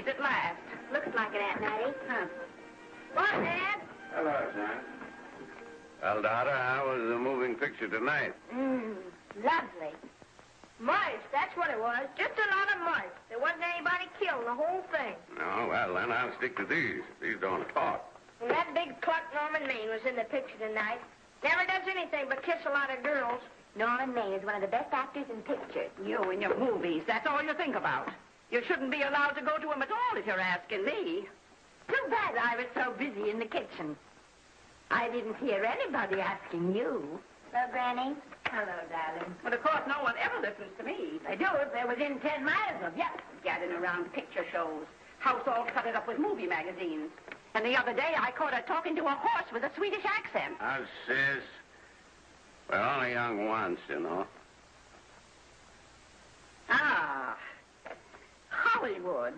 movies at last. Looks like it, Aunt Mattie. Huh. What, Dad? Hello, son. Well, daughter, how was the moving picture tonight? Lovely. Mice, that's what it was. Just a lot of mice. There wasn't anybody killed in the whole thing. Oh, well, then I'll stick to these. These don't talk. And that big cluck Norman Maine was in the picture tonight. Never does anything but kiss a lot of girls. Norman Maine is one of the best actors in pictures. You and your movies, that's all you think about. You shouldn't be allowed to go to them at all if you're asking me. Too bad I was so busy in the kitchen. I didn't hear anybody asking you. Hello, Granny. Hello, darling. But of course, no one ever listens to me. They do if they're within 10 miles of you. Gathering around picture shows. House all cluttered up with movie magazines. And the other day, I caught her talking to a horse with a Swedish accent. Oh, sis. We're only young once, you know. Ah, Hollywood.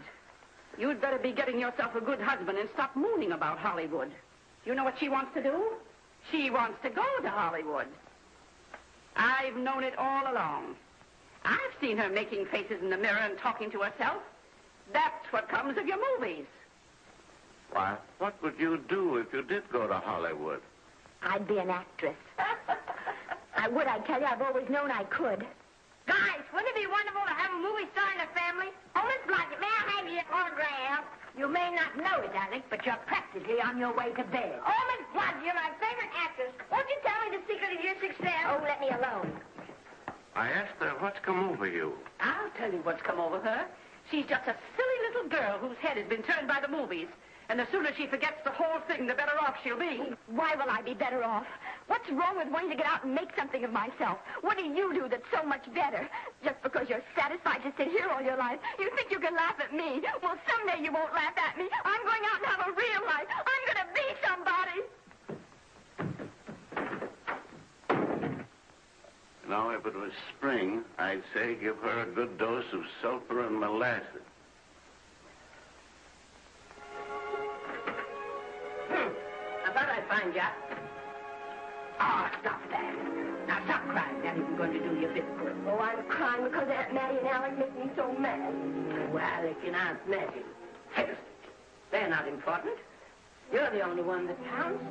You'd better be getting yourself a good husband and stop mooning about Hollywood. You know what she wants to do? She wants to go to Hollywood. I've known it all along. I've seen her making faces in the mirror and talking to herself. That's what comes of your movies. Why, what would you do if you did go to Hollywood? I'd be an actress. I would, I tell you. I've always known I could. Guys, wouldn't it be wonderful to have a movie star in the family? Oh, Miss Blodgett, may I have your autograph? You may not know it, Alec, but you're practically on your way to bed. Oh, Miss Blodgett, you're my favorite actress. Won't you tell me the secret of your success? Oh, let me alone. I asked her what's come over you. I'll tell you what's come over her. She's just a silly little girl whose head has been turned by the movies. And the sooner she forgets the whole thing, the better off she'll be. Why will I be better off? What's wrong with wanting to get out and make something of myself? What do you do that's so much better? Just because you're satisfied to sit here all your life, you think you can laugh at me. Well, someday you won't laugh at me. I'm going out and have a real life. I'm going to be somebody. You know, if it was spring, I'd say give her a good dose of sulfur and molasses. I thought I'd find ya. Oh, stop that. Now, stop crying. That isn't going to do you a bit good. Oh, I'm crying because Aunt Mattie and Alec make me so mad. Oh, Alec and Aunt Mattie. Fiddlesticks. They're not important. You're the only one that counts.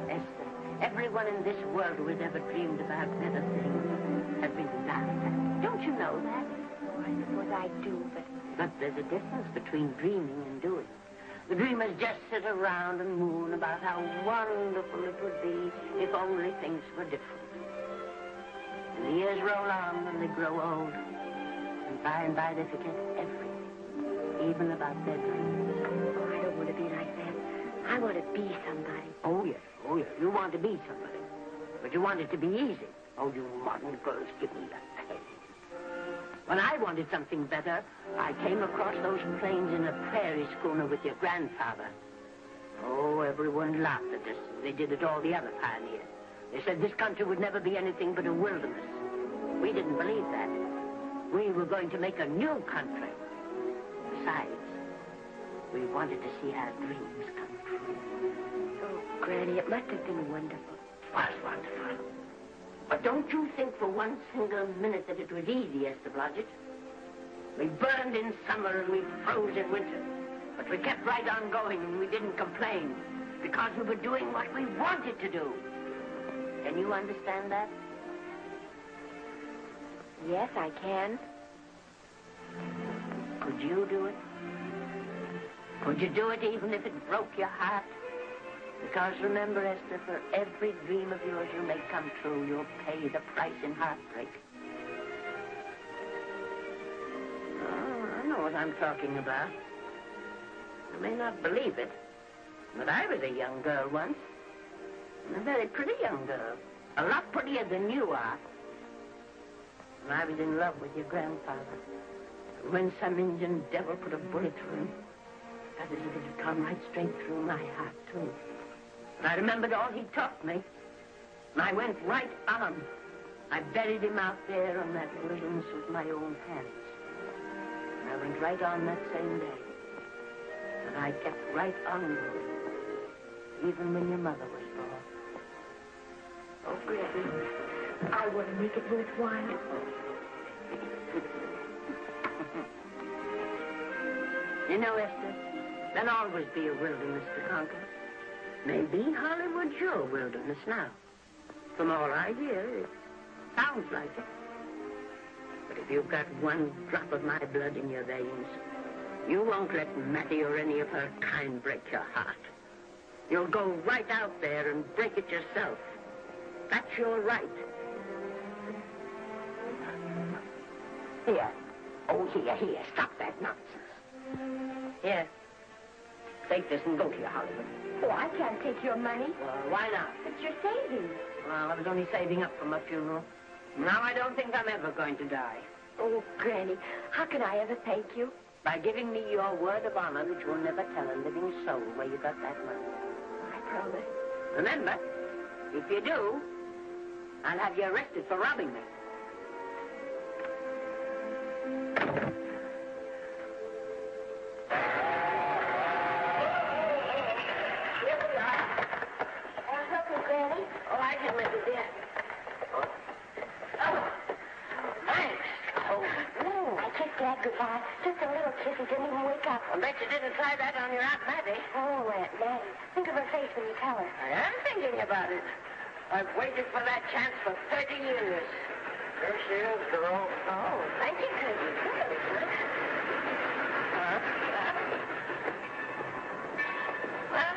Esther, everyone in this world who has ever dreamed about better things has been laughed at. Don't you know that? Oh, I suppose I do, But there's a difference between dreaming and doing. The dreamers just sit around and moon about how wonderful it would be if only things were different. And the years roll on and they grow old. And by they forget everything, even about their dreams. Oh, I don't want to be like that. I want to be somebody. Oh, yes. Oh, yes. You want to be somebody. But you want it to be easy. Oh, you modern girls, give me that pen. When I wanted something better, I came across those plains in a prairie schooner with your grandfather. Oh, everyone laughed at us. They did it all the other pioneers. They said this country would never be anything but a wilderness. We didn't believe that. We were going to make a new country. Besides, we wanted to see our dreams come true. Oh, Granny, it must have been wonderful. It was wonderful. But don't you think for one single minute that it was easy, Esther Blodgett? We burned in summer and we froze in winter. But we kept right on going and we didn't complain because we were doing what we wanted to do. Can you understand that? Yes, I can. Could you do it? Could you do it even if it broke your heart? Because remember, Esther, for every dream of yours you make come true, you'll pay the price in heartbreak. Oh, I know what I'm talking about. You may not believe it, but I was a young girl once. And a very pretty young girl. A lot prettier than you are. And I was in love with your grandfather. And when some Indian devil put a bullet through him, I felt as if it had gone right straight through my heart, too. And I remembered all he taught me. And I went right on. I buried him out there on that wilderness with my own hands. And I went right on that same day. And I kept right on going, even when your mother was born. Oh, Granny, I want to make it worthwhile. You know, Esther, there'll always be a wilderness to conquer. Maybe Hollywood's your wilderness now. From all I hear, it sounds like it. But if you've got one drop of my blood in your veins, you won't let Mattie or any of her kind break your heart. You'll go right out there and break it yourself. That's your right. Here. Oh, here. Stop that nonsense. Here. Take this and go to your Hollywood. Oh, I can't take your money. Well, why not? It's your savings. Well, I was only saving up for my funeral. Now I don't think I'm ever going to die. Oh, Granny, how can I ever thank you? By giving me your word of honor that you'll never tell a living soul where you got that money. I promise. Remember, if you do, I'll have you arrested for robbing me. Here we are. I'll help you, Granny. Oh, I can make it, dear. Oh, thanks. Oh, I kissed Dad goodbye. Just a little kiss. He didn't even wake up. I bet you didn't try that on your Aunt Mattie. Oh, Aunt Mattie. Think of her face when you tell her. I am thinking about it. I've waited for that chance for 30 years. There she is, girl. Oh, thank you, cousin. Well,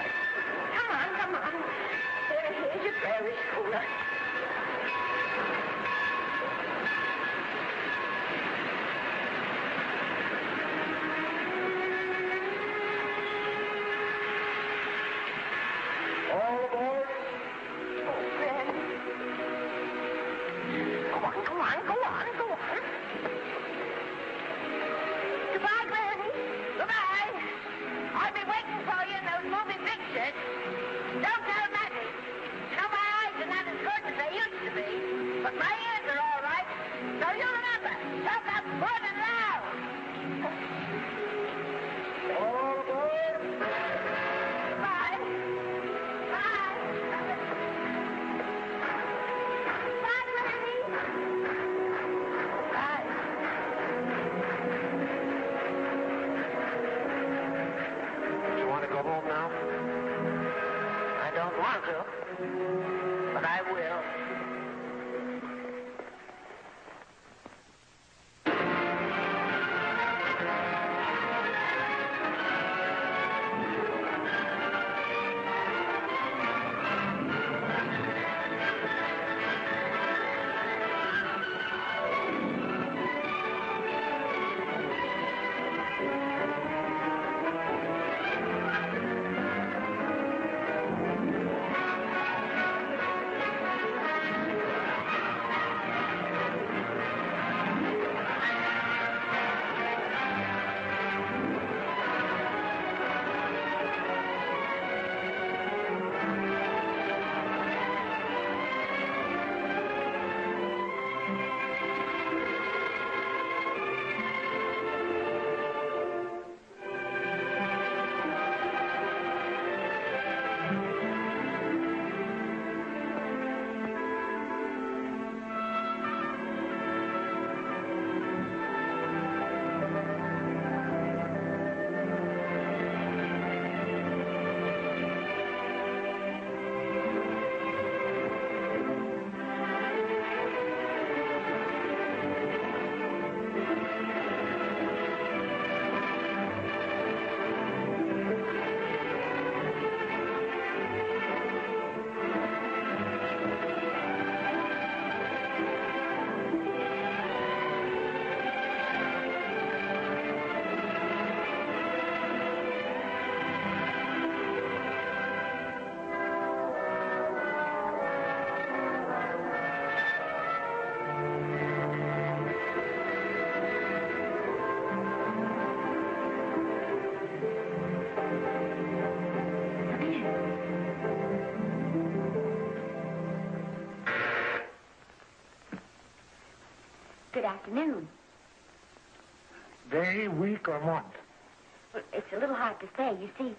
come on. Here's your prairie schooler. All aboard. Go on. Goodbye, Granny. Goodbye. I'll be waiting for you in those movie pictures. Don't tell Mattie. You know, my eyes are not as good as they used to be, but my ears are all right. So you remember, talk up good and loud. All aboard. Goodbye. Bye. Bye, Granny. Bye. You want to go home now? I don't want to, but I will. Good afternoon. Day, week, or month? Well, it's a little hard to say. You see,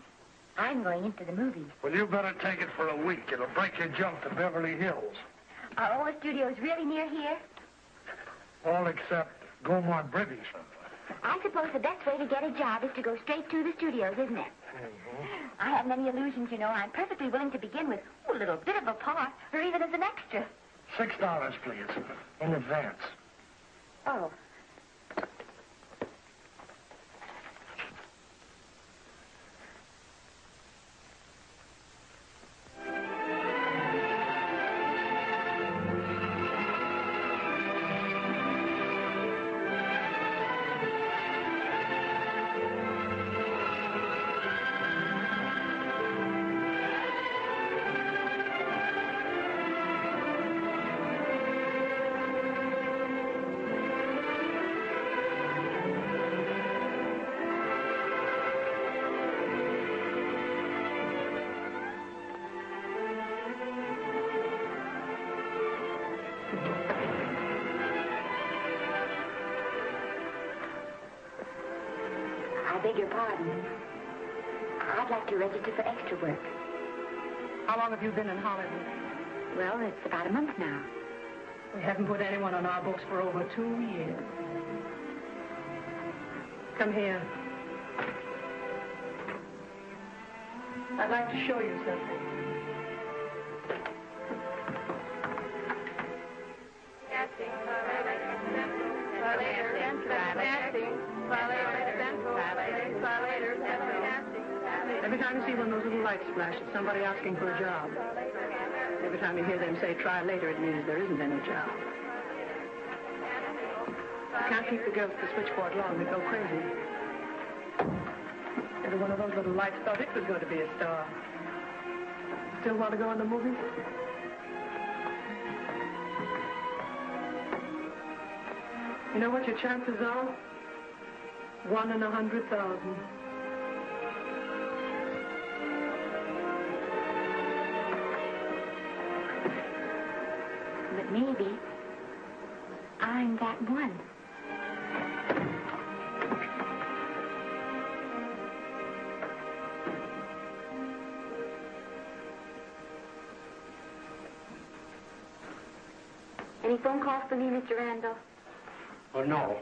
I'm going into the movies. Well, you better take it for a week. It'll break your jump to Beverly Hills. Are all the studios really near here? All except Gaynor British. I suppose the best way to get a job is to go straight to the studios, isn't it? I haven't any illusions, you know. I'm perfectly willing to begin with a little bit of a part, or even as an extra. $6, please, in advance. Oh. I beg your pardon. I'd like to register for extra work. How long have you been in Hollywood? Well, it's about a month now. We haven't put anyone on our books for over 2 years. Come here. I'd like to show you something. Every time you see one of those little lights flash, it's somebody asking for a job. Every time you hear them say, try later, it means there isn't any job. You can't keep the girls at the switchboard long. They go crazy. Every one of those little lights thought it was going to be a star. Still want to go in the movie? You know what your chances are? 1 in 100,000. But maybe I'm that one. Any phone calls for me, Mr. Randall? Oh, no.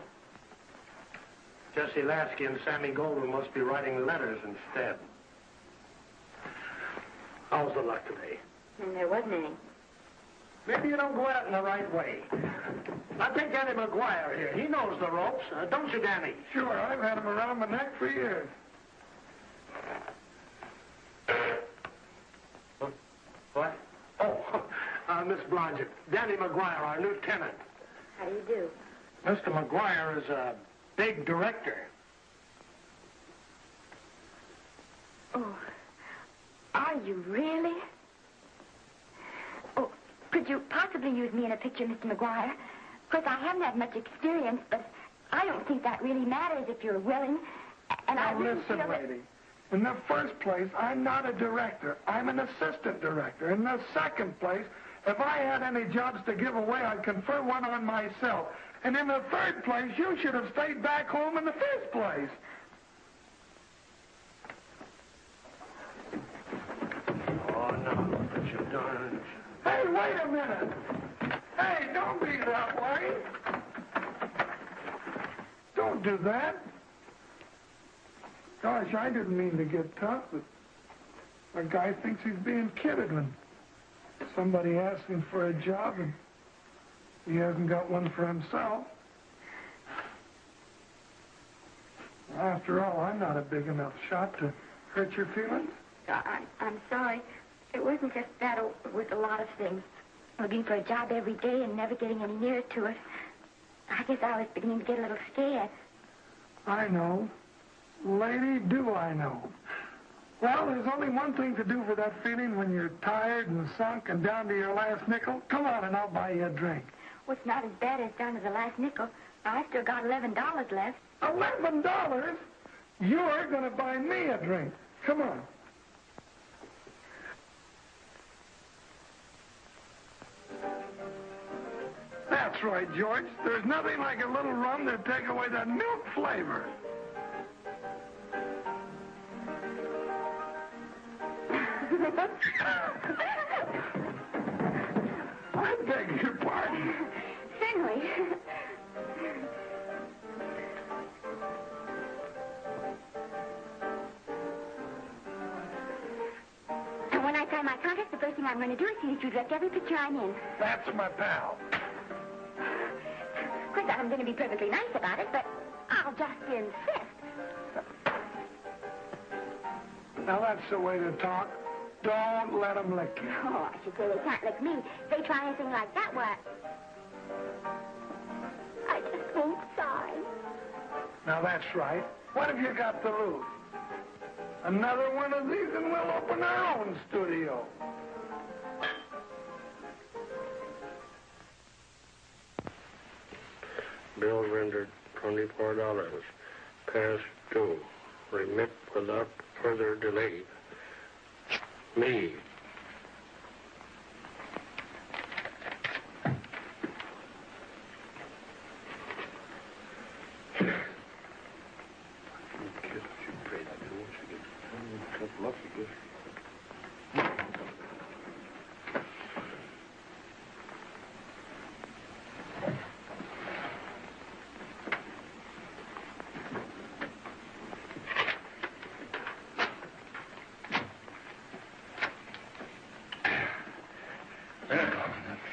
Jesse Lasky and Sammy Goldwyn must be writing letters instead. How's the luck today? And there wasn't any. Maybe you don't go out in the right way. I take Danny McGuire here. He knows the ropes. Don't you, Danny? Sure, I've had him around my neck for years. What? Oh, Miss Blodgett. Danny McGuire, our new tenant. How do you do? Mr. McGuire is a big director. Oh, are you really? Oh, could you possibly use me in a picture, Mr. McGuire? Of course, I haven't had much experience, but I don't think that really matters if you're willing. And I Now really listen, feel that... lady. In the first place, I'm not a director. I'm an assistant director. In the second place, if I had any jobs to give away, I'd confer one on myself. And in the third place, you should have stayed back home in the first place. Oh, no, but you darn. Hey, wait a minute. Hey, don't be that way. Don't do that. Gosh, I didn't mean to get tough, but a guy thinks he's being kidded when somebody asks him for a job and he hasn't got one for himself. After all, I'm not a big enough shot to hurt your feelings. I'm sorry. It wasn't just that. It was a lot of things. Looking for a job every day and never getting any nearer to it. I guess I was beginning to get a little scared. I know. Lady, do I know. Well, there's only one thing to do for that feeling when you're tired and sunk and down to your last nickel. Come on and I'll buy you a drink. Well, it's not as bad as down to the last nickel. I've still got $11 left. $11? You're going to buy me a drink. Come on. That's right, George. There's nothing like a little rum to take away that milk flavor. I beg your pardon. Certainly. I'm going to do as soon as you direct every picture I'm in. That's my pal. Of course, I'm going to be perfectly nice about it, but I'll just insist. Now, that's the way to talk. Don't let them lick you. Oh, I should say they can't lick me. If they try anything like that, what? I just won't sign. Now, that's right. What have you got to lose? Another one of these and we'll open our own studio. Bill rendered $24. Past due. Remit without further delay. Me.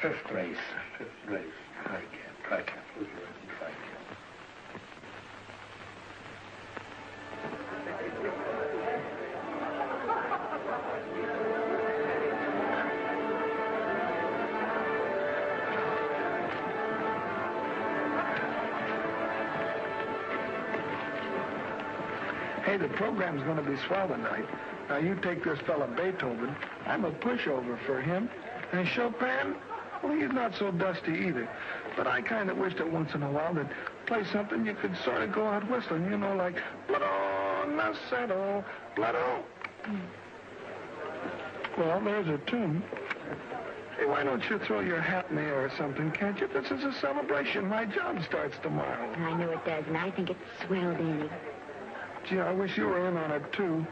Fifth race. Try again. Hey, the program's going to be swell tonight. Now, you take this fella Beethoven. I'm a pushover for him. And Chopin, well, he's not so dusty either. But I kind of wish that once in a while they'd play something you could sort of go out whistling, you know, like Nasce, Blood. Well, there's a tune. Hey, why don't you throw your hat in the air or something, can't you? This is a celebration. My job starts tomorrow. I know it does, and I think it's swell, Danny. Gee, I wish you were in on it, too.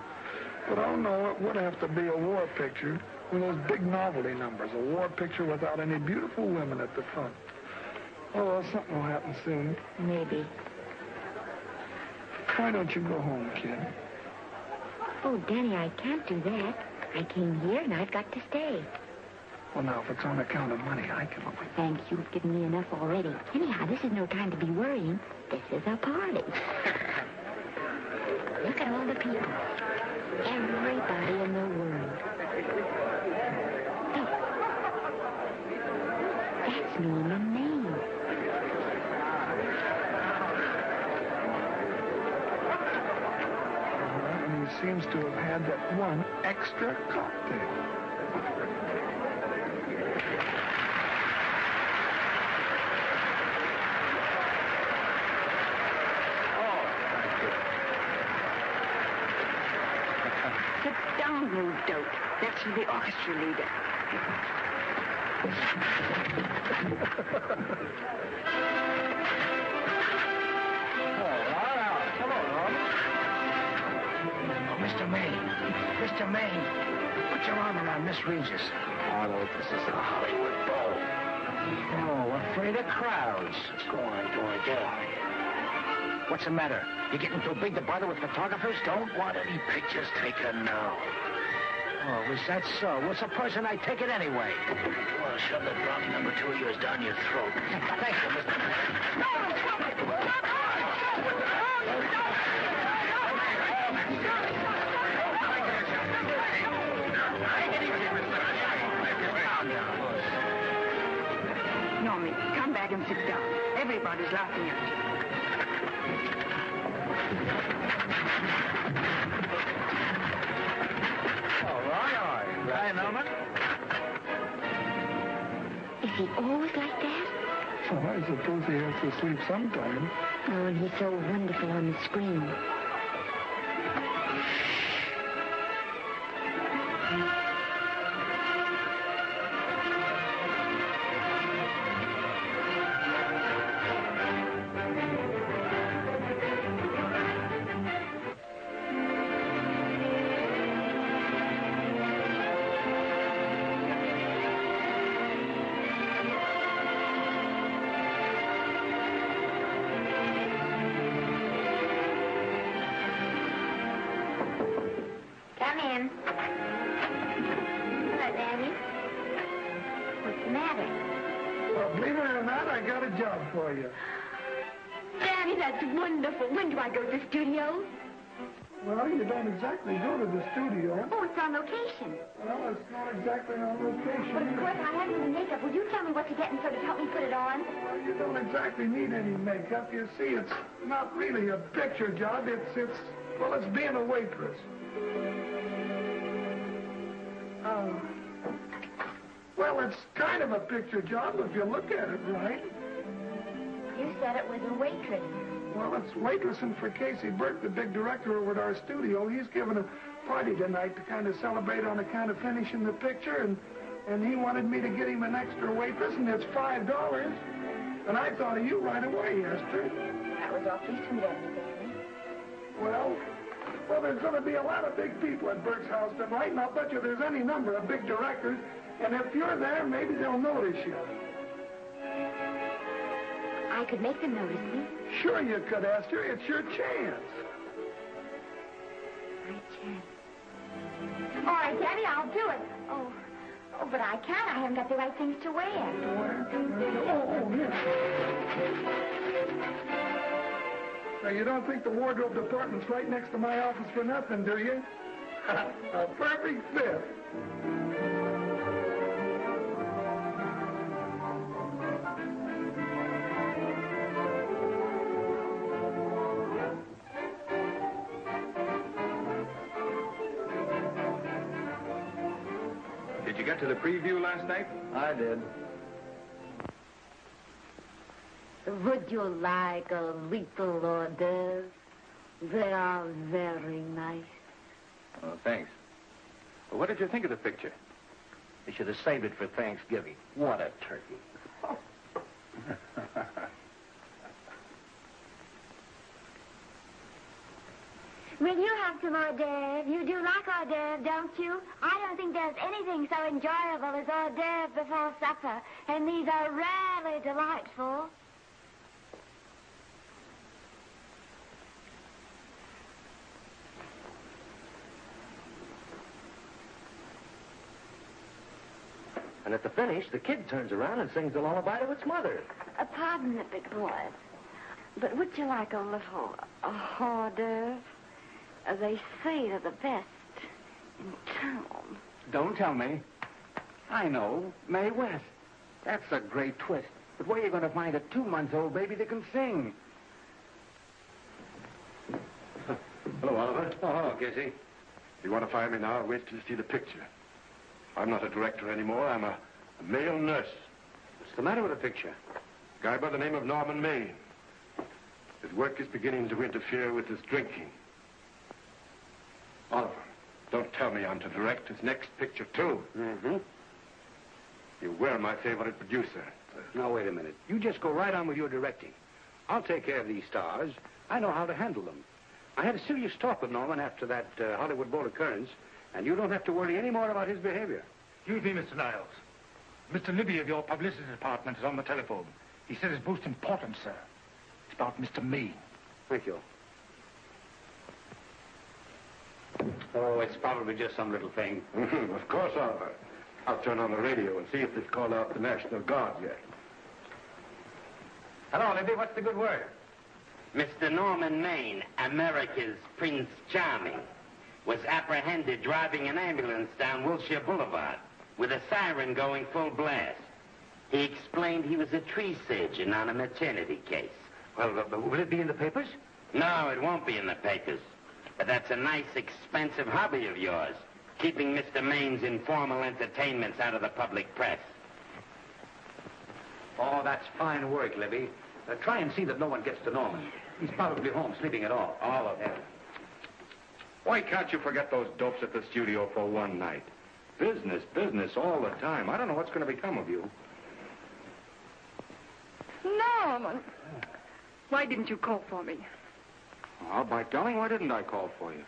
But oh, no, it would have to be a war picture. One of those big novelty numbers, a war picture without any beautiful women at the front. Oh, well, something will happen soon. Maybe. Why don't you go home, kid? Oh, Danny, I can't do that. I came here, and I've got to stay. Well, now, if it's on account of money, I can... Thanks, you've given me enough already. Anyhow, this is no time to be worrying. This is a party. Look at all the people. Everybody in the world. Look. That's me and the name. And he seems to have had that one extra cocktail. Sit down, you dope. That's for the orchestra leader. Mr. Maine, put your arm around Miss Regis. Arnold, this is a Hollywood bowl. Oh, afraid of crowds. Go on, get on. What's the matter? You getting too big to bother with photographers? Don't want any pictures taken now. Oh, is that so? Well, supposing I take it anyway. Well, shove that drop number 2 of yours down your throat. Thank you, Mr. Normie, come back and sit down. Everybody's laughing at you. All right. Hi, Norman. Is he always like that? Well, I suppose he has to sleep sometime. Oh, and he's so wonderful on the screen. Come in. Hello, Danny. than that, I got a job for you. Daddy, that's wonderful. When do I go to the studio? Well, you don't exactly go to the studio. Oh, it's on location. Well, it's not exactly on location. But of course, I have some makeup. Will you tell me what to get and sort of help me put it on? Well, you don't exactly need any makeup. You see, it's not really a picture job. It's being a waitress. Oh. Well, it's kind of a picture job if you look at it right. You said it was a waitress. Well, it's waitressing for Casey Burke, the big director over at our studio. He's giving a party tonight to kind of celebrate on account of finishing the picture, and he wanted me to get him an extra waitress, and it's $5. And I thought of you right away, Esther. That was awfully sweet of you, Daddy. Well, there's going to be a lot of big people at Burke's house tonight, and I'll bet you there's any number of big directors, and if you're there, maybe they'll notice you. I could make them notice me. Sure you could, Esther. It's your chance. My chance. All right, Daddy, I'll do it. Oh, but I can't. I haven't got the right things to wear. Now, you don't think the wardrobe department's right next to my office for nothing, do you? A perfect fit. Did you get to the preview last night? I did. Would you like a little hors d'oeuvre? They are very nice. Oh, thanks. Well, what did you think of the picture? You should have saved it for Thanksgiving. What a turkey. Will you have some hors d'oeuvre? You do like hors d'oeuvre, don't you? I don't think there's anything so enjoyable as hors d'oeuvre before supper, and these are really delightful. And at the finish, the kid turns around and sings a lullaby to its mother. Pardon the big boys, but would you like a little hors d'oeuvre? They say they're the best in town. Don't tell me. I know. Mae West. That's a great twist. But where are you going to find a 2-month-old baby that can sing? Hello, Oliver. Oh, hello, Casey. If you want to fire me now, wait till you see the picture. I'm not a director anymore. I'm a male nurse. What's the matter with the picture? A guy by the name of Norman Maine. His work is beginning to interfere with his drinking. Oliver, don't tell me I'm to direct his next picture, too. Mm-hmm. You were my favorite producer. Now, wait a minute. You just go right on with your directing. I'll take care of these stars. I know how to handle them. I had a serious talk with Norman after that Hollywood Bowl occurrence, and you don't have to worry any more about his behavior. Excuse me, Mr. Niles. Mr. Libby of your publicity department is on the telephone. He said it's most important, sir. It's about Mr. Maine. Thank you. Oh, it's probably just some little thing. Of course, Oliver. I'll turn on the radio and see if they've called out the National Guard yet. Hello, Libby. What's the good word? Mr. Norman Maine, America's Prince Charming, was apprehended driving an ambulance down Wilshire Boulevard with a siren going full blast. He explained he was a tree surgeon on a maternity case. Well, will it be in the papers? No, it won't be in the papers. But that's a nice, expensive hobby of yours, keeping Mr. Maine's informal entertainments out of the public press. Oh, that's fine work, Libby. Try and see that no one gets to Norman. He's probably home sleeping it off. All of him. Why can't you forget those dopes at the studio for one night? Business, business all the time. I don't know what's going to become of you. Norman, why didn't you call for me? Oh, by darling, why didn't I call for you?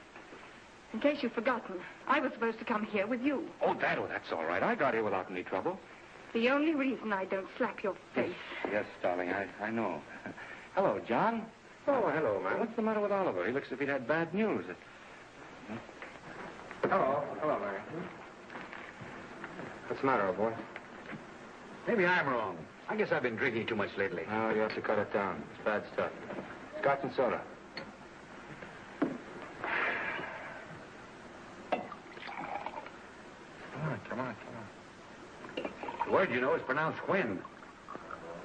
In case you've forgotten, I was supposed to come here with you. Oh, that's all right. I got here without any trouble. The only reason I don't slap your face. Yes, darling, I know. Hello, John. Oh, hello, man. What's the matter with Oliver? He looks as if he'd had bad news. Hello, Mary. What's the matter, old boy? Maybe I'm wrong. I guess I've been drinking too much lately. Oh, you have to cut it down. It's bad stuff. Scotch and soda. Come on. The word, you know, is pronounced when.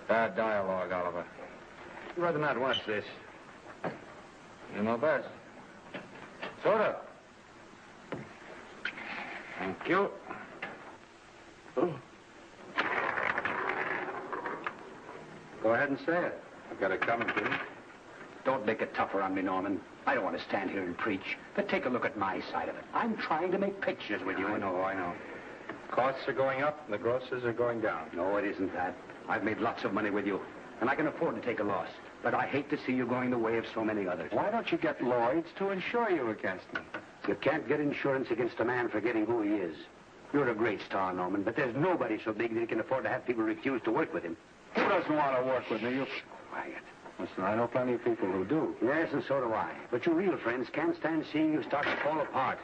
Bad dialogue, Oliver. I'd rather not watch this. You know best. Soda. Thank you. Oh. Go ahead and say it. I've got it coming to you. Don't make it tougher on me, Norman. I don't want to stand here and preach, but take a look at my side of it. I'm trying to make pictures with you. I know. Costs are going up and the grosses are going down. No, it isn't that. I've made lots of money with you, and I can afford to take a loss. But I hate to see you going the way of so many others. Why don't you get Lloyd's to insure you against me? You can't get insurance against a man forgetting who he is. You're a great star, Norman, but there's nobody so big that he can afford to have people refuse to work with him. Who doesn't want to work with me? You... Quiet. Listen, I know plenty of people who do. Yes, and so do I. But your real friends can't stand seeing you start to fall apart.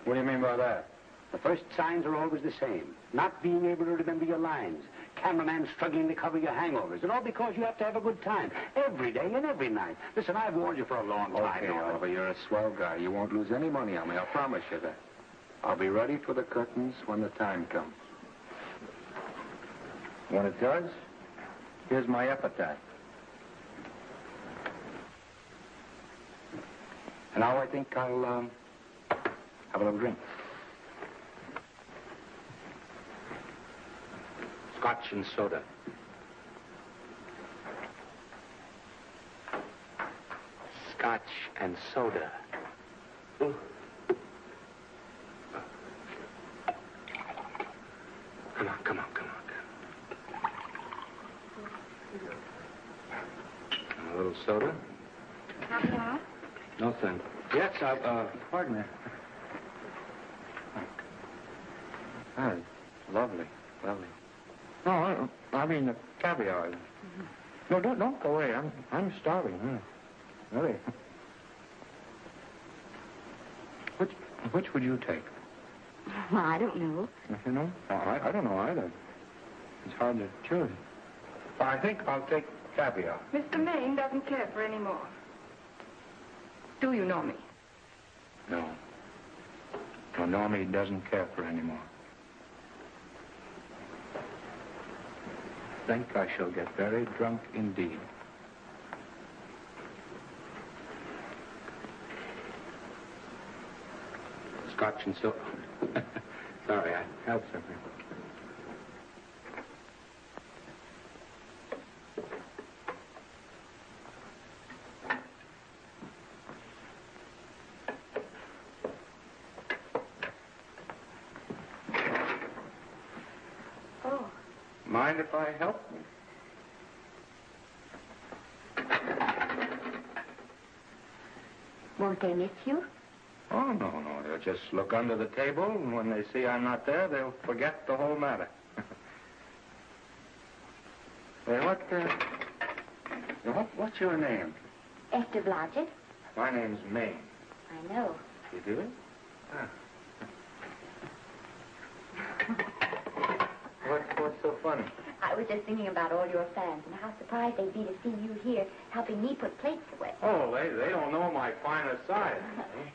What do you mean by that? The first signs are always the same. Not being able to remember your lines. Cameraman struggling to cover your hangovers. And all because you have to have a good time. Every day and every night. Listen, I've warned you for a long time. Okay, Oliver, you're a swell guy. You won't lose any money on me. I promise you that. I'll be ready for the curtains when the time comes. When it does, here's my epitaph. And now I think I'll, have a little drink. Scotch and soda. Scotch and soda. Ooh. Come on. A little soda? Caviar? No, thanks. Yes, pardon me. Ah, lovely. No, I mean the caviar. Mm-hmm. No, don't go away. I'm starving. Really. Which would you take? Well, I don't know. You know? I don't know either. It's hard to choose. I think I'll take caviar. Mr. Maine doesn't care for any more. Do you know me? No. No, Normie doesn't care for any more. I think I shall get very drunk indeed. Scotch and soda. Sorry, I have something. Oh. Mind if I help? Won't they miss you? Oh, no. They'll just look under the table, and when they see I'm not there, they'll forget the whole matter. What's your name? Esther Blodgett. My name's Maine. I know. You do it? Ah. What's so funny? I was just thinking about all your fans and how surprised they'd be to see you here helping me put plates away. Oh, they don't know my finer side.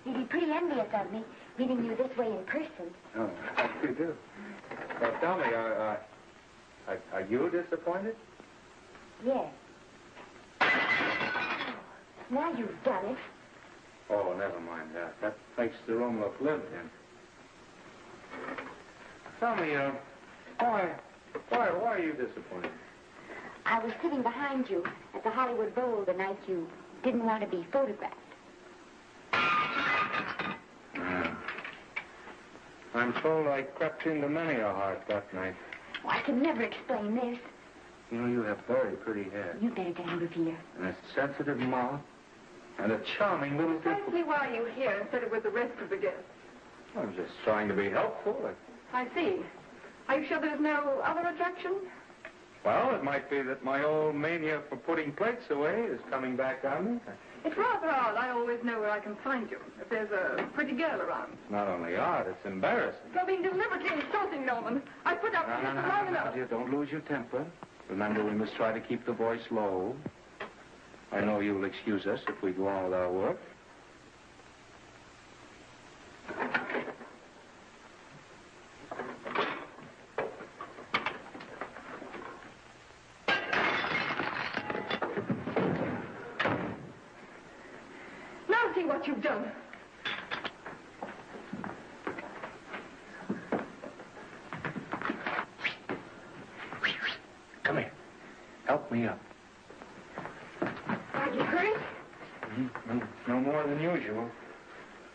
You'd be pretty envious of me, meeting you this way in person. Oh, you do. Well, tell me, are you disappointed? Yes. Now you've done it. Oh, never mind that. That makes the room look lived in. Tell me, why are you disappointed? I was sitting behind you at the Hollywood Bowl the night you didn't want to be photographed. I'm told I crept into many a heart that night. Oh, I can never explain this. You know, you have very pretty hair. You better get out of here. And a sensitive mouth. And a charming little... Precisely why are you here instead of with the rest of the guests? I'm just trying to be helpful. I see. Are you sure there's no other attraction? Well, it might be that my old mania for putting plates away is coming back on me. It's rather odd. I always know where I can find you if there's a pretty girl around. Not only odd, it's embarrassing. You're being deliberately insulting, Norman. I put up with this for long enough. Dear, don't lose your temper. Remember, we must try to keep the voice low. I know you'll excuse us if we go on with our work. Now see what you've done. Come here. Help me up. Are you hurt? No more than usual.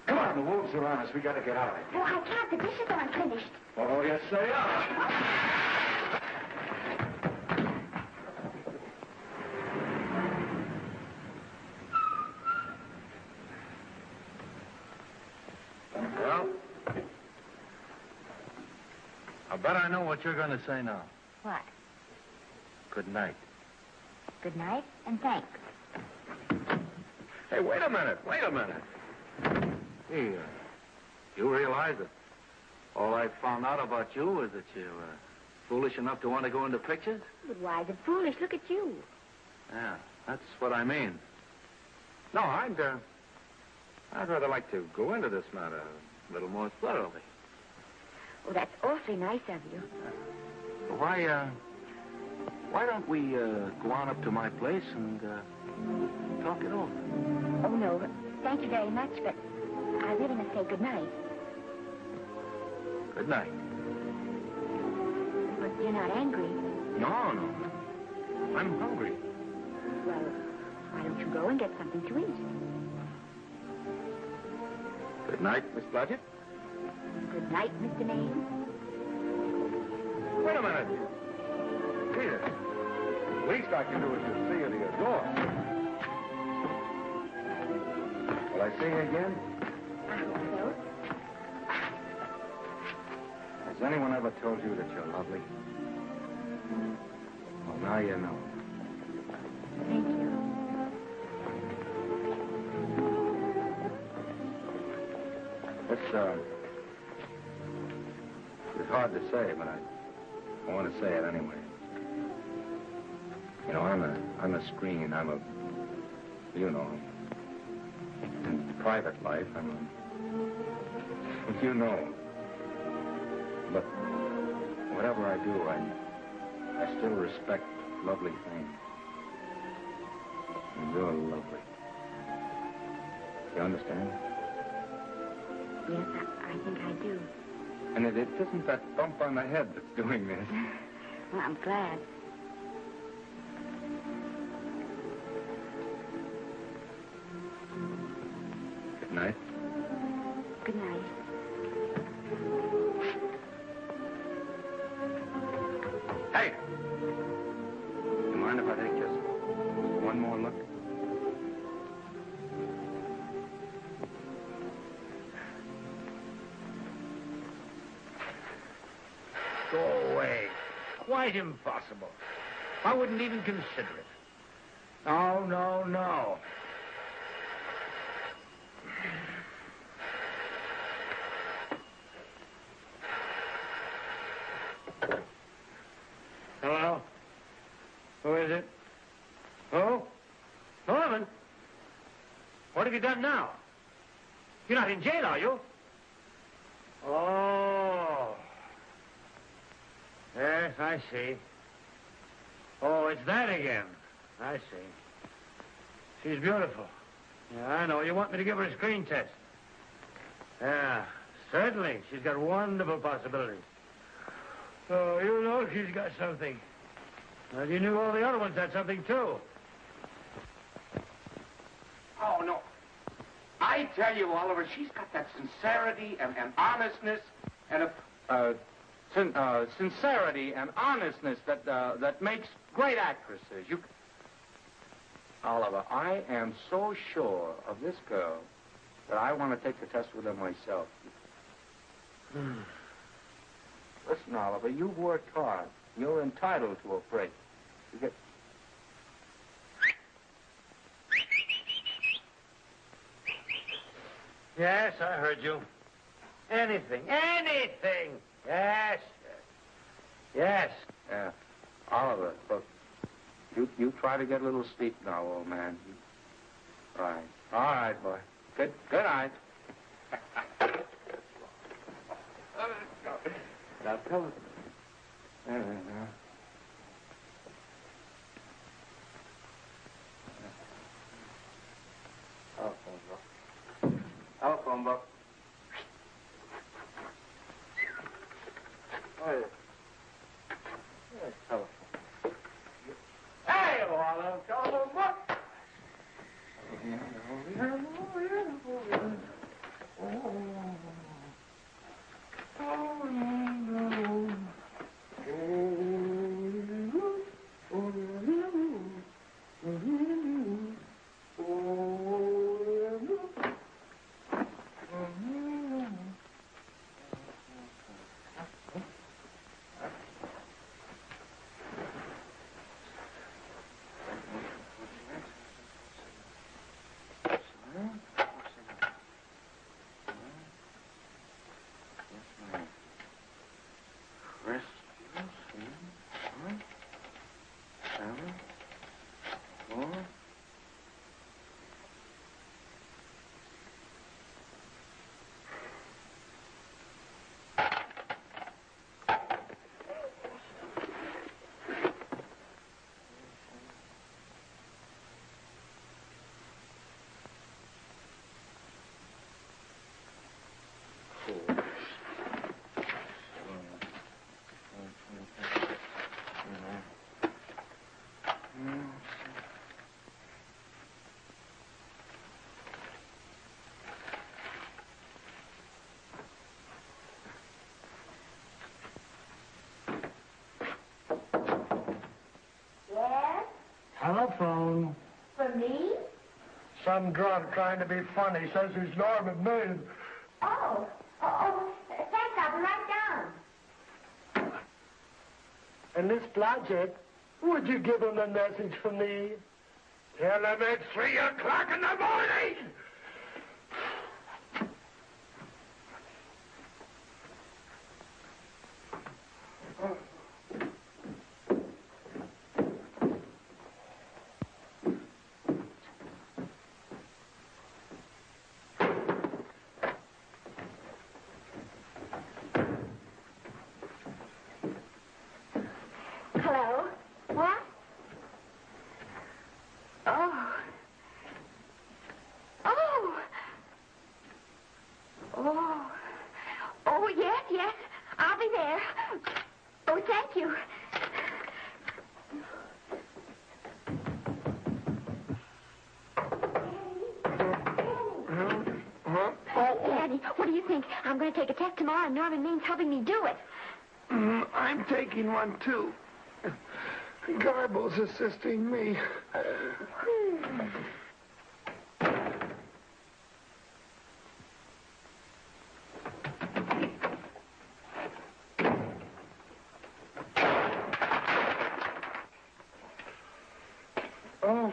Come on, the wolves are on us. We got to get out of here. Oh, I can't. The dishes aren't finished. Oh, yes, they are. Well, I bet I know what you're going to say now. What? Good night. Good night, and thanks. Hey, wait a minute. Hey, you realize that all I found out about you is that you're foolish enough to want to go into pictures? But why is it foolish? Look at you. Yeah, that's what I mean. No, I'd rather like to go into this matter a little more thoroughly. Oh, that's awfully nice of you. Why don't we go on up to my place and talk it over? Oh, no. Thank you very much, but I really must say good night. Good night. But you're not angry. No. I'm hungry. Well, why don't you go and get something to eat? Good night, Miss Blodgett. Good night, Mr. Maine. Wait a minute. Peter, the least I can do is to see you to your door. Will I see you again? I hope so. Has anyone ever told you that you're lovely? Well, now you know. Thank you. It's hard to say, but I want to say it anyway. You know, I'm a screen. In private life, you know. But whatever I do, I still respect lovely things. And you're lovely. You understand? Yes, I think I do. And it isn't that bump on the head that's doing this. Well, I'm glad. Good night. Good night. Hey! You mind if I take just one more look? Go away. Quite impossible. I wouldn't even consider it. No. Hello? Who is it? Who? Norman? What have you done now? You're not in jail, are you? Oh. Yes, I see. Oh, it's that again. I see. She's beautiful. Yeah, I know. You want me to give her a screen test? Yeah, certainly. She's got wonderful possibilities. Oh, you know she's got something. Well, you knew all the other ones had something, too. Oh, no. I tell you, Oliver, she's got that sincerity and honestness and sincerity and honestness that makes great actresses. Oliver, I am so sure of this girl that I want to take the test with her myself. Listen, Oliver, you've worked hard. You're entitled to a break. You get... Yes, I heard you. Anything. Yes. Yeah. Oliver, look. You try to get a little sleep now, old man. Right. All right, boy. Good night. Now, tell us. Telephone book. Oh, yeah. Telephone. Hey, Oliver, telephone book. Telephone. For me? Some drunk trying to be funny says he's Norman Maine. Oh, thanks, I'll be right down. And Miss Blodgett, would you give him a message for me? Tell him it's 3 o'clock in the morning! Hello? What? Oh. Oh. Oh. Oh, yes. I'll be there. Oh, thank you. Daddy, what do you think? I'm going to take a test tomorrow, and Norman Main's helping me do it. I'm taking one, too. Garble's assisting me. Oh.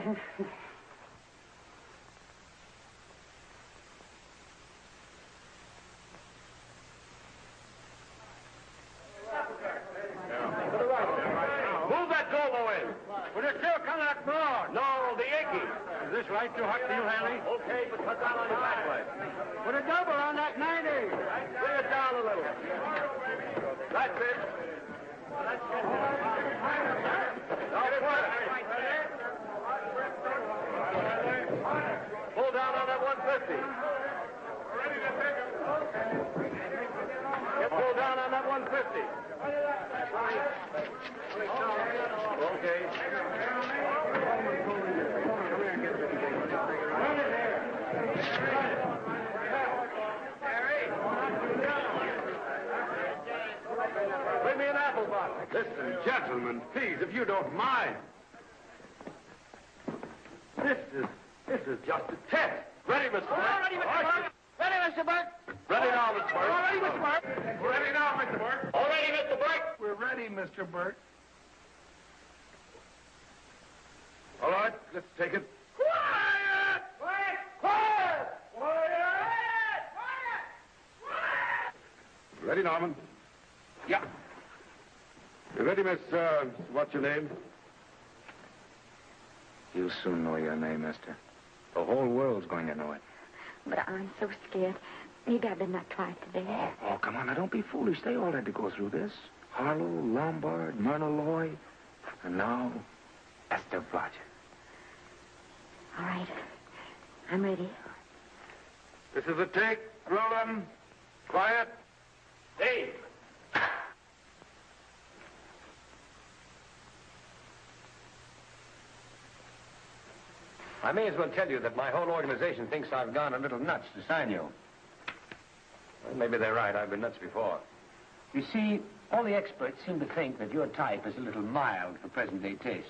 Well, you're still coming up north. No, the Yankee. Is this right too hot for you, Hanley? Okay, but cut down on your back leg. Put a double on that 90. Bring it down a little. That's it. Now, pull down on that 150. Get pulled down on that 150. Okay. Bring me an apple box. Listen, gentlemen, please, if you don't mind. This is just a test. Ready, Mr. Burke? All ready, Mr. Burke. Ready, Mr. Burke. Ready now, Mr. Burke. All ready, Mr. Burke. We're ready now, Mr. Burke. All ready, Mr. Burke? We're ready, Mr. Burke. All right, let's take it. Quiet! Quiet! Quiet! Quiet! Quiet! Ready, Norman? Yeah. You ready, Miss, what's your name? You'll soon know your name, Esther. The whole world's going to know it. But I'm so scared. Maybe I better not try it today. Oh, come on. Now, don't be foolish. They all had to go through this. Harlow, Lombard, Myrna Loy, and now Esther Blodgett. All right. I'm ready. This is a take. Rolling. Quiet. Hey! I may as well tell you that my whole organization thinks I've gone a little nuts to sign you. Well, maybe they're right. I've been nuts before. You see, all the experts seem to think that your type is a little mild for present-day taste.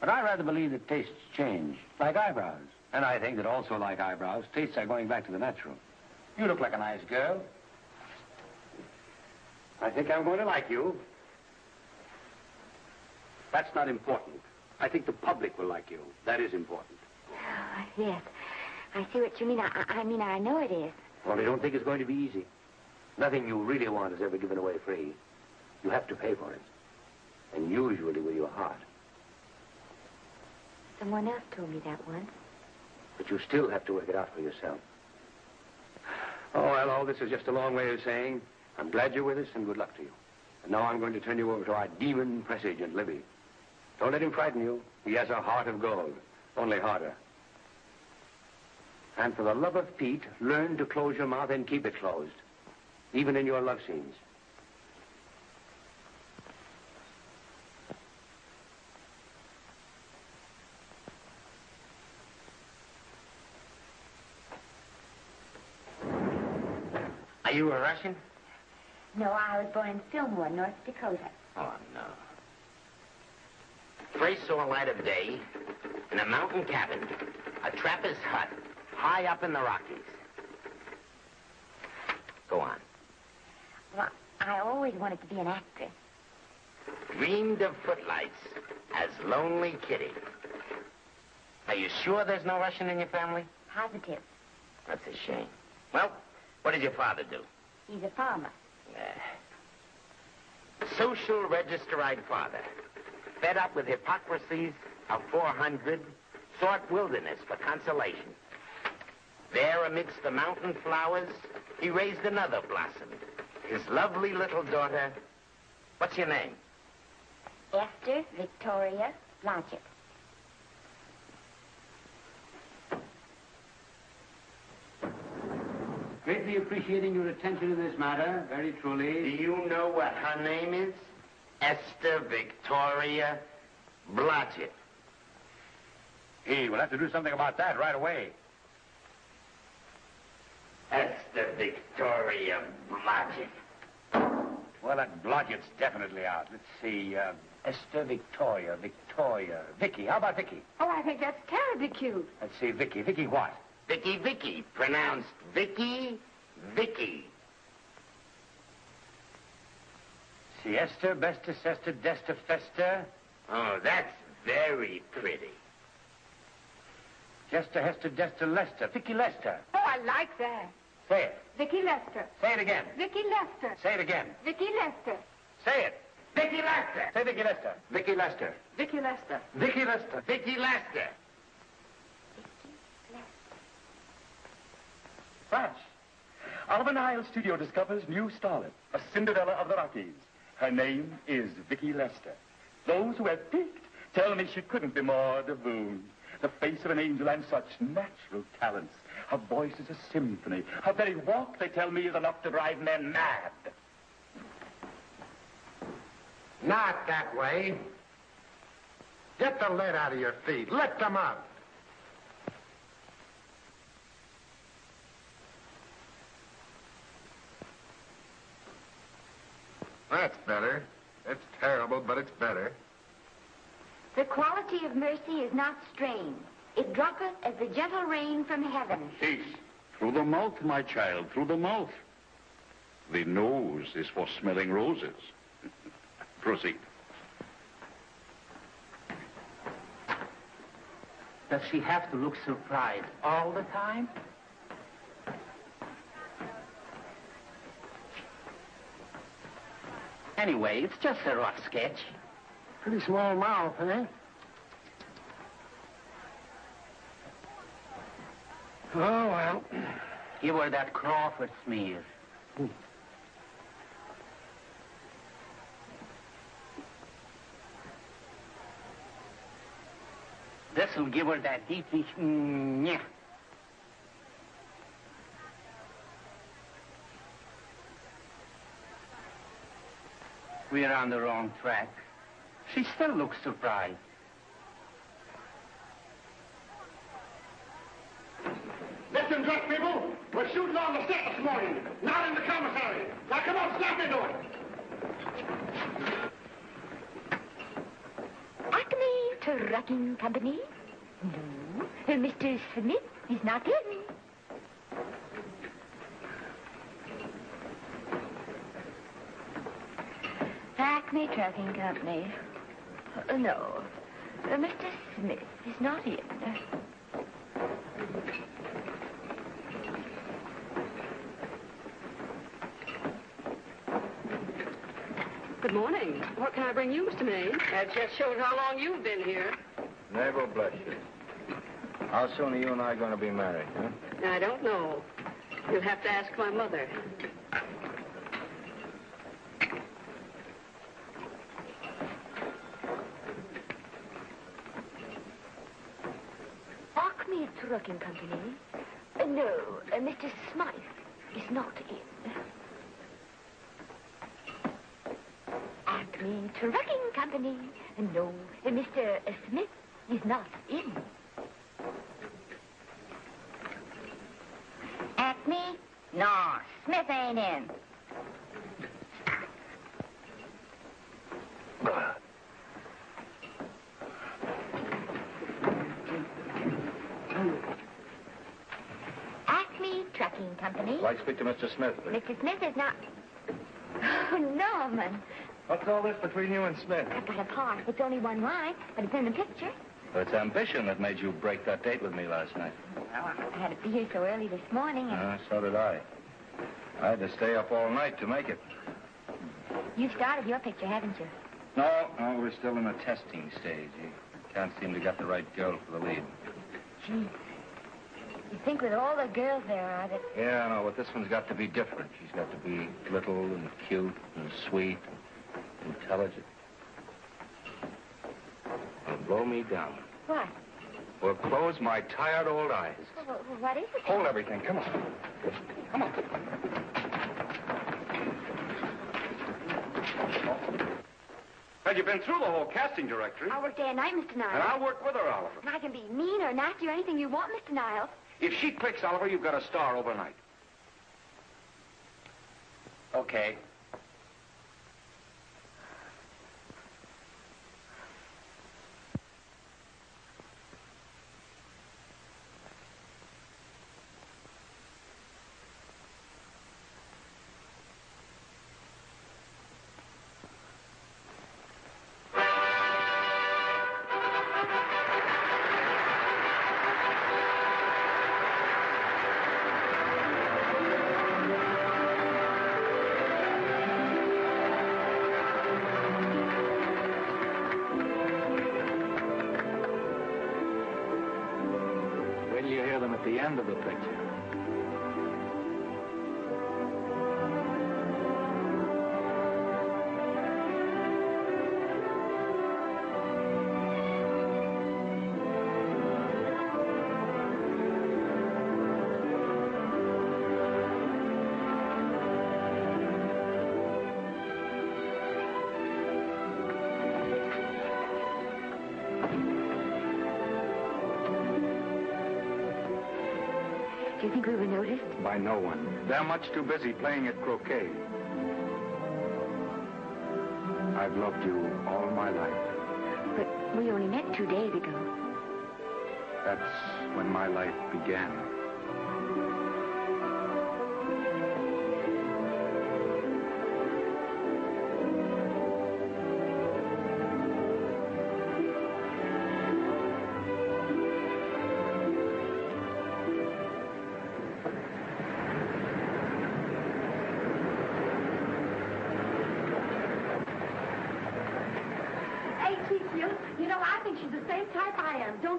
But I rather believe that tastes change, like eyebrows. And I think that also, like eyebrows, tastes are going back to the natural. You look like a nice girl. I think I'm going to like you. That's not important. I think the public will like you. That is important. Oh, yes. I see what you mean. I mean, I know it is. Well, I don't think it's going to be easy. Nothing you really want is ever given away free. You have to pay for it. And usually with your heart. Someone else told me that once. But you still have to work it out for yourself. Oh, well, all this is just a long way of saying, I'm glad you're with us and good luck to you. And now I'm going to turn you over to our demon press agent, Libby. Don't let him frighten you. He has a heart of gold, only harder. And for the love of Pete, learn to close your mouth and keep it closed, even in your love scenes. Are you a Russian? No, I was born in Fillmore, North Dakota. Oh, no. First saw light of day in a mountain cabin, a trapper's hut, high up in the Rockies. Go on. Well, I always wanted to be an actress. Dreamed of footlights as Lonely Kitty. Are you sure there's no Russian in your family? Positive. That's a shame. Well, what did your father do? He's a farmer. Social register-eyed father. Fed up with hypocrisies of 400, sought wilderness for consolation. There amidst the mountain flowers, he raised another blossom. His lovely little daughter. What's your name? Esther Victoria Blodgett. Greatly appreciating your attention in this matter, very truly. Do you know what her name is? Esther Victoria Blodgett. Hey, we'll have to do something about that right away. Esther Victoria Blodgett. Well, that Blodgett's definitely out. Let's see, Esther Victoria, Vicky. How about Vicky? Oh, I think that's terribly cute. Let's see, Vicky. Vicky what? Vicky, pronounced Vicky. Siesta, besta, sesta, desta, festa. Oh, that's very pretty. Jester, Hester, Dester, Lester. Vicky Lester. Oh, I like that. Say it. Vicky Lester. Say it again. Vicky Lester. Say it again. Vicky Lester. Say it. Vicky Lester. Say Vicky Lester. Vicky Lester. Vicky Lester. Vicky Lester. Vicky Lester. Flash. Oliver Nile Studio discovers new starlet, a Cinderella of the Rockies. Her name is Vicky Lester. Those who have peeked tell me she couldn't be more divined. The face of an angel and such natural talents. Her voice is a symphony. Her very walk, they tell me, is enough to drive men mad. Not that way. Get the lead out of your feet. Lift them up. That's better. It's terrible, but it's better. The quality of mercy is not strained. It droppeth as the gentle rain from heaven. Peace. Through the mouth, my child, through the mouth. The nose is for smelling roses. Proceed. Does she have to look surprised all the time? Anyway, it's just a rough sketch. Pretty small mouth, eh? Oh, well. Give her that Crawford smear. This'll give her that Dietrich. Yeah. We're on the wrong track. She still looks surprised. Listen, drunk people, we're shooting on the set this morning, not in the commissary. Now, come on, snap into it. Acme Trucking Company? No. Mr. Smith is not in. Acme Trucking Company. No. Mr. Smith is not in. Good morning. What can I bring you, Mr. Maine? That just shows how long you've been here. Never bless you. How soon are you and I going to be married, huh? I don't know. You'll have to ask my mother. Acme Trucking Company? No, Mr. Smythe is not in. Acme Trucking Company? No, Mr. Smith is not in. Acme? No, Smith ain't in. Acme Trucking Company? I'd like to speak to Mr. Smith, please. Mr. Smith is not... Oh, Norman. What's all this between you and Smith? I've got a part. It's only one line, but it's in the picture. It's ambition that made you break that date with me last night. Well, I had to be here so early this morning. And So did I. I had to stay up all night to make it. you started your picture, haven't you? No, we're still in the testing stage. You can't seem to get the right girl for the lead. Gee, you think with all the girls there are that... Yeah, I know, but this one's got to be different. She's got to be little and cute and sweet, intelligent. It'll blow me down. What? Will close my tired old eyes. Well, what is it? Hold everything. Come on. Come on. Well, you've been through the whole casting directory. I'll work day and night, Mr. Niles. And I'll work with her, Oliver. And I can be mean or nasty or anything you want, Mr. Niles. If she clicks, Oliver, you've got a star overnight. Okay. At the end of the picture. Do you think we were noticed? By no one. They're much too busy playing at croquet. I've loved you all my life. But we only met 2 days ago. That's when my life began.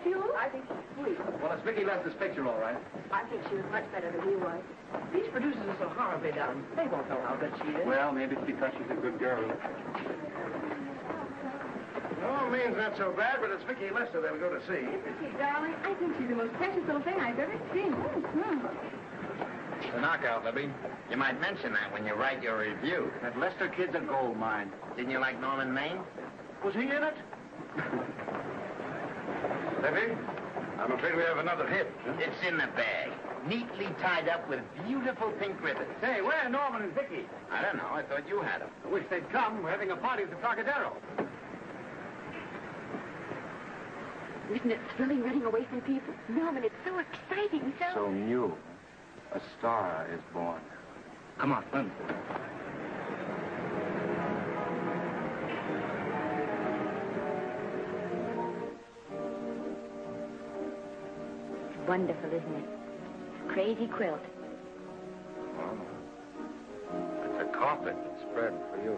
you? I think she's sweet. Well, it's Vicky Lester's picture, all right. I think she was much better than he was. These producers are so horribly dumb. They won't know how good she is. Well, maybe it's because she's a good girl. No, means not so bad, but it's Vicky Lester they'll go to see. Isn't she, darling? I think she's the most precious little thing I've ever seen. It's a knockout, Libby. You might mention that when you write your review. That Lester kid's a gold mine. Didn't you like Norman Maine? Was he in it? Libby, I'm afraid we have another hit. It's in the bag, neatly tied up with beautiful pink ribbons. Hey, where are Norman and Vicky? I don't know. I thought you had them. I wish they'd come. We're having a party at the Trocadero. Isn't it thrilling running away from people? Norman, it's so exciting, So new. A star is born. Come on, run. It's wonderful, isn't it? Crazy quilt. Well, it's a carpet spread for you.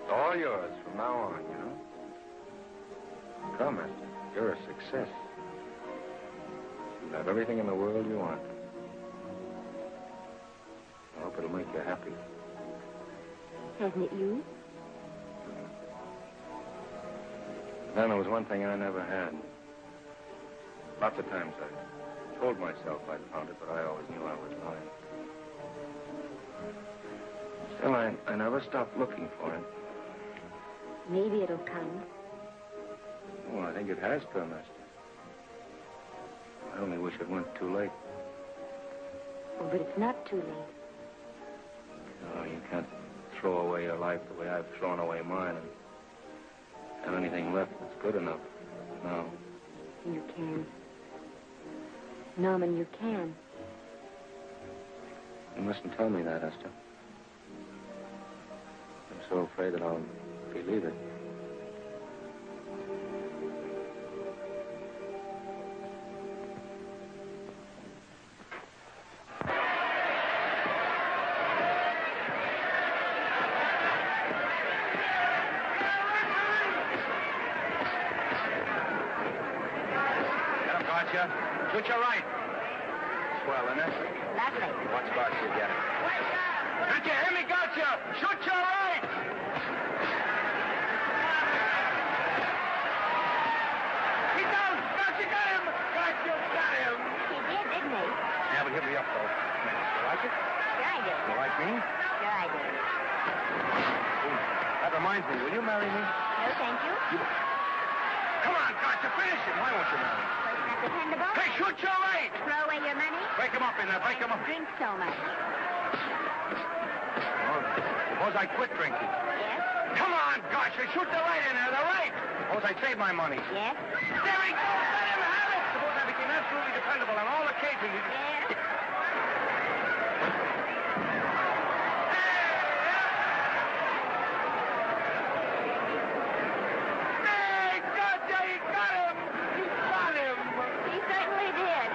It's all yours from now on, you know. Come, Esther. You're a success. You have everything in the world you want. I hope it'll make you happy. Hasn't it you? Then there was one thing I never had. Lots of times I told myself I'd found it, but I always knew I was lying. Still, I never stopped looking for it. Maybe it'll come. Well, I think it has come, Esther. I only wish it went too late. Oh, but it's not too late. No, you can't throw away your life the way I've thrown away mine and have anything left that's good enough. No. You can. Norman, you can. You mustn't tell me that, Esther. I'm so afraid that I'll believe it. Switch your right. Swell, isn't it? Lovely. What spot you get it? Did you hear me, gotcha? Shoot your right. He's down. Gotcha, got him. Gotcha, got him. He did, didn't he? Yeah, but hit me up, though. You like it? Sure I did. You like me? Sure I did. That reminds me. Will you marry me? No, thank you. Come on, gotcha, finish him. Why won't you marry me? Wasn't that dependable? Hey, shoot your right. Throw away your money? Break him up in there. Break him up. Drink so much. Oh, suppose I quit drinking. Yes? Come on, gotcha, shoot the right in there, the right. Suppose I save my money. Yes? There he goes. Let him have it. Suppose I became absolutely dependable on all occasions. Yes? Hey, gotcha, he got him. He got him. He certainly did.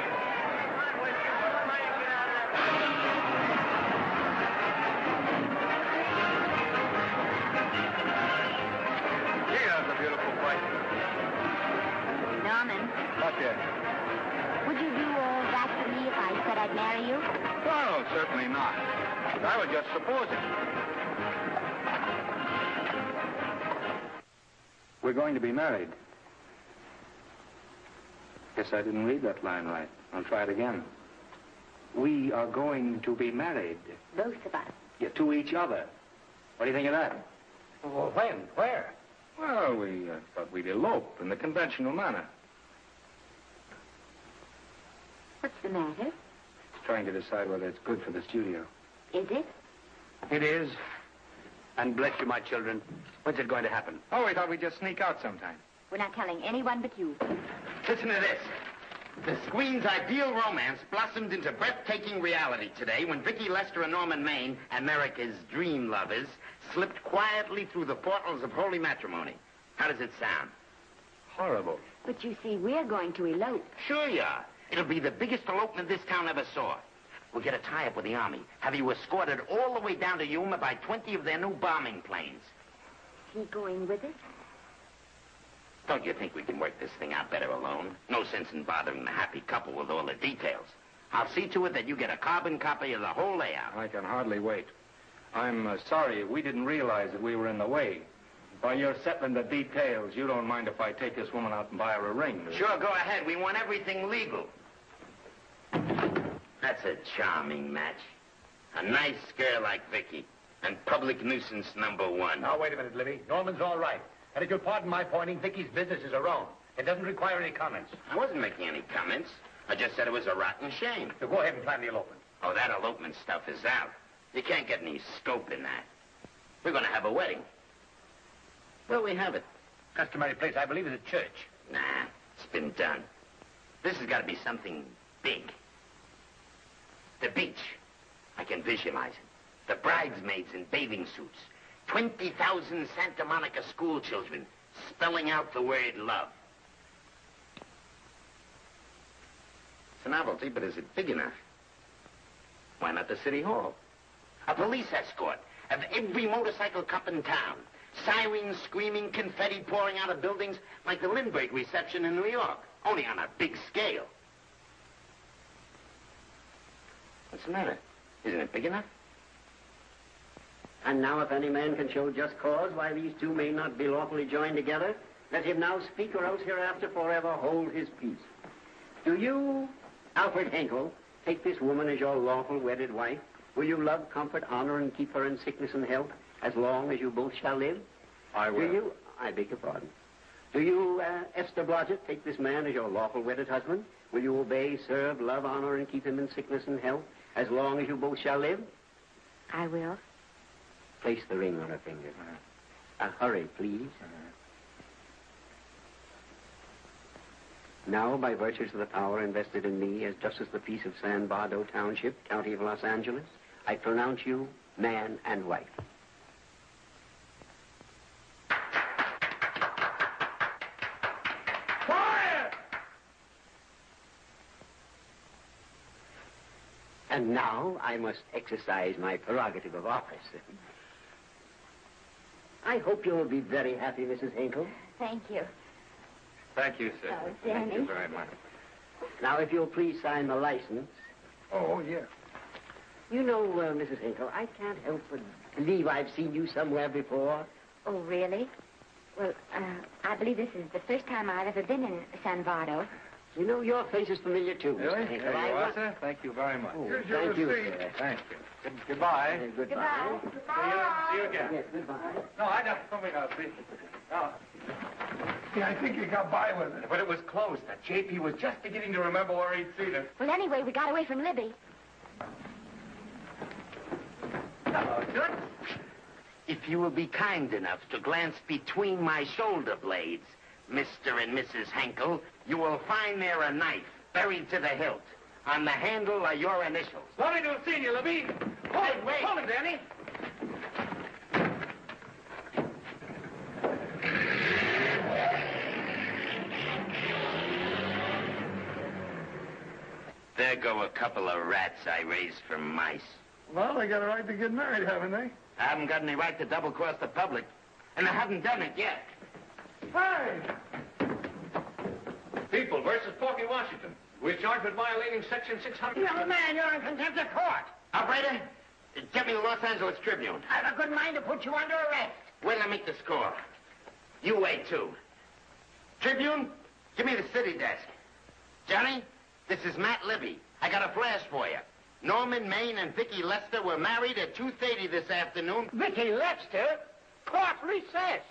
Gee, that's a beautiful fight. Norman, What yet? would you do all that for me if I said I'd marry you? Well, certainly not. I was just supposing. We're going to be married. Guess I didn't read that line right. I'll try it again. We are going to be married. Both of us. Yeah, to each other. What do you think of that? Well, when? Where? Well, we thought we'd elope in the conventional manner. What's the matter? Trying to decide whether it's good for the studio. Is it? It is. And bless you, my children. When's it going to happen? Oh, we thought we'd just sneak out sometime. We're not telling anyone but you. Listen to this. The screen's ideal romance blossomed into breathtaking reality today when Vicky Lester and Norman Maine, America's dream lovers, slipped quietly through the portals of holy matrimony. How does it sound? Horrible. But you see, we're going to elope. Sure you are. It'll be the biggest elopement this town ever saw. We'll get a tie-up with the Army, have you escorted all the way down to Yuma by 20 of their new bombing planes. Is he going with us? Don't you think we can work this thing out better alone? No sense in bothering the happy couple with all the details. I'll see to it that you get a carbon copy of the whole layout. I can hardly wait. I'm sorry we didn't realize that we were in the way. While you're settling the details, you don't mind if I take this woman out and buy her a ring, do you? Sure, go ahead. We want everything legal. That's a charming match. A nice girl like Vicky. And public nuisance #1. Now, wait a minute, Libby. Norman's all right. And if you'll pardon my pointing, Vicky's business is her own. It doesn't require any comments. I wasn't making any comments. I just said it was a rotten shame. So go ahead and plan the elopement. Oh, that elopement stuff is out. You can't get any scope in that. We're going to have a wedding. Where'll we have it? Customary place, I believe, is a church. Nah, it's been done. This has got to be something big. The beach. I can visualize it. The bridesmaids in bathing suits. 20,000 Santa Monica school children spelling out the word love. It's a novelty, but is it big enough? Why not the city hall? A police escort of every motorcycle cop in town. Sirens screaming, confetti pouring out of buildings like the Lindbergh reception in New York, only on a big scale. What's the matter? Isn't it big enough? And now if any man can show just cause why these two may not be lawfully joined together, let him now speak or else hereafter forever hold his peace. Do you, Alfred Henkel, take this woman as your lawful wedded wife? Will you love, comfort, honor, and keep her in sickness and health as long as you both shall live? I will. Do you, I beg your pardon. Do you, Esther Blodgett, take this man as your lawful wedded husband? Will you obey, serve, love, honor, and keep him in sickness and health as long as you both shall live? I will. Place the ring on her finger. Hurry, please. Now, by virtues of the power invested in me as Justice of the Peace of San Bardo Township, County of Los Angeles, I pronounce you man and wife. Quiet! And now I must exercise my prerogative of office. I hope you'll be very happy, Mrs. Hinkle. Thank you. Thank you, sir. Oh, Thank you Danny. very much. Now, if you'll please sign the license. Oh, yeah. You know, Mrs. Hinkle, I can't help but believe I've seen you somewhere before. Oh, really? Well, I believe this is the first time I've ever been in San Bardo. You know, your face is familiar, too, Really? Mr. Hinkle. There you are, sir. Thank you very much. Oh, Here's thank your you, receipt. sir. Thank you. Goodbye. Goodbye. See you again. Yes, goodbye. No, I don't. Something else. See. No. Yeah, I think you got by with it. But it was close. That JP was just beginning to remember where he'd seen it. Well, anyway, we got away from Libby. Hello, Toots. If you will be kind enough to glance between my shoulder blades, Mr. and Mrs. Henkel, you will find there a knife buried to the hilt. On the handle are your initials. Lovely to have seen you, Libby. Wait. Hold him, Danny. There go a couple of rats I raised from mice. Well, they got a right to get married, haven't they? I haven't got any right to double-cross the public, and I haven't done it yet. Hey! People versus Porky Washington. We're charged with violating Section 600. Young man, you're in contempt of court. Operator, get me the Los Angeles Tribune. I've a good mind to put you under arrest. Wait till I make the score. You wait, too. Tribune, give me the city desk. Johnny, this is Matt Libby. I got a flash for you. Norman Maine and Vicky Lester were married at 2:30 this afternoon. Vicky Lester? Court recess.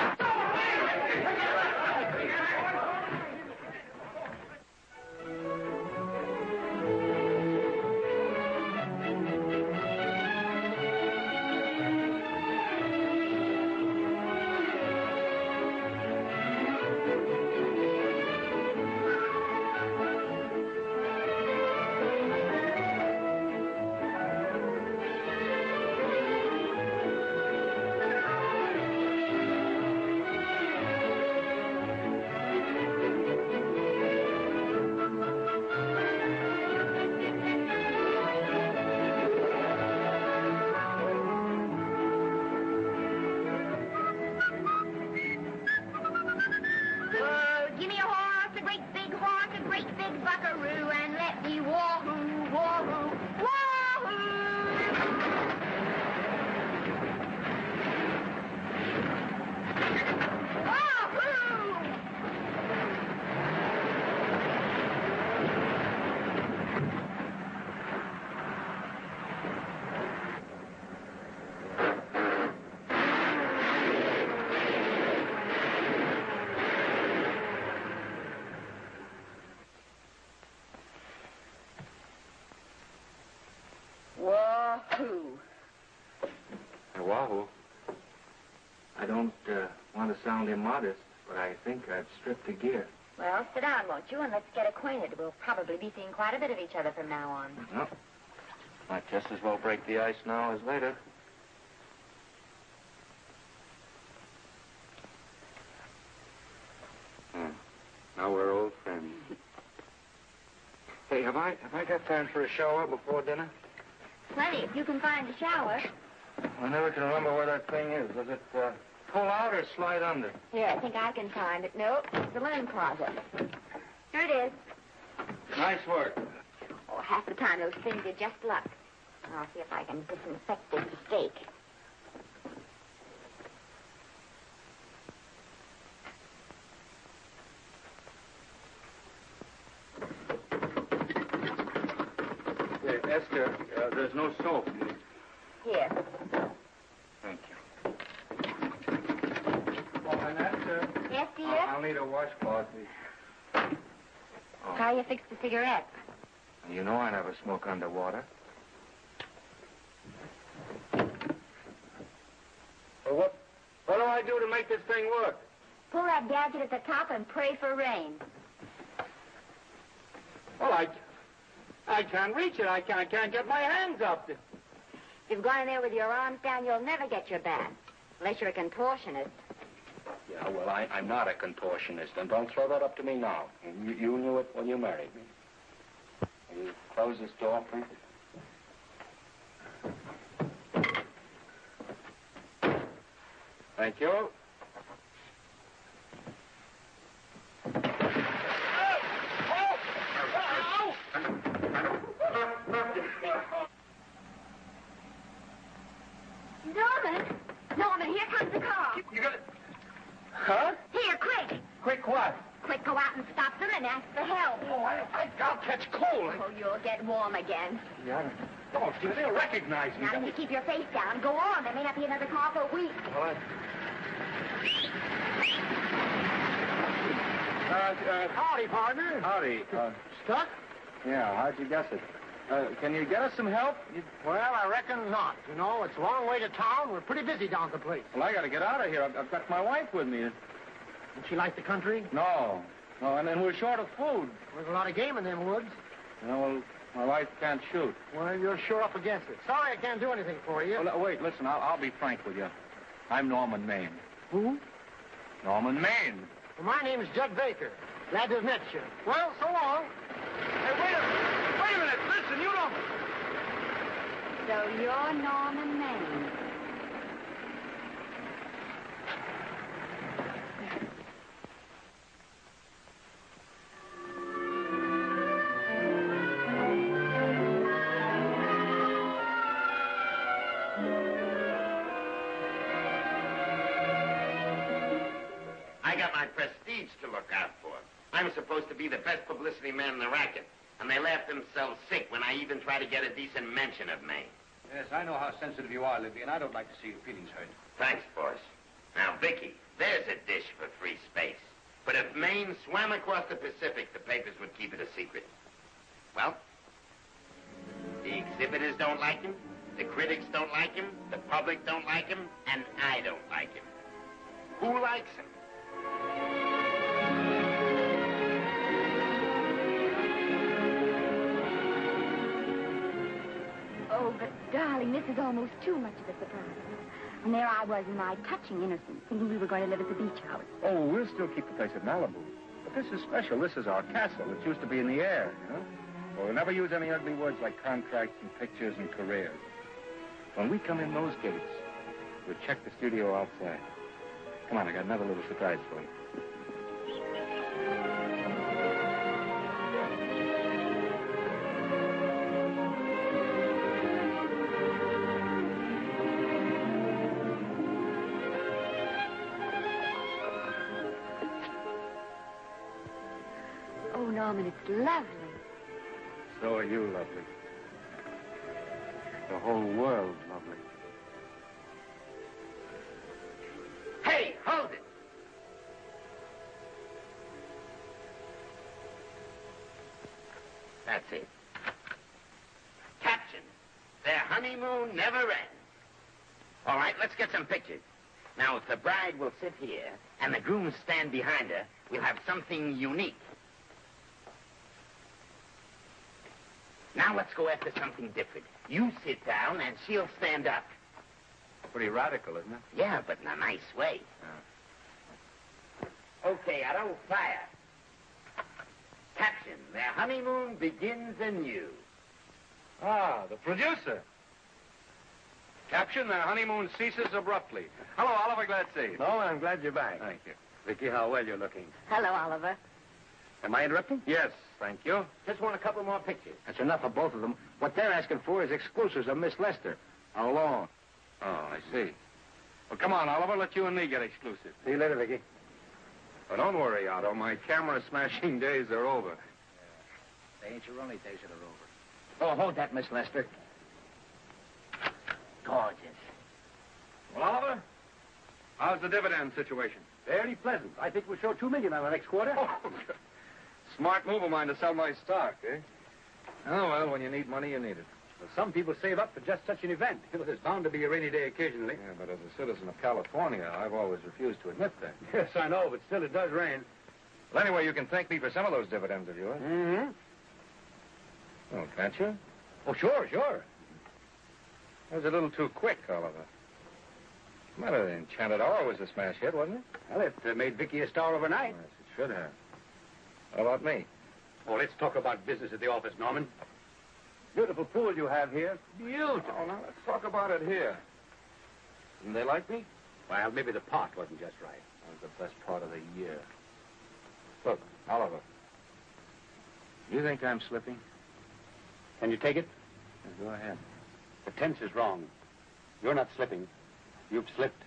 me wahoo, wahoo, wahoo! Wahoo. I don't want to sound immodest, but I think I've stripped the gear. Well, sit down, won't you, and let's get acquainted. We'll probably be seeing quite a bit of each other from now on. No. Might just as well break the ice now as later. Now we're old friends. Hey, have I got time for a shower before dinner? Plenty, if you can find a shower. I never can remember where that thing is. Does it pull out or slide under? Here, I think I can find it. Nope, it's the linen closet. Here it is. Nice work. Oh, half the time those things are just luck. I'll see if I can disinfect this steak. Esther, there's no soap. Here. Thank you. Oh, and that's, Yes, dear? I'll need a washcloth. Oh. How you fix the cigarette? You know I never smoke underwater. Well, what do I do to make this thing work? Pull that gadget at the top and pray for rain. Well, I can't reach it. I can't get my hands up. If you've gone in there with your arms down, you'll never get your bath. Unless you're a contortionist. Yeah, well, I'm not a contortionist, and don't throw that up to me now. You knew it when you married me. Will you close this door, please? Thank you. Norman, here comes the car. You got it. Huh? Here, quick. Quick what? Quick, go out and stop them and ask for help. Oh, I'll catch cold. Oh, you'll get warm again. Yeah. Don't you? They'll recognize me. Now, you keep your face down. Go on. There may not be another car for a week. All right. Howdy, partner. Howdy. Stuck? Yeah, how'd you guess it? Can you get us some help? Well, I reckon not. You know, it's a long way to town. We're pretty busy down at the place. Well, I got to get out of here. I've got my wife with me. Did she like the country? No, and then we're short of food. There's a lot of game in them woods. You know, well, my wife can't shoot. Well, you're sure up against it. Sorry I can't do anything for you. Well, wait, listen, I'll be frank with you. I'm Norman Maine. Who? Norman Maine. Well, my name's Judd Baker. Glad to have met you. Well, so long. Hey, wait a minute. Listen, you don't... So you're Norman Maine. I got my prestige to look out for. I'm supposed to be the best publicity man in the racket. And they laugh themselves sick when I even try to get a decent mention of me. Yes, I know how sensitive you are, Libby, and I don't like to see your feelings hurt. Thanks, boss. Now, Vicky, there's a dish for free space. But if Maine swam across the Pacific, the papers would keep it a secret. Well, the exhibitors don't like him, the critics don't like him, the public don't like him, and I don't like him. Who likes him? Oh, but, darling, this is almost too much of a surprise. And there I was in my touching innocence, thinking we were going to live at the beach house. Oh, we'll still keep the place at Malibu. But this is special. This is our castle. It used to be in the air, you know? Well, we'll never use any ugly words like contracts and pictures and careers. When we come in those gates, we'll check the studio outside. Come on, I got another little surprise for you. Norman, it's lovely. So are you lovely. The whole world lovely. Hey, hold it! That's it. Caption: their honeymoon never ends. All right, let's get some pictures. Now, if the bride will sit here and the groom stand behind her, we'll have something unique. Now let's go after something different. You sit down and she'll stand up. Pretty radical, isn't it? Yeah, but in a nice way. Okay, Otto, fire. Caption: their honeymoon begins anew. Ah, the producer. Caption: their honeymoon ceases abruptly. Hello, Oliver, glad to see you. Oh, I'm glad you're back. Thank you. Vicky, how well you're looking. Hello, Oliver. Am I interrupting? Yes, thank you. Just want a couple more pictures. That's enough of both of them. What they're asking for is exclusives of Miss Lester. How long? Oh, I see. Well, come on, Oliver, let you and me get exclusive. See you later, Vicky. Well, don't worry, Otto. My camera smashing days are over. They ain't your only days that are over. Oh, hold that, Miss Lester. Gorgeous. Well, Oliver, how's the dividend situation? Very pleasant. I think we'll show $2 million on the next quarter. Oh, smart move of mine to sell my stock, eh? Oh, well, when you need money, you need it. Well, some people save up for just such an event. You know, there's bound to be a rainy day occasionally. Yeah, but as a citizen of California, I've always refused to admit that. Yes, I know, but still it does rain. Well, anyway, you can thank me for some of those dividends of yours. Mm-hmm. Oh, can't you? Oh, sure. That was a little too quick, Oliver. What's the matter? The Enchanted Hour was a smash hit, wasn't it? Well, it made Vicky a star overnight. Yes, it should have. How about me? Oh, let's talk about business at the office, Norman. Beautiful pool you have here. Beautiful. Oh, now let's talk about it here. Didn't they like me? Well, maybe the pot wasn't just right. That was the best part of the year. Look, Oliver, do you think I'm slipping? Can you take it? Yeah, go ahead. The tense is wrong. You're not slipping. You've slipped.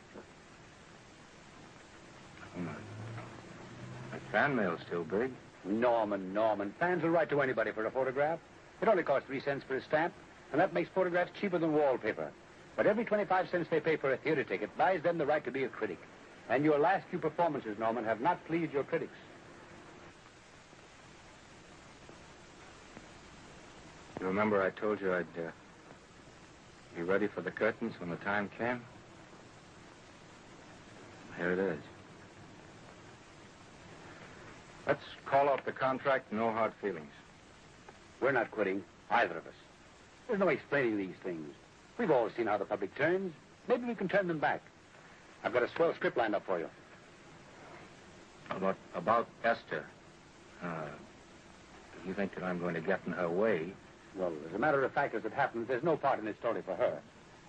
My fan mail's still big. Norman. Fans will write to anybody for a photograph. It only costs 3 cents for a stamp, and that makes photographs cheaper than wallpaper. But every 25 cents they pay for a theater ticket buys them the right to be a critic. And your last few performances, Norman, have not pleased your critics. You remember I told you I'd be ready for the curtains when the time came? Here it is. Let's call off the contract, no hard feelings. We're not quitting, either of us. There's no explaining these things. We've all seen how the public turns. Maybe we can turn them back. I've got a swell script lined up for you. About Esther. Do you think that I'm going to get in her way? Well, as a matter of fact, as it happens, there's no part in this story for her.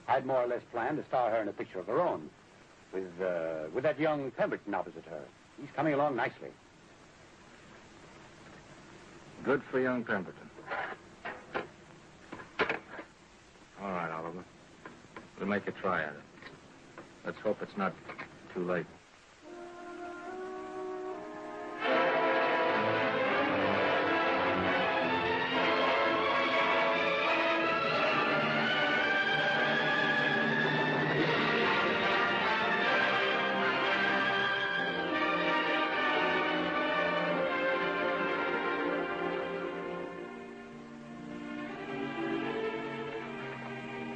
I'd more or less planned to star her in a picture of her own, with that young Pemberton opposite her. He's coming along nicely. Good for young Pemberton. All right, Oliver. We'll make a try at it. Let's hope it's not too late.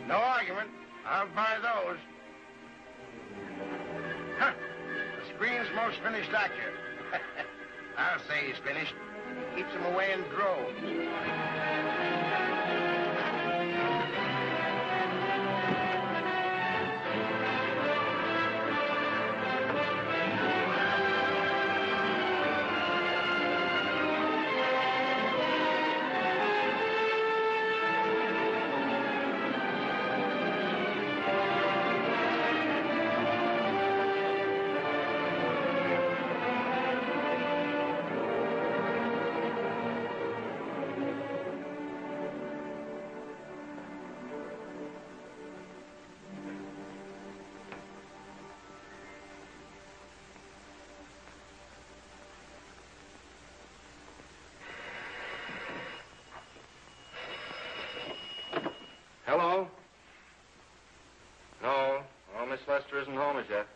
No argument. I'll buy those. Huh. The screen's most finished actor. I'll say he's finished. Keeps him away in droves. Hello? No, Miss Lester isn't home as yet.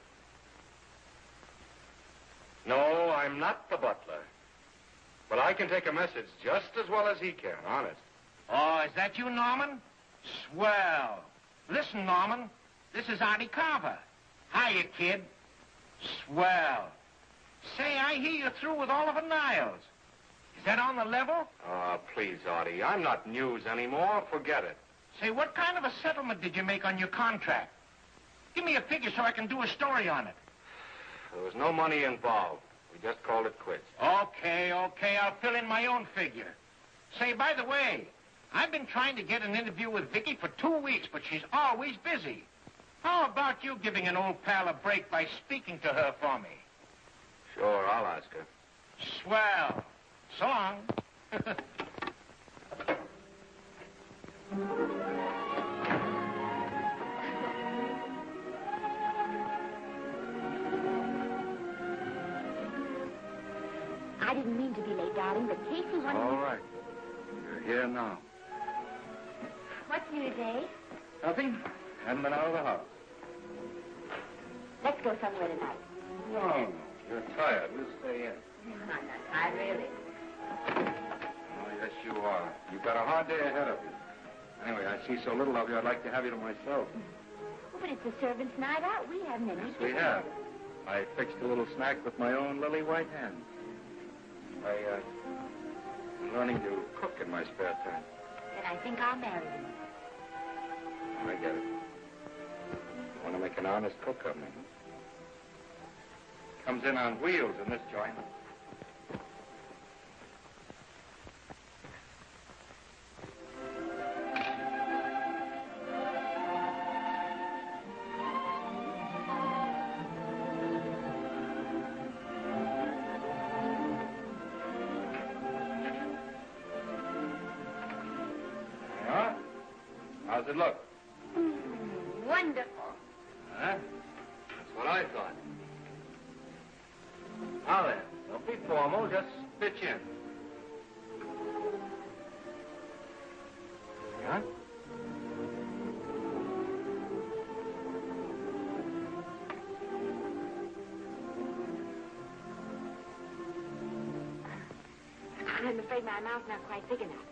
No, I'm not the butler. But I can take a message just as well as he can, honest. Oh, is that you, Norman? Swell. Listen, Norman, this is Artie Carver. Hiya, kid. Swell. Say, I hear you're through with Oliver Niles. Is that on the level? Oh, please, Artie, I'm not news anymore. Forget it. Say, what kind of a settlement did you make on your contract? Give me a figure so I can do a story on it. There was no money involved. We just called it quits. Okay, I'll fill in my own figure. Say, by the way, I've been trying to get an interview with Vicky for 2 weeks, but she's always busy. How about you giving an old pal a break by speaking to her for me? Sure, I'll ask her. Swell. So long. I didn't mean to be late, darling, but Casey wanted... All right. You're here now. What's new today? Nothing. Hadn't been out of the house. Let's go somewhere tonight. No, you're tired. We'll stay in. I'm not tired, really. Oh, yes, you are. You've got a hard day ahead of you. Anyway, I see so little of you, I'd like to have you to myself. Oh, but it's the servants' night out. We haven't any. Yes, we have. I fixed a little snack with my own lily white hands. I'm learning to cook in my spare time. Then I think I'll marry you. I get it. You want to make an honest cook of me. Comes in on wheels in this joint. How's it look? Wonderful. Huh? That's what I thought. Now then, don't be formal, just pitch in. Huh? I'm afraid my mouth's not quite big enough.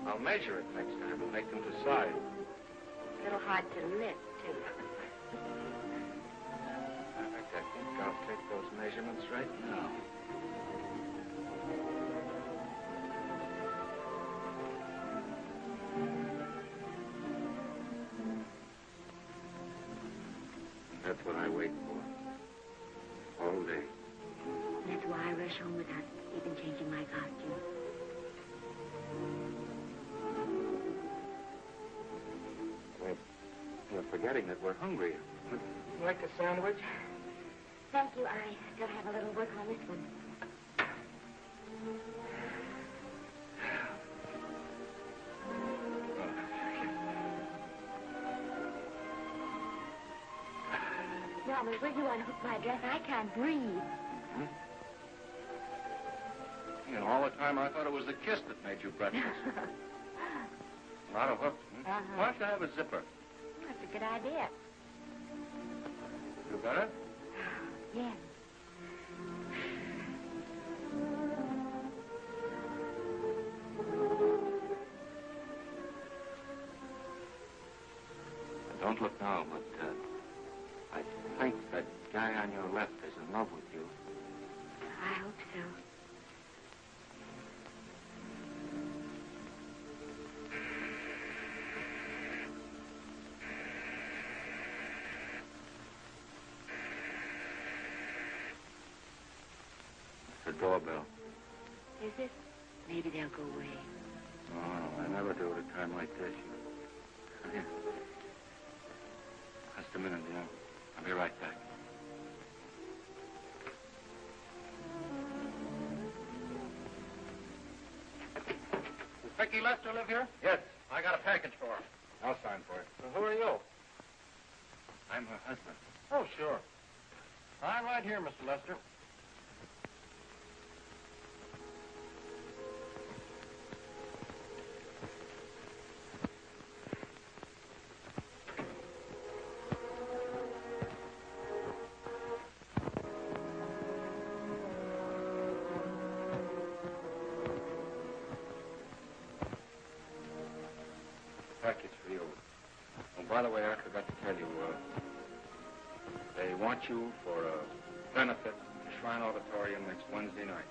I'll measure it next time and make them decide. A little hard to lift, too. In fact, I think I'll take those measurements right now. That's what I wait for. All day. That's why I rush home without even changing my costume. You're forgetting that we're hungry. Would you like a sandwich? Thank you. I still have a little work on this one. Norman, will you unhook my dress? I can't breathe. Hmm? You know, all the time I thought it was the kiss that made you breathless. Not a hook. Hmm? Why don't you have a zipper? That's a good idea. You got it? Yes. Don't look now, but I think that guy on your left is in love with you. I hope so. The doorbell. Is it? Maybe they'll go away. No, I never do at a time like this. Here. Just a minute, dear. I'll be right back. Does Becky Lester live here? Yes, I got a package for her. I'll sign for it. Well, who are you? I'm her husband. Oh, sure. I'm right here, Mr. Lester. package for you. Oh, by the way, I forgot to tell you, they want you for a benefit at the Shrine Auditorium next Wednesday night.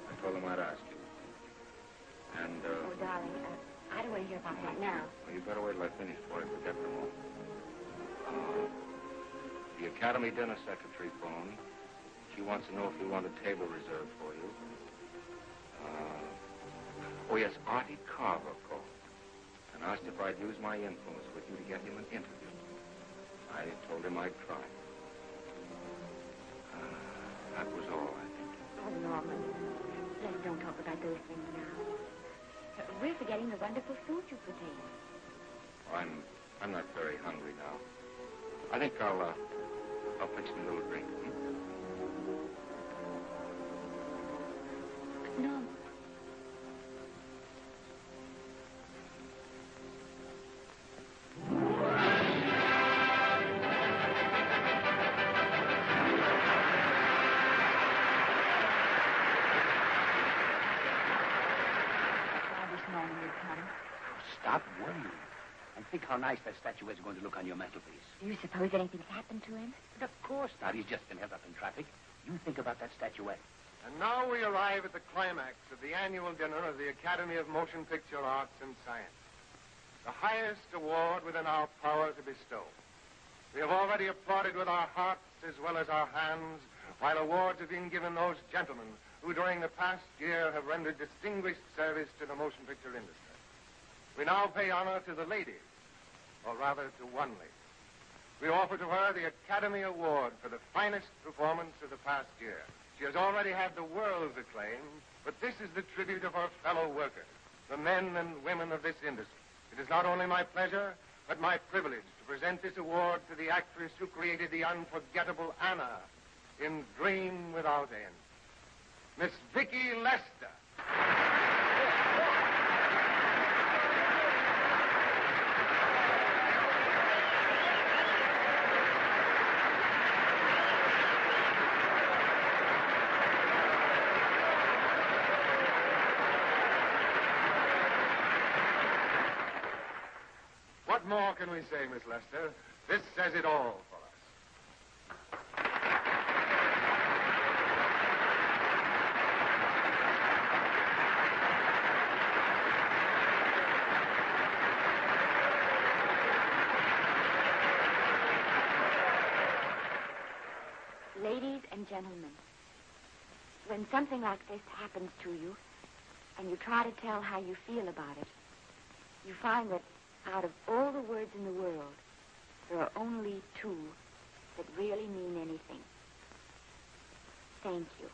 I told them I'd ask you. And, Oh, darling, I don't want to hear about that now. Well, you better wait till I finish before I forget them all. The Academy dinner secretary phoned. She wants to know if you want a table reserved for you. Oh, yes, Artie Carver called and asked if I'd use my influence with you to get him an interview. I told him I'd try. That was all, I think. Oh, Norman, let's don't talk about those things now. We're forgetting the wonderful food you prepared. Oh, I'm not very hungry now. I think I'll fix me a little drink. No. Stop worrying. And think how nice that statuette's going to look on your mantelpiece. Do you suppose anything's happened to him? But of course not. He's just been held up in traffic. You think about that statuette. And now we arrive at the climax of the annual dinner of the Academy of Motion Picture Arts and Science. The highest award within our power to bestow. We have already applauded with our hearts as well as our hands, while awards have been given those gentlemen who during the past year have rendered distinguished service to the motion picture industry. We now pay honor to the lady, or rather to one lady. We offer to her the Academy Award for the finest performance of the past year. She has already had the world's acclaim, but this is the tribute of her fellow workers, the men and women of this industry. It is not only my pleasure, but my privilege to present this award to the actress who created the unforgettable Anna in Dream Without End, Miss Vicki Lester. What more can we say, Miss Lester? This says it all for us. Ladies and gentlemen, when something like this happens to you, and you try to tell how you feel about it, you find that out of all the words in the world, there are only two that really mean anything. Thank you.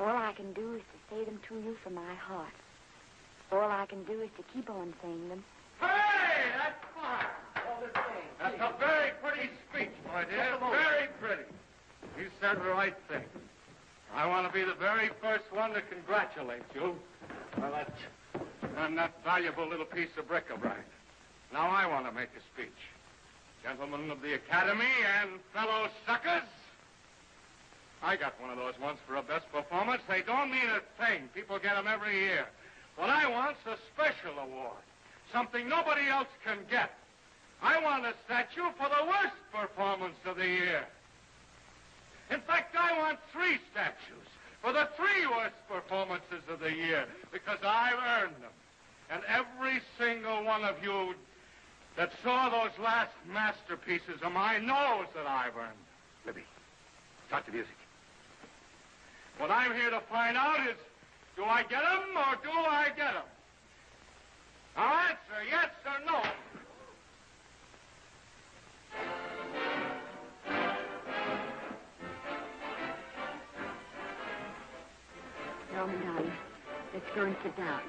All I can do is to say them to you from my heart. All I can do is to keep on saying them. Hey, that's fine. That's a very pretty speech, my dear. Very pretty. You said the right thing. I want to be the very first one to congratulate you on that valuable little piece of bric-a-brac. Now I want to make a speech. Gentlemen of the Academy and fellow suckers, I got one of those once for a best performance. They don't mean a thing. People get them every year. What I want's a special award, something nobody else can get. I want a statue for the worst performance of the year. In fact, I want 3 statues for the 3 worst performances of the year, because I've earned them. And every single one of you that saw those last masterpieces of mine knows that I've earned them. Libby, start the music. What I'm here to find out is, do I get them or do I get them? Now answer yes or no. Norman, darling, let's go and sit down.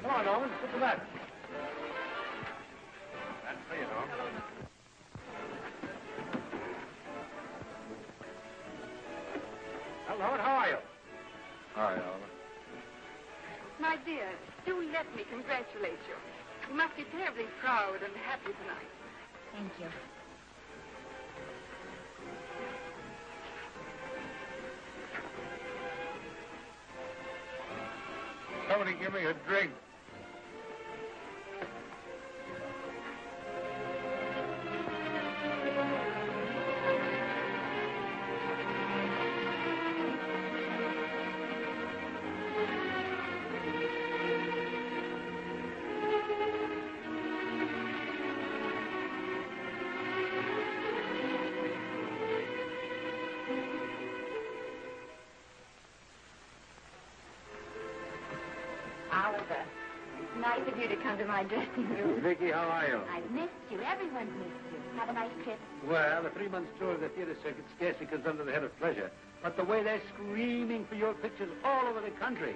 Come on, Norman, sit to that. That's for you, Norman. Well, Norman, how are you? Hi, Oliver. My dear, do let me congratulate you. You must be terribly proud and happy tonight. Thank you. give me a drink. Nice of you to come to my dressing room. Vicky, how are you? I've missed you. Everyone's missed you. Have a nice trip. Well, the 3 months tour of the theater circuit scarcely comes under the head of pleasure. But the way they're screaming for your pictures all over the country.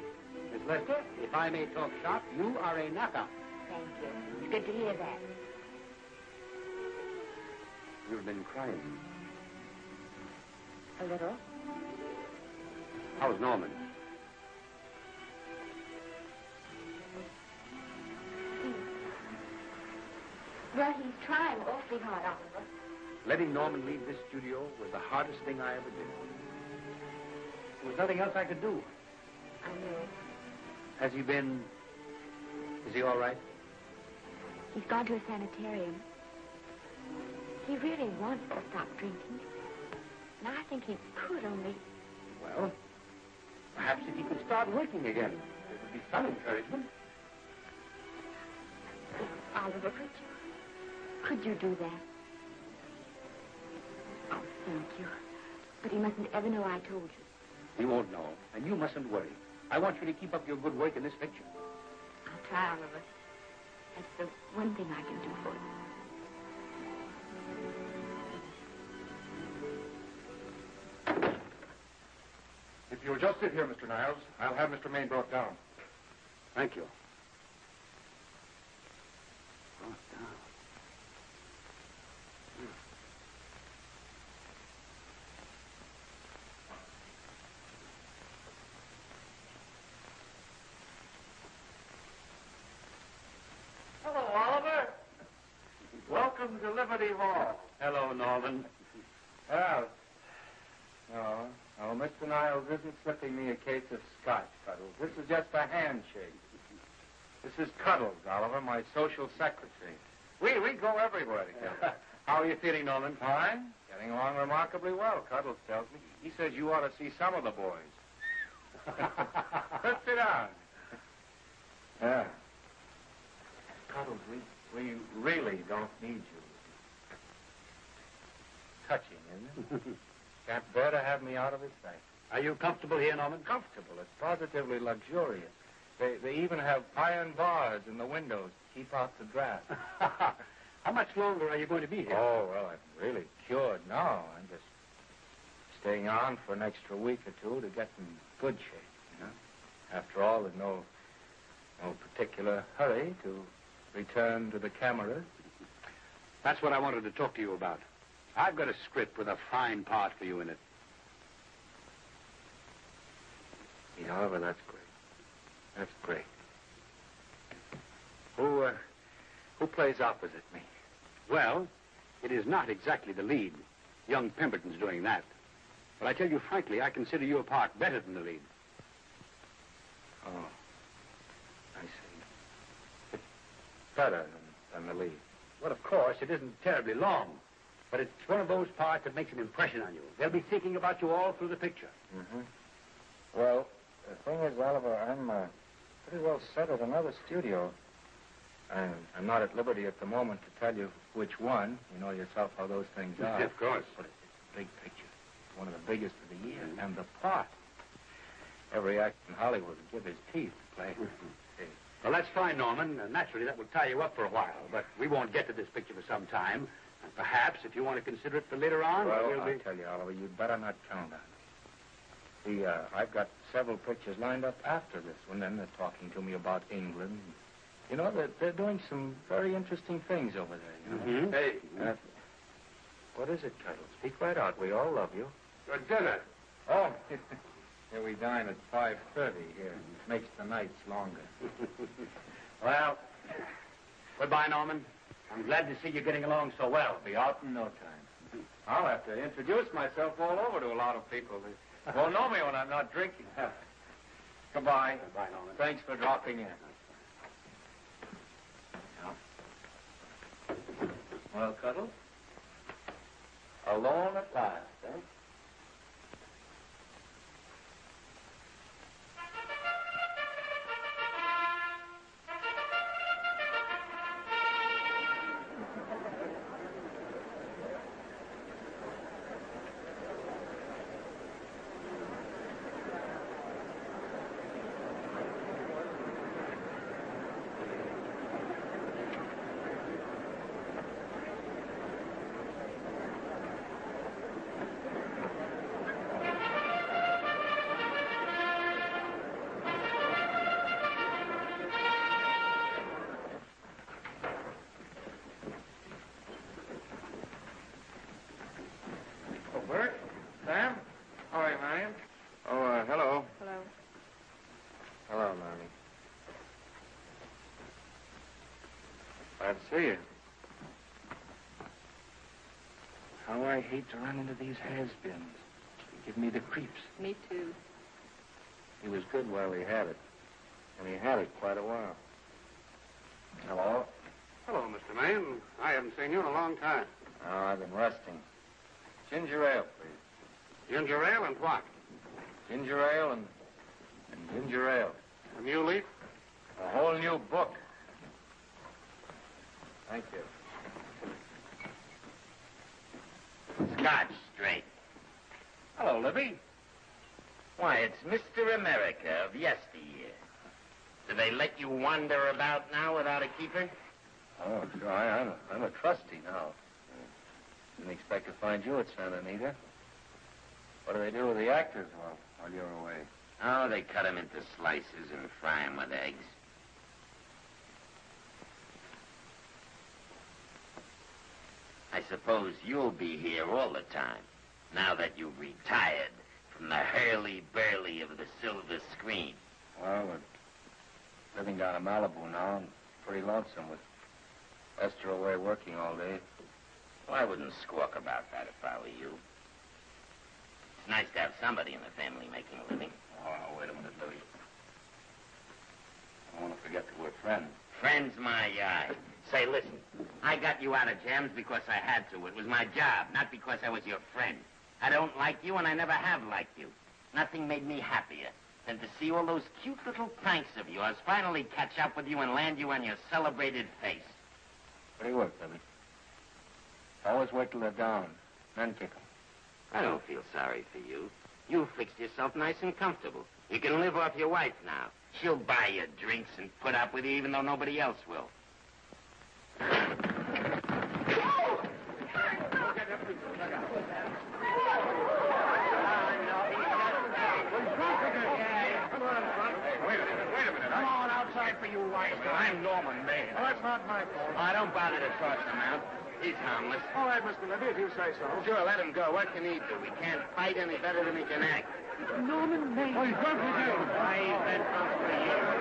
Miss Lester, if I may talk shop, you are a knockout. Thank you. It's good to hear that. You've been crying. A little. How's Norman? Well, he's trying awfully hard, Oliver. Letting Norman leave this studio was the hardest thing I ever did. There was nothing else I could do. I know. Has he been... Is he all right? He's gone to a sanitarium. He really wants to stop drinking. And I think he could only... Well, perhaps if he could start working again, it would be some encouragement. Oliver, could you do that? Oh, thank you. But he mustn't ever know I told you. He won't know, and you mustn't worry. I want you to keep up your good work in this picture. I'll try, Oliver. That's the one thing I can do for you. If you'll just sit here, Mr. Niles, I'll have Mr. Maine brought down. Thank you. Hello, Oliver. Welcome to Liberty Hall. Hello, Norman. Well, no, Mr. Niles isn't slipping me a case of scotch, Cuddles. This is just a handshake. This is Cuddles, Oliver, my social secretary. We go everywhere together. How are you feeling, Norman? Fine. Getting along remarkably well, Cuddles tells me. He says you ought to see some of the boys. Let's sit down. Yeah. Cuddles, we really don't need you. Touching, isn't it? Can't bear to have me out of his sight. Are you comfortable here, Norman? Comfortable. It's positively luxurious. They even have iron bars in the windows to keep out the draft. How much longer are you going to be here? Oh, well, I'm really cured now. I'm just staying on for an extra week or two to get in good shape, you know. After all, there's no particular hurry to return to the cameras. That's what I wanted to talk to you about. I've got a script with a fine part for you in it. Yeah, Oliver, that's great. That's great. Who plays opposite me? Well, it is not exactly the lead. Young Pemberton's doing that. But I tell you frankly, I consider your part better than the lead. Oh, I see. It's better than the lead. Well, of course, it isn't terribly long. But it's one of those parts that makes an impression on you. They'll be thinking about you all through the picture. Mm-hmm. Well, the thing is, Oliver, I'm pretty well set at another studio. I'm not at liberty at the moment to tell you which one. You know yourself how those things are. Of course. But it's a big picture. It's one of the biggest of the year. And the part. Every actor in Hollywood would give his teeth to play. Well, that's fine, Norman. Naturally, that will tie you up for a while. But we won't get to this picture for some time. And perhaps, if you want to consider it for later on, well, I'll tell you, Oliver, you'd better not count on it. See, I've got several pictures lined up after this one, and they're talking to me about England. You know, they're doing some very interesting things over there, you know? Mm-hmm. Hey. What is it, Cuddles? Speak right out. We all love you. Your dinner. Oh, here we dine at 5:30 here. It makes the nights longer. Well, goodbye, Norman. I'm glad to see you getting along so well. Be out in no time. I'll have to introduce myself all over to a lot of people. They won't know me when I'm not drinking. Come Goodbye. Goodbye, Norman. Thanks for dropping in. Well, Cuddles? Alone at last, eh? Bert? Sam? How are you, Marion? Oh, hello. Hello. Hello, Mammy. Glad to see you. How I hate to run into these has-beens. They give me the creeps. Me too. He was good while he had it. And he had it quite a while. Hello? Hello, Mr. Maine. I haven't seen you in a long time. Oh, I've been resting. Ginger ale, please. Ginger ale and what? Ginger ale and ginger ale. A new leaf? A whole new book. Thank you. Scotch straight. Hello, Libby. Why, it's Mr. America of yesteryear. Do they let you wander about now without a keeper? Oh, sure. I'm a trustee now. Didn't expect to find you at Santa Anita. What do they do with the actors while you're away? Oh, they cut them into slices and fry them with eggs. I suppose you'll be here all the time, now that you've retired from the hurly-burly of the silver screen. Well, we're living down in Malibu now and pretty lonesome with Esther away working all day. Well, I wouldn't squawk about that if I were you. It's nice to have somebody in the family making a living. Oh, wait a minute, Louis. I don't want to forget that we're friends. Friends, my eye. Say, listen, I got you out of jams because I had to. It was my job, not because I was your friend. I don't like you, and I never have liked you. Nothing made me happier than to see all those cute little pranks of yours finally catch up with you and land you on your celebrated face. Pretty work, Libby. Always wait till they're down, then kick them. I don't feel sorry for you. You fixed yourself nice and comfortable. You can live off your wife now. She'll buy you drinks and put up with you even though nobody else will. Wait a minute. Come on outside for you wise guys. I'm Norman Maine. Oh, that's not my fault. Oh, don't bother to toss him out. He's harmless. All right, Mr. Libby, if you say so. Sure, let him go. What can he do? He can't fight any better than he can act. Norman Maine. Oh, he's drunk again. Why, he's been drunk for years.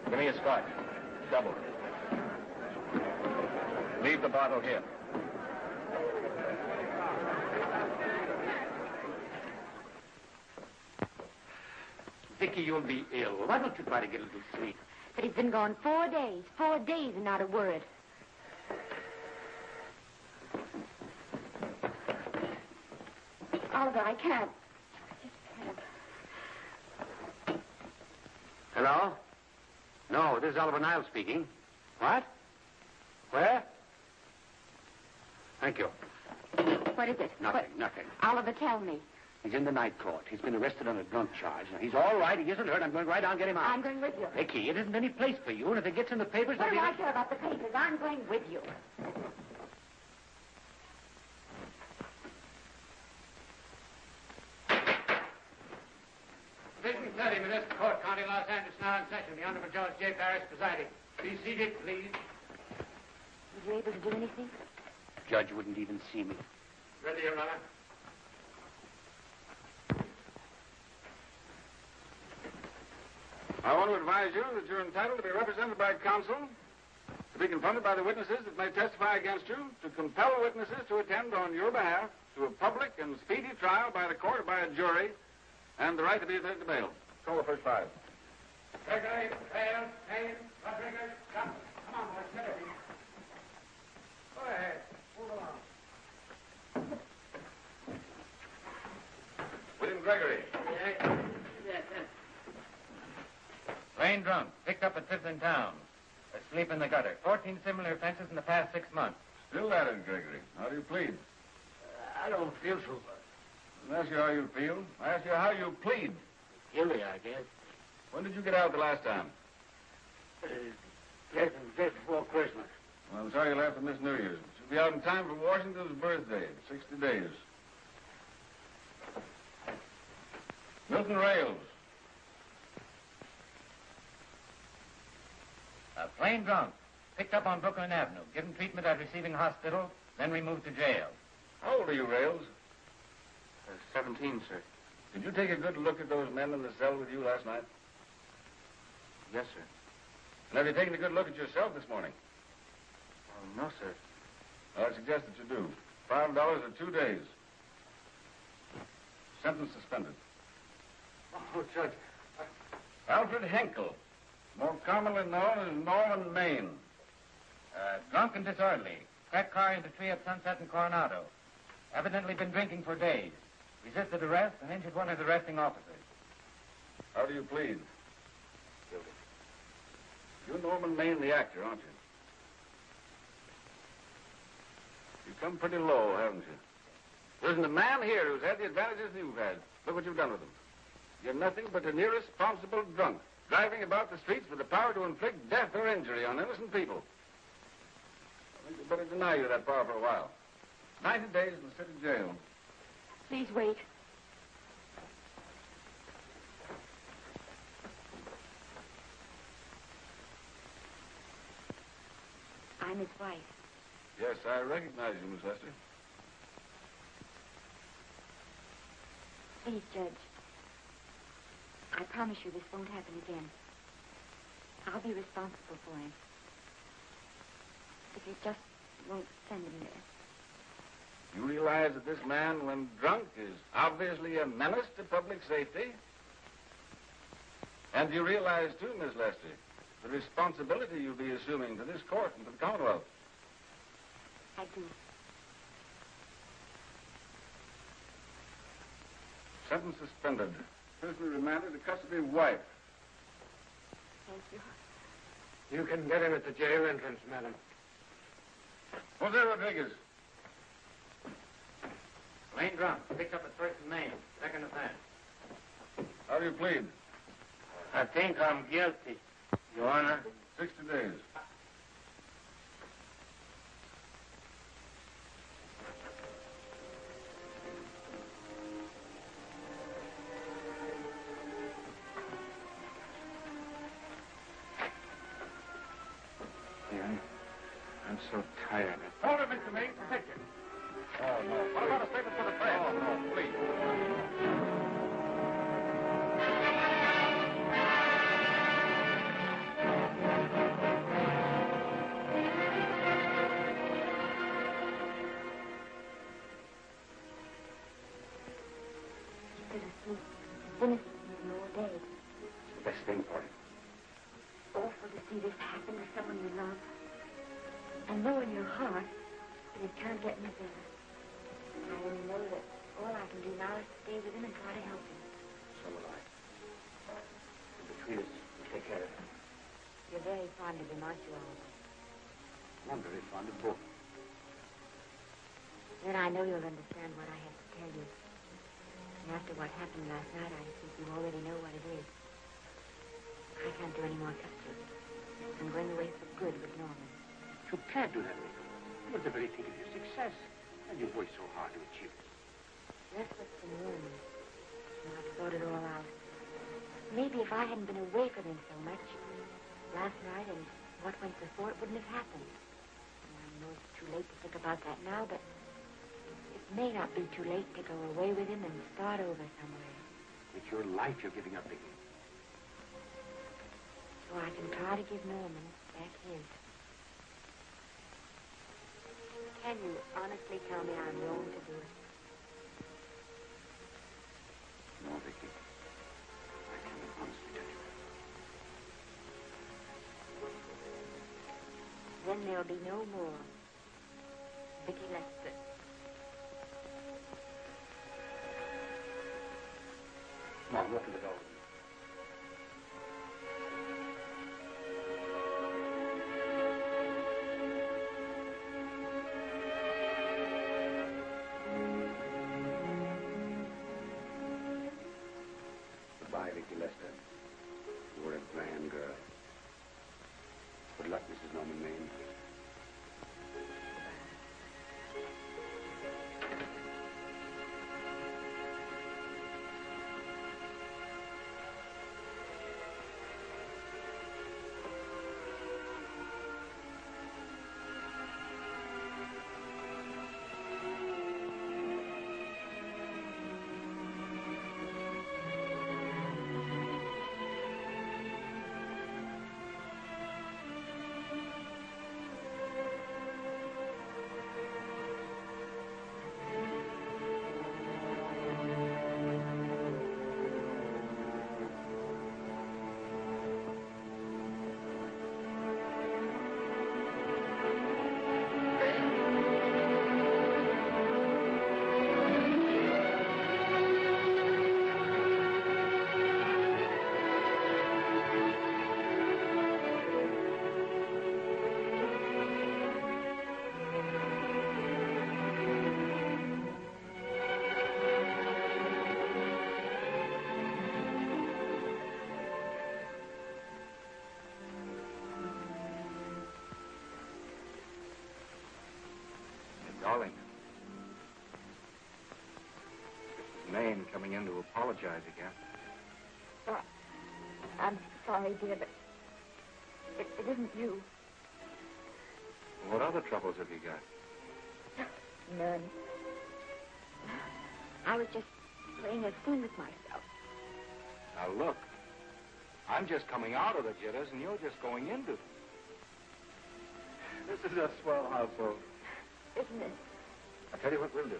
Give me a scotch. Double. Leave the bottle here. Vicky, you'll be ill. Why don't you try to get a little sleep? But he's been gone 4 days. 4 days and not a word. Oliver, I can't. I just can't. Hello? No, this is Oliver Niles speaking. What? Where? Thank you. What is it? Nothing. Oliver, tell me. He's in the night court. He's been arrested on a drunk charge. Now, he's all right. He isn't hurt. I'm going right down and get him out. I'm going with you. Vicky, it isn't any place for you, and if it gets in the papers... What do I care about the papers? I'm going with you. Division 30, Municipal Court, County Los Angeles, now in session. The Honorable Judge J. Barris presiding. Be seated, please. Were you able to do anything? Judge wouldn't even see me. Ready, Your Honor. I want to advise you that you're entitled to be represented by counsel, to be confronted by the witnesses that may testify against you, to compel witnesses to attend on your behalf to a public and speedy trial by the court or by a jury, and the right to be admitted to bail. Call the first five. Gregory, Hale, Haynes, Rodriguez, Johnson. Come on, boys, get it. Go ahead. Move along. William Gregory. Lane drunk, picked up at 5th in town. Asleep in the gutter. 14 similar offenses in the past 6 months. Still at it, Gregory. How do you plead? I don't feel so I didn't ask you how you feel. I asked you how you plead. guilty, I guess. When did you get out the last time? Just before Christmas. Well, I'm sorry you left on this New Year's. You'll be out in time for Washington's birthday, 60 days. Milton Rails. Plain drunk, picked up on Brooklyn Avenue, given treatment at receiving hospital, then removed to jail. How old are you, Rails? 17, sir. Did you take a good look at those men in the cell with you last night? Yes, sir. And have you taken a good look at yourself this morning? No, sir. Well, I suggest that you do. $5 or 2 days. Sentence suspended. Oh, Judge. Alfred Henkel, more commonly known as Norman Maine. Drunk and disorderly. Cracked car into tree at Sunset and Coronado. Evidently been drinking for days. Resisted arrest and injured one of the arresting officers. How do you plead? Guilty. You're Norman Maine, the actor, aren't you? You've come pretty low, haven't you? There isn't a man here who's had the advantages you've had. Look what you've done with them. You're nothing but an irresponsible drunk, driving about the streets with the power to inflict death or injury on innocent people. I think we'd better deny you that power for a while. 90 days in the city jail. Please wait. I'm his wife. Yes, I recognize you, Miss Lester. Please, Judge. I promise you this won't happen again. I'll be responsible for him. If you just won't send him there. You realize that this man, when drunk, is obviously a menace to public safety? And you realize, too, Miss Lester, the responsibility you'll be assuming to this court and to the Commonwealth? I do. Sentence suspended. Prisoner remanded to custody of wife. Thank you. You can get him at the jail entrance, madam. Jose Rodriguez. Lane drunk, picked up at 1st and Main. Second offense. How do you plead? I think I'm guilty, Your Honor. 60 days. I'm so tired. Hold it, Mr. Maine. Protect him. Oh, no. What about a statement for the press? Oh, no, please. He's been asleep. Innocently all day. The best thing for him. Awful to see this happen to someone you love. And know in your heart that it can't get any better. I only know that all I can do now is to stay with him and try to help him. So will I. And between us, we'll take care of him. You're very fond of him, aren't you, Oliver? I'm very fond of both. Then I know you'll understand what I have to tell you. And after what happened last night, I think you already know what it is. I can't do any more pictures. I'm going away for good with Norman. You can't do that, Rico. You're at the very peak of your success. And you've worked so hard to achieve it. That's what's been worrying me. And I've thought it all out. Maybe if I hadn't been away from him so much, last night and what went before, it wouldn't have happened. And I know it's too late to think about that now, but it may not be too late to go away with him and start over somewhere. It's your life you're giving up, Vicky. so I can try to give Norman back his. Can you honestly tell me I'm wrong to do it? No, Vicky. I cannot honestly tell you that. Then there'll be no more Vicky Lester. Come on, open the door. Goodbye, Vicky Lester. You were a grand girl. Good luck, Mrs. Norman Maine. Darling. Mrs. Maine coming in to apologize again. Oh, I'm sorry, dear, but it isn't you. What other troubles have you got? None. I was just playing a scene with myself. Now, look. I'm just coming out of the jitters, and you're just going into them. This is a swell household. Isn't it? I'll tell you what we'll do.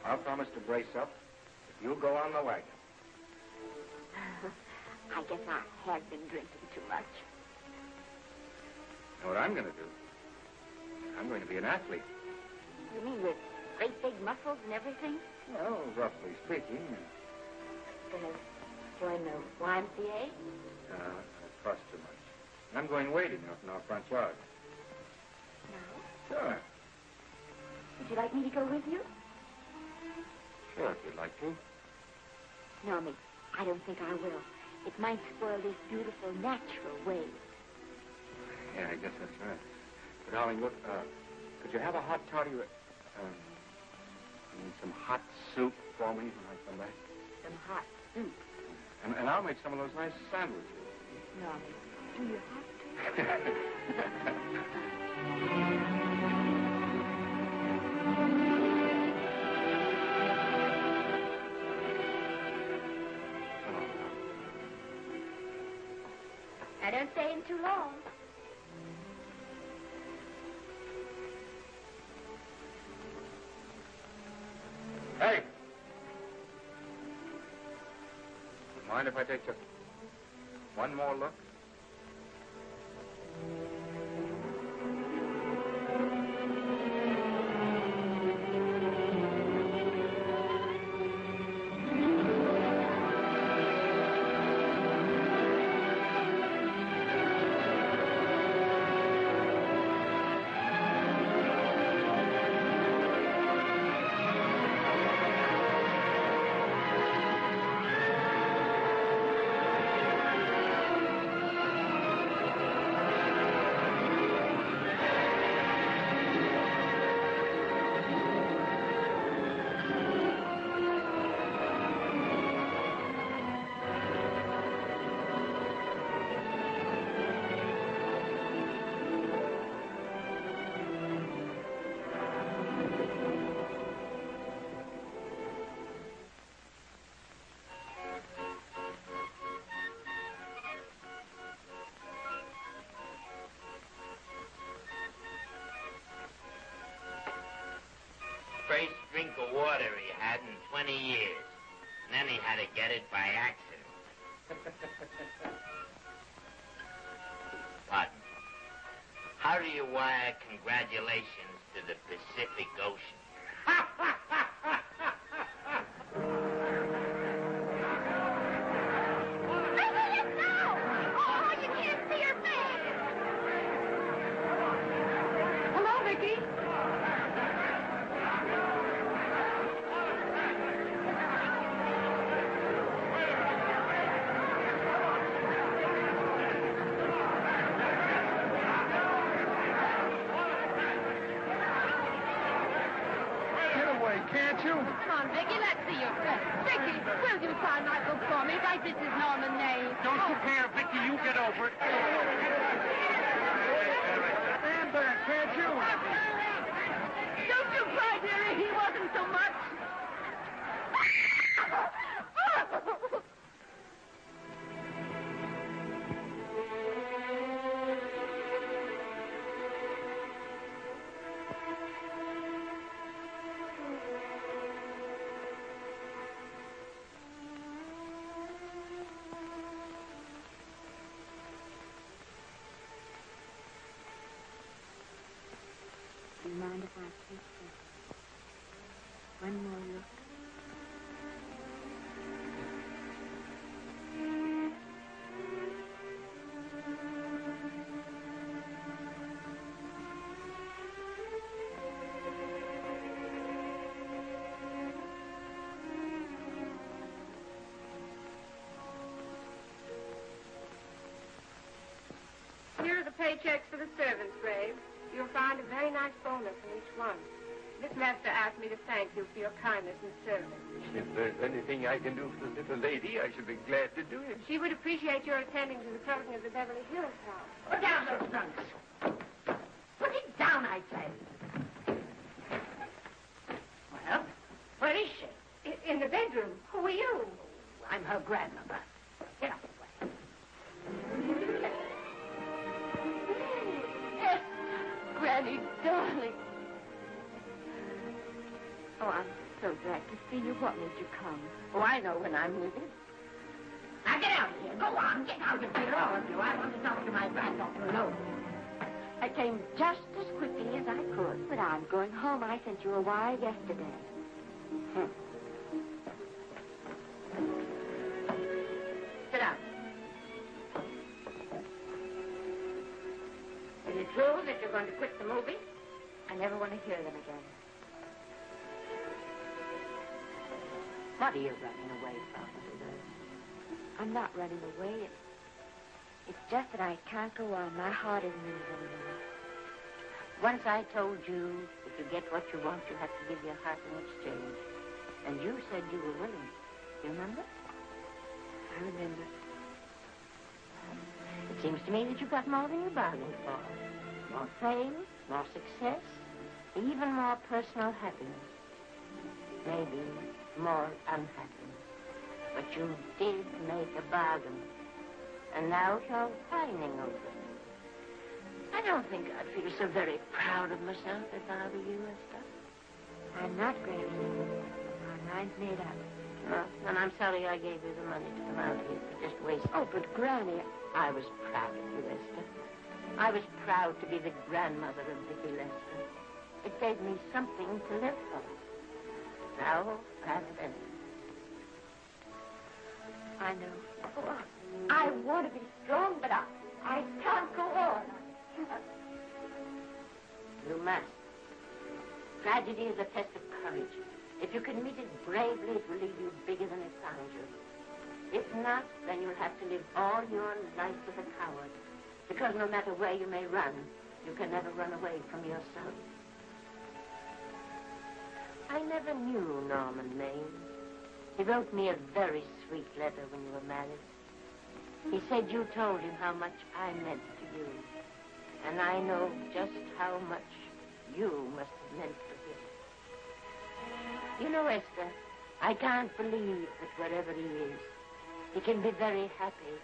I'll promise to brace up if you'll go on the wagon. I guess I have been drinking too much. You know what I'm going to do? I'm going to be an athlete. You mean with great big muscles and everything? Well, roughly speaking. Gonna join the YMCA? It costs too much. And I'm going wading up in our front yard. No. Sure. Would you like me to go with you? Sure, if you'd like to. No, Miss, I don't think I will. It might spoil this beautiful, natural wave. Yeah, I guess that's right. But, darling, look, could you have a hot toddy with, some hot soup for me when I come back? Some hot soup? And I'll make some of those nice sandwiches. No, Miss, do you have I don't stay in too long. Hey! Mind if I take just one more look? first drink of water he had in 20 years. And then he had to get it by accident. Pardon. How do you wire congratulations to the Pacific Ocean? Do you mind if I take one more look? Here are the paychecks for the servants, Grave. You'll find a very nice bonus in each one. Miss Lester asked me to thank you for your kindness and service. If there's anything I can do for the little lady, I should be glad to do it. She would appreciate your attending to the closing of the Beverly Hills house. Put down those trunks. Put it down, I say. Well, where is she? In the bedroom. Who are you? I'm her grandmother. Get up. Granny, darling. Oh, I'm so glad to see you. What made you come? Oh, I know when I'm leaving. Now get out of here. Go on. Get out of here, all of you. I want to talk to my granddaughter alone. I came just as quickly as I could, but I'm going home. I sent you a wire yesterday. Sit down. Is it true that you're going to quit the movie? I never want to hear them again. What are you running away from? I'm not running away. It's just that I can't go on. My heart isn't in it anymore. Once I told you if you get what you want, you have to give your heart in exchange. And you said you were willing. You remember? I remember. It seems to me that you got more than you bargained for. More fame, more success, even more personal happiness. Maybe more unhappiness. But you did make a bargain. And now you're whining over it. I don't think I'd feel so very proud of myself if I were you, Esther. I'm not, Granny. My mind's made up. Well, and I'm sorry I gave you the money to come out here for just wasting. Oh, but Granny, I was proud of you, Esther. I was proud to be the grandmother of Vicky Lester. It gave me something to live for. Now, I've finished. I know. Oh, I want to be strong, but I can't go on. You must. Tragedy is a test of courage. If you can meet it bravely, it will leave you bigger than it found you. If not, then you'll have to live all your life as a coward. Because no matter where you may run, you can never run away from yourself. I never knew Norman Maine. He wrote me a very sweet letter when you were married. He said you told him how much I meant to you. And I know just how much you must have meant to him. You know, Esther, I can't believe that wherever he is, he can be very happy,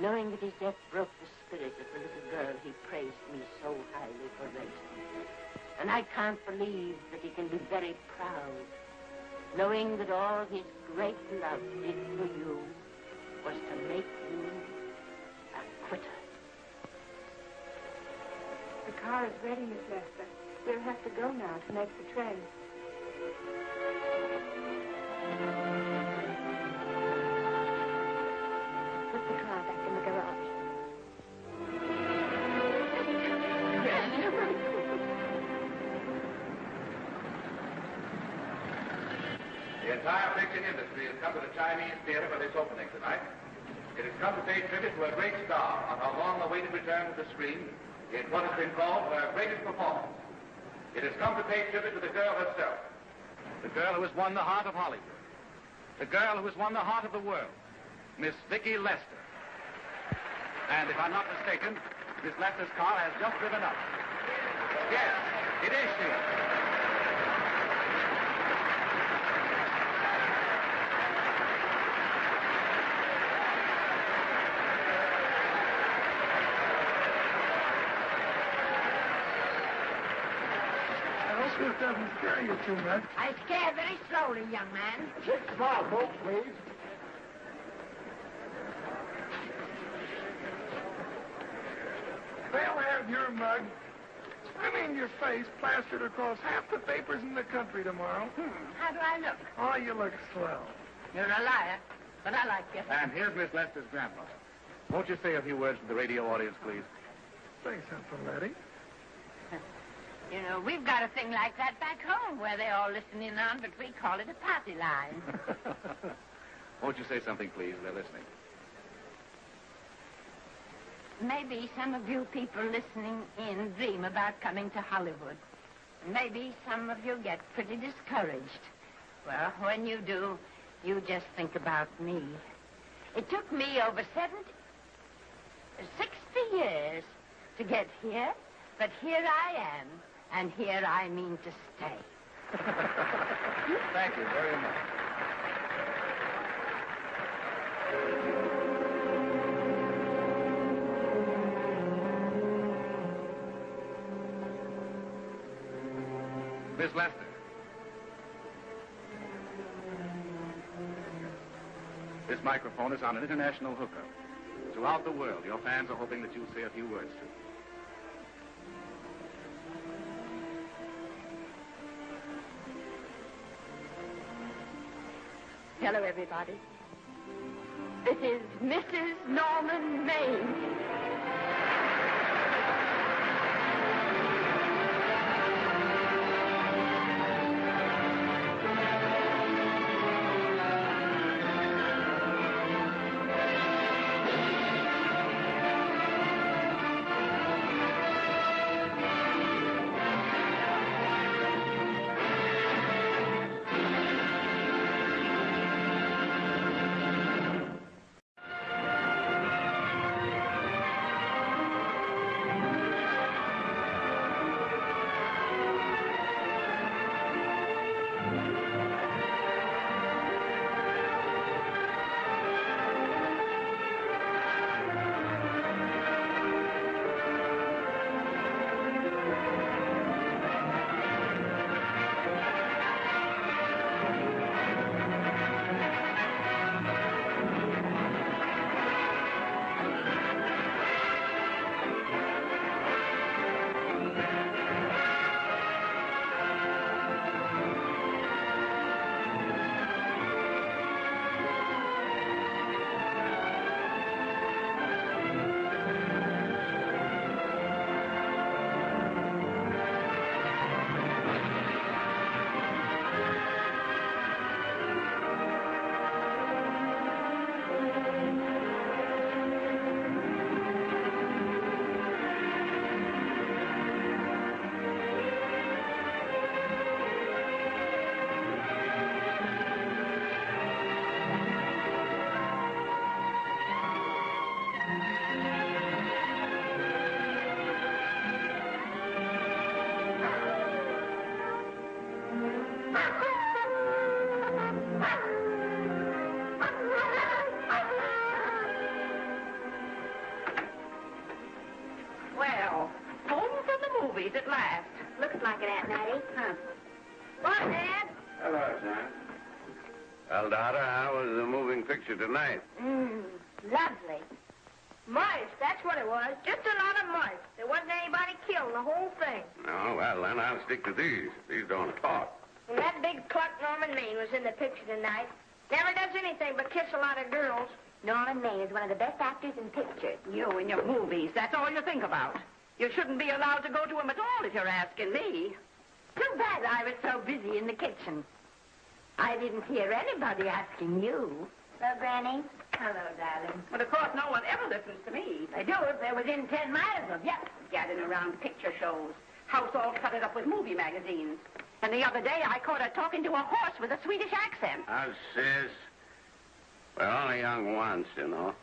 knowing that his death broke the spirit of the little girl he praised me so highly for raising. And I can't believe that he can be very proud, knowing that all his great love did for you was to make you a quitter. The car is ready, Miss Lester. We'll have to go now to make the train. Put the car back in the garage. The entire fiction industry has come to the Chinese theater for this opening tonight. It has come to pay tribute to a great star on her long-awaited return to the screen in what has been called her greatest performance. It has come to pay tribute to the girl herself. The girl who has won the heart of Hollywood. The girl who has won the heart of the world. Miss Vicki Lester. And if I'm not mistaken, Miss Lester's car has just driven up. Yes, it is she. This doesn't scare you too much. I scare very slowly, young man. 6 small, folks, please. They'll have your mug, your face, plastered across half the papers in the country tomorrow. How do I look? Oh, you look swell. You're a liar, but I like you. And here's Miss Lester's grandmother. Won't you say a few words to the radio audience, please? Say something, Letty. You know, we've got a thing like that back home where they all listen in on, but we call it a party line. Won't you say something, please? They're listening. Maybe some of you people listening in dream about coming to Hollywood. Maybe some of you get pretty discouraged. Well, when you do, you just think about me. It took me over 60 years to get here, but here I am, and here I mean to stay. Thank you very much. Miss Lester. This microphone is on an international hookup. Throughout the world, your fans are hoping that you'll say a few words to them. Hello, everybody. This is Mrs. Norman Maine. looking at, Matty? Huh. What, Dad? Hello, son. Well, daughter, how was the moving picture tonight? Lovely. Mice, that's what it was. Just a lot of mice. There wasn't anybody killed in the whole thing. Oh, well, then I'll stick to these. These don't talk. And that big cluck Norman Maine was in the picture tonight. Never does anything but kiss a lot of girls. Norman Maine is one of the best actors in pictures. You and your movies, that's all you think about. You shouldn't be allowed to go to him at all if you're asking me. Too bad I was so busy in the kitchen. I didn't hear anybody asking you. Hello, Granny. Hello, darling. But of course, no one ever listens to me. They do if they're within 10 miles of you. Gathering around picture shows. House all cluttered up with movie magazines. And the other day, I caught her talking to a horse with a Swedish accent. Sis? We're only young once, you know.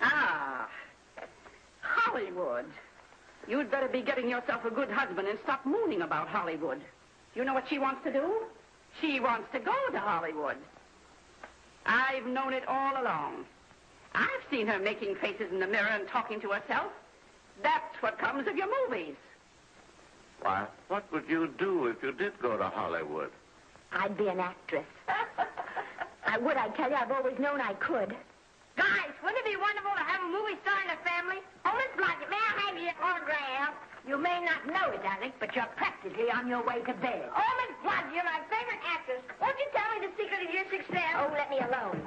Ah, Hollywood. You'd better be getting yourself a good husband and stop mooning about Hollywood. You know what she wants to do? She wants to go to Hollywood. I've known it all along. I've seen her making faces in the mirror and talking to herself. That's what comes of your movies. Why, what would you do if you did go to Hollywood? I'd be an actress. I would, I tell you. I've always known I could. Guys, wouldn't it be wonderful to have a movie star in the family? Oh, Miss Blodgett, may I have your autograph? You may not know it, Alec, but you're practically on your way to bed. Oh, Miss Blodgett, you're my favorite actress. Won't you tell me the secret of your success? Oh, let me alone.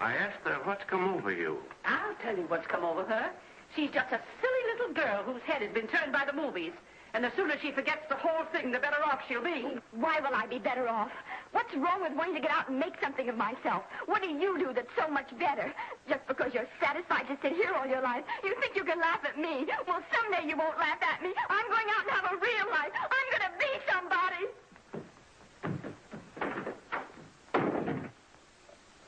I asked her, what's come over you? I'll tell you what's come over her. She's just a silly little girl whose head has been turned by the movies. And the sooner she forgets the whole thing, the better off she'll be. Why will I be better off? What's wrong with wanting to get out and make something of myself? What do you do that's so much better? Just because you're satisfied to sit here all your life, you think you can laugh at me. Well, someday you won't laugh at me. I'm going out and have a real life. I'm going to be somebody.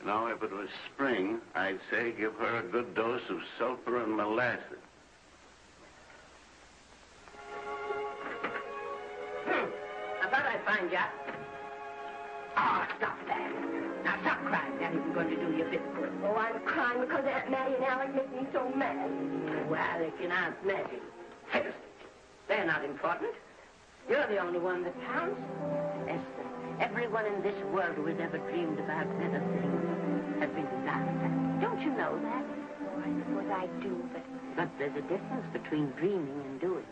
Now, if it was spring, I'd say give her a good dose of sulfur and molasses. I thought I'd find you. Oh, stop that. Now, stop crying. That isn't going to do you a bit of good. Oh, I'm crying because Aunt Mattie and Alec make me so mad. Oh, Alec and Aunt Mattie. They're not important. You're the only one that counts. Esther, everyone in this world who has ever dreamed about better things has been laughed at. Don't you know that? Oh, I suppose I do, But there's a difference between dreaming and doing.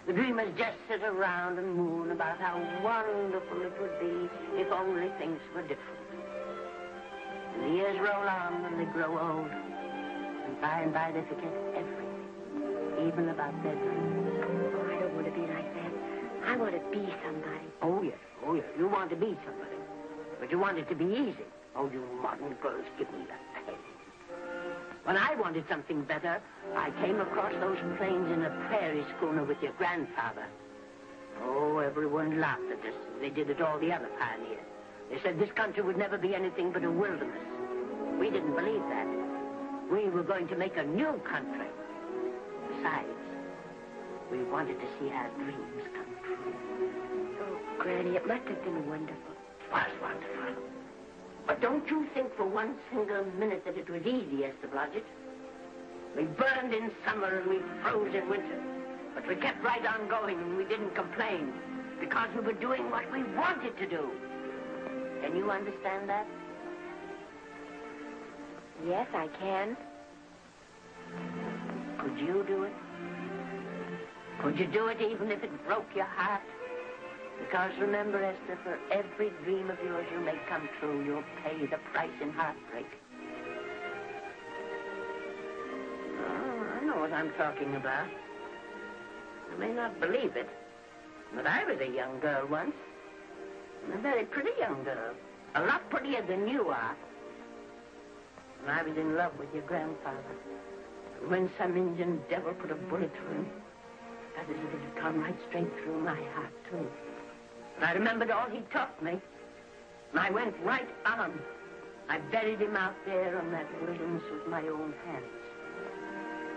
The dreamers just sit around and moon about how wonderful it would be if only things were different. And the years roll on and they grow old. And by they forget everything, even about their dreams. Oh, I don't want to be like that. I want to be somebody. Oh, yes. You want to be somebody. But you want it to be easy. Oh, you modern girls, give me that pen. When I wanted something better, I came across those plains in a prairie schooner with your grandfather. Oh, everyone laughed at us. They did at all the other pioneers. They said this country would never be anything but a wilderness. We didn't believe that. We were going to make a new country. Besides, we wanted to see our dreams come true. Oh, Granny, it must have been wonderful. It was wonderful. But don't you think for one single minute that it was easy, Esther Blodgett? We burned in summer and we froze in winter. But we kept right on going and we didn't complain because we were doing what we wanted to do. Can you understand that? Yes, I can. Could you do it? Could you do it even if it broke your heart? Because remember, Esther, for every dream of yours you make come true, you'll pay the price in heartbreak. Oh, I know what I'm talking about. You may not believe it, but I was a young girl once. And a very pretty young girl. A lot prettier than you are. And I was in love with your grandfather. And when some Indian devil put a bullet through him, I felt as if it had come right straight through my heart, too. And I remembered all he taught me. And I went right on. I buried him out there on that wilderness with my own hands.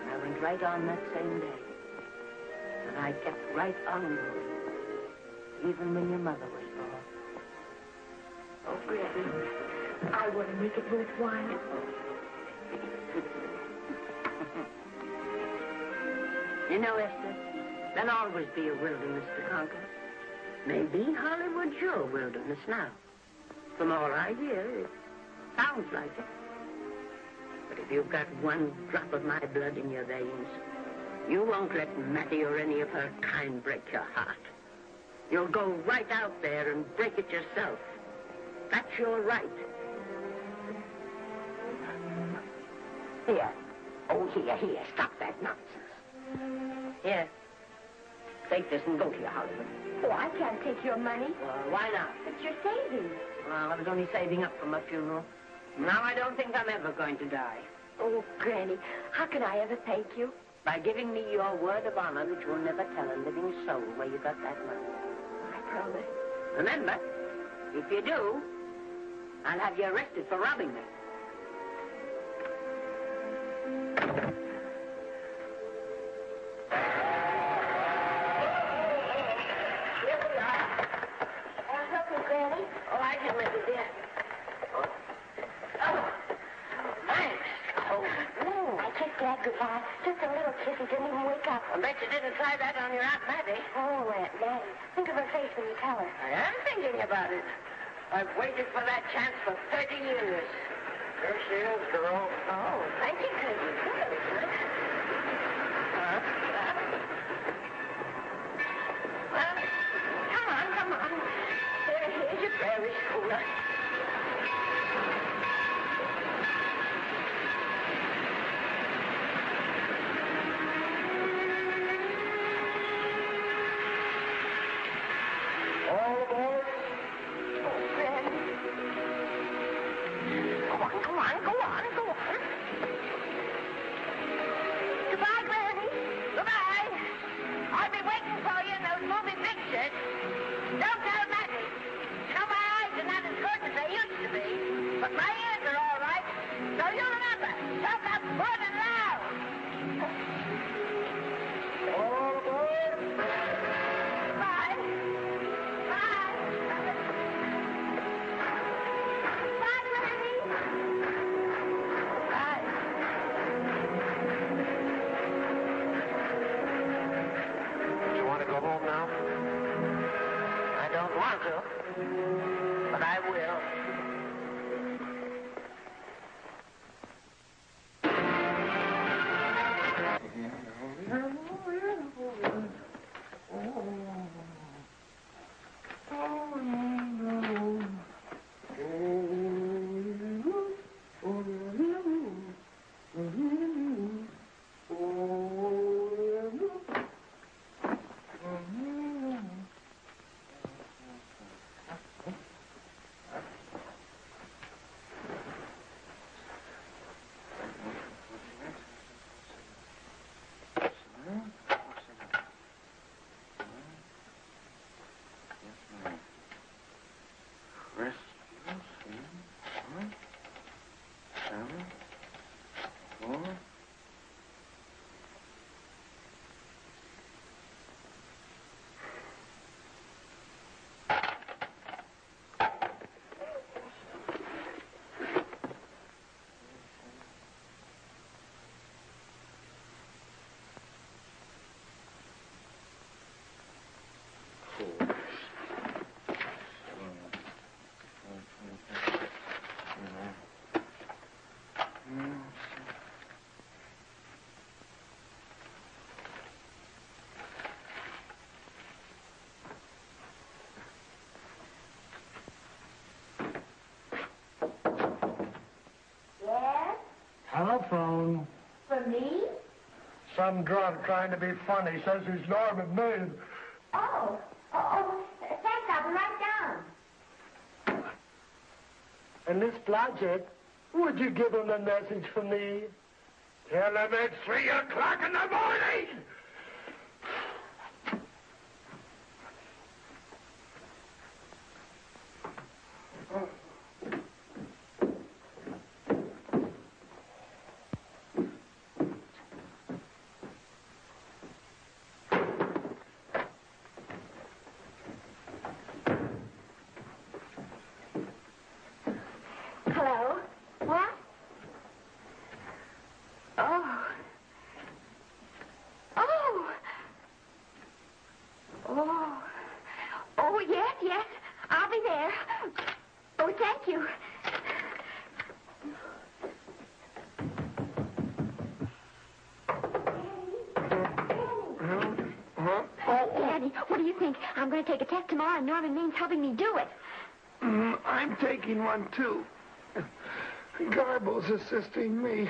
And I went right on that same day. And I kept right on going, even when your mother was born. Oh, Granny, I want to make it worthwhile. You know, Esther, There'll always be a wilderness to conquer. Maybe Hollywood's your wilderness now. From all I hear, it sounds like it. But if you've got one drop of my blood in your veins, you won't let Mattie or any of her kind break your heart. You'll go right out there and break it yourself. That's your right. Here. Oh, here. Stop that nonsense. Here. Take this and go to your Hollywood. Oh, I can't take your money. Well, why not? It's your savings. Well, I was only saving up for my funeral. Now I don't think I'm ever going to die. Oh, Granny, how can I ever thank you? By giving me your word of honor that you'll never tell a living soul where you got that money. I promise. Remember, if you do, I'll have you arrested for robbing me. Here we are. I'll help you, Granny. Oh, I can let you in. Oh, thanks. Oh, I kissed Dad goodbye. Just a little kiss. He didn't even wake up. I bet you didn't try that on your Aunt Mattie. Oh, Aunt Mattie. Think of her face when you tell her. I am thinking about it. I've waited for that chance for 30 years. Here she is, girl. Oh, thank you, cousin. Well, come on. Here's your prairie schooler. All aboard. Go on. Goodbye, Granny. Goodbye. I'll be waiting for you in those movie pictures. Don't tell Mattie. You know, my eyes are not as good as they used to be, but my ears are all right. So you remember, talk up good and loud. All aboard. Goodbye. Bye. Bye, Granny. Bye. You want to go home now? I don't want to, but I will. Telephone. For me? Some drunk trying to be funny says he's Norman Maine. Oh, thanks. I'll be right down. And Miss Blodgett, would you give him a message for me? Tell him it's 3 o'clock in the morning. Hello? What? Oh. Oh. yes. I'll be there. Oh, thank you. Daddy, what do you think? I'm going to take a test tomorrow, and Norman means helping me do it. I'm taking one, too. Garbo's assisting me.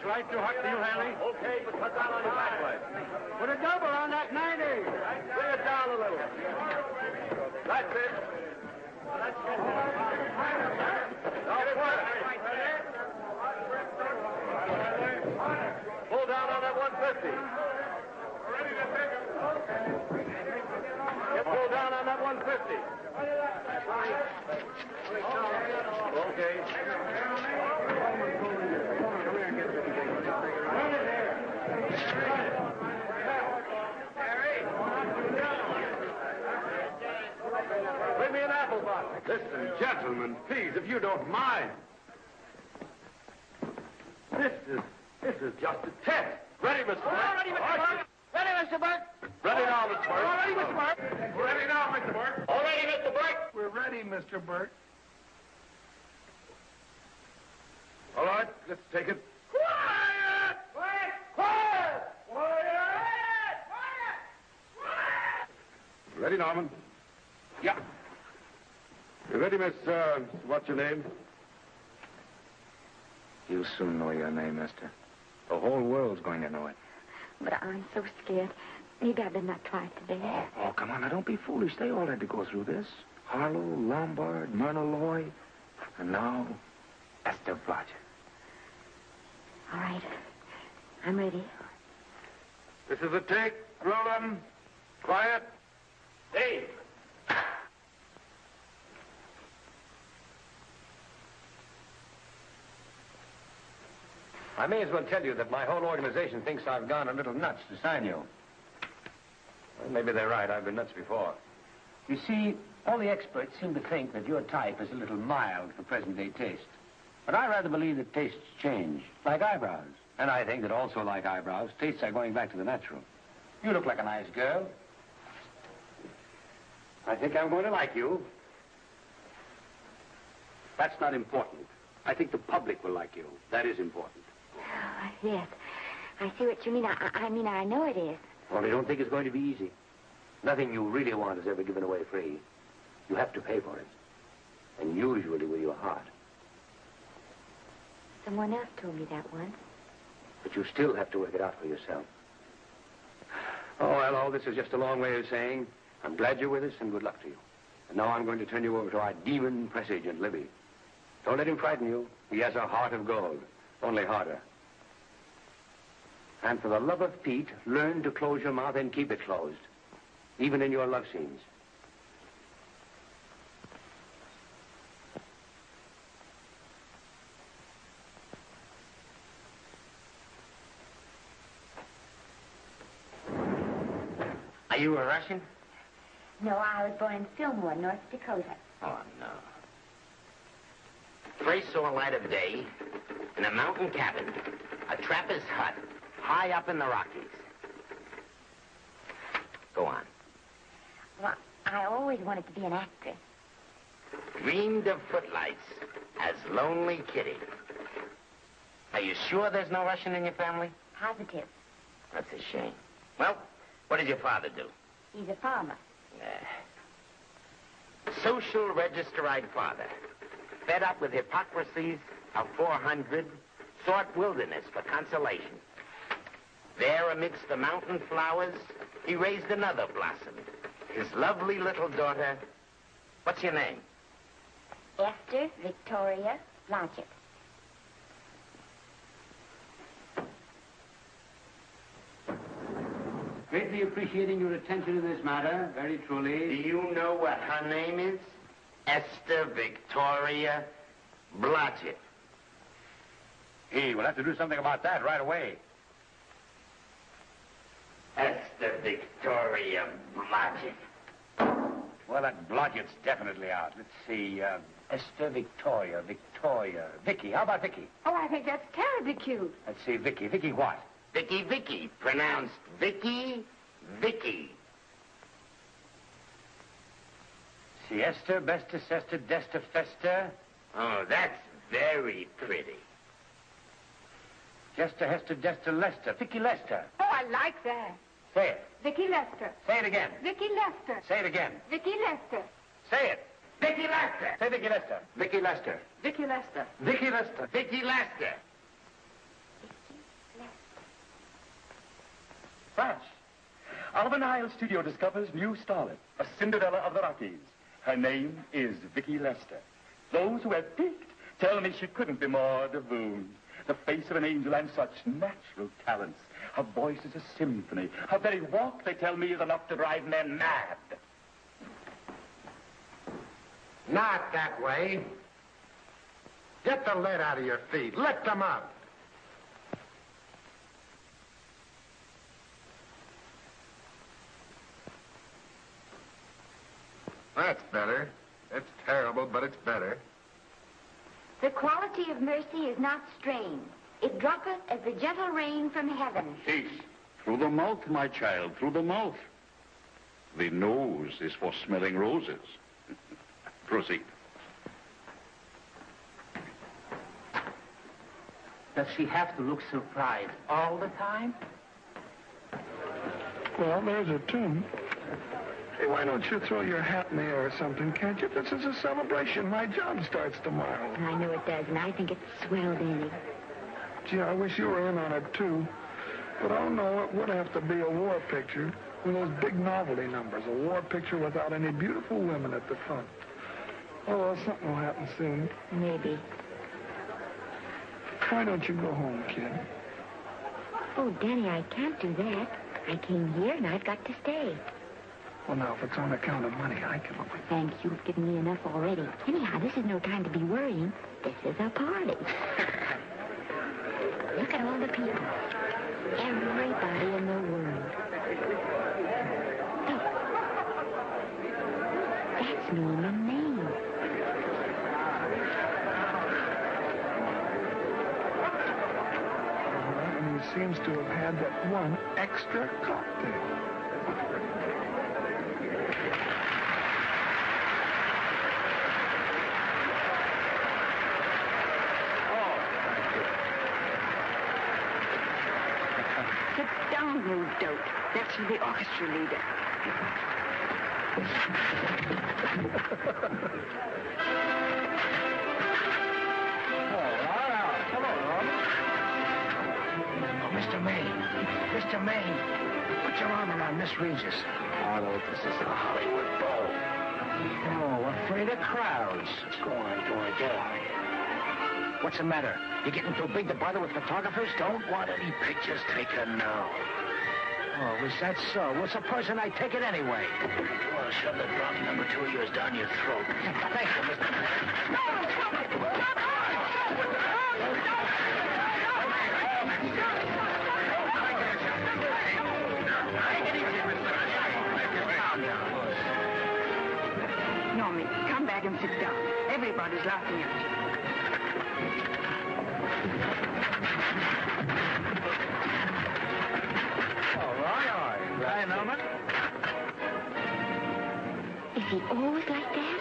Right to Huck, you, Hanley? Okay, but cut down on your back leg. Put a double on that 90. Bring it down a little. That's it. That's it. Now, pull down on that 150. Ready to take it. Pull down on that 150. Okay. Bring me an apple box. Listen, gentlemen, please, if you don't mind. This is just a test. Ready, Mr. Burke? Ready, Mr. Burke. Ready, Mr. Burke. Ready now, Mr. Burke. All ready, Mr. Burke. Ready now, Mr. Burke. All ready, Mr. Burke. We're ready, Mr. Burke. All right, let's take it. Quiet! Quiet! Quiet! Quiet! Ready, Norman? Yeah. You ready, Miss, what's your name? You'll soon know your name, Esther. The whole world's going to know it. But I'm so scared. Maybe I better not try it today. Oh, come on. Now, don't be foolish. They all had to go through this. Harlow, Lombard, Myrna Loy, and now Esther Blodgett. All right. I'm ready. This is a take. Rolling. Quiet. Dave. I may as well tell you that my whole organization thinks I've gone a little nuts to sign you. Well, maybe they're right. I've been nuts before. You see, all the experts seem to think that your type is a little mild for present-day taste. But I rather believe that tastes change, like eyebrows. And I think that also, like eyebrows, tastes are going back to the natural. You look like a nice girl. I think I'm going to like you. That's not important. I think the public will like you. That is important. Yes. I see what you mean. I mean, I know it is. Well, I don't think it's going to be easy. Nothing you really want is ever given away free. You have to pay for it. And usually with your heart. Someone else told me that once. But you still have to work it out for yourself. Oh, well, all this is just a long way of saying, I'm glad you're with us and good luck to you. And now I'm going to turn you over to our demon press agent, Libby. Don't let him frighten you. He has a heart of gold, only harder. And for the love of Pete, learn to close your mouth and keep it closed, even in your love scenes. Are you a Russian? No, I was born in Fillmore, North Dakota. Oh, no. First saw light of day in a mountain cabin, a trapper's hut, high up in the Rockies. Go on. Well, I always wanted to be an actress. Dreamed of footlights as Lonely Kitty. Are you sure there's no Russian in your family? Positive. That's a shame. Well, what does your father do? He's a farmer. Social registerite father. Fed up with hypocrisies of 400, sought wilderness for consolation. There amidst the mountain flowers, he raised another blossom. His lovely little daughter. What's your name? Esther Victoria Blodgett. Greatly appreciating your attention in this matter, very truly. Do you know what her name is? Esther Victoria Blodgett. Hey, we'll have to do something about that right away. Esther Victoria Blodgett. Well, that Blodgett's definitely out. Let's see, Esther Victoria, Vicky. How about Vicky? Oh, I think that's terribly cute. Let's see, Vicky. Vicky what? Vicky. Pronounced Vicky. See, Esther, Besta, Sester, Desta, Festa. Oh, that's very pretty. Jester, Hester, Desta, Lester. Vicky Lester. Oh, I like that. Say it. Vicky Lester. Say it again. Vicky Lester. Say it again. Vicky Lester. Say it. Vicky Lester. Say Vicky Lester. Vicky Lester. Vicky Lester. Vicky Lester. Vicky Lester. Flash. Oliver Niles Studio discovers new starlet, a Cinderella of the Rockies. Her name is Vicky Lester. Those who have peeked tell me she couldn't be more divoon. The face of an angel and such natural talents. Her voice is a symphony. Her very walk, they tell me, is enough to drive men mad. Not that way. Get the lead out of your feet. Lift them up. That's better. It's terrible, but it's better. The quality of mercy is not strained. It droppeth as the gentle rain from heaven. Peace. Through the mouth, my child, through the mouth. The nose is for smelling roses. Proceed. Does she have to look surprised all the time? Well, there's a tune. Hey, why don't you throw your hat in the air or something, can't you? This is a celebration. My job starts tomorrow. I know it does, and I think it's swell, Danny. Gee, I wish you were in on it, too. But oh, no, it would have to be a war picture. One of those big novelty numbers. A war picture without any beautiful women at the front. Oh, well, something will happen soon. Maybe. Why don't you go home, kid? Oh, Danny, I can't do that. I came here, and I've got to stay. Well, now, if it's on account of money, I can... Thanks, you've given me enough already. Anyhow, this is no time to be worrying. This is a party. Look at all the people. Everybody in the world. Look. That's Norman Maine. And he seems to have had that one extra cocktail. You dope. That's for the orchestra leader. Oh, Mr. Maine. Mr. Maine. Put your arm around Miss Regis. Oh, no, this is a Hollywood bowl. Oh, afraid of crowds. Go on, get out of here. What's the matter? You getting too big to bother with photographers? Don't want any pictures taken now. Oh, is that so? Well, supposing I take it anyway. Well, shove the drunk number 2 of yours down your throat. Thank you, Mr. Normie, come back and sit down. Everybody's laughing at you. Hi, Norman. Is he always like that?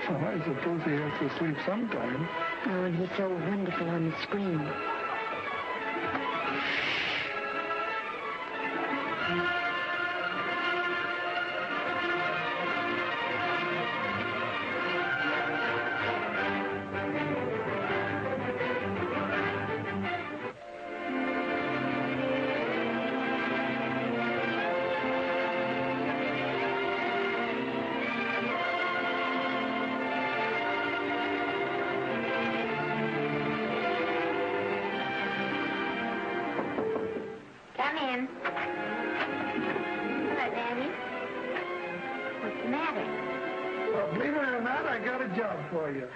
Well, I suppose he has to sleep sometime. Oh, and he's so wonderful on the screen. What's the matter? Well, believe it or not, I got a job for you.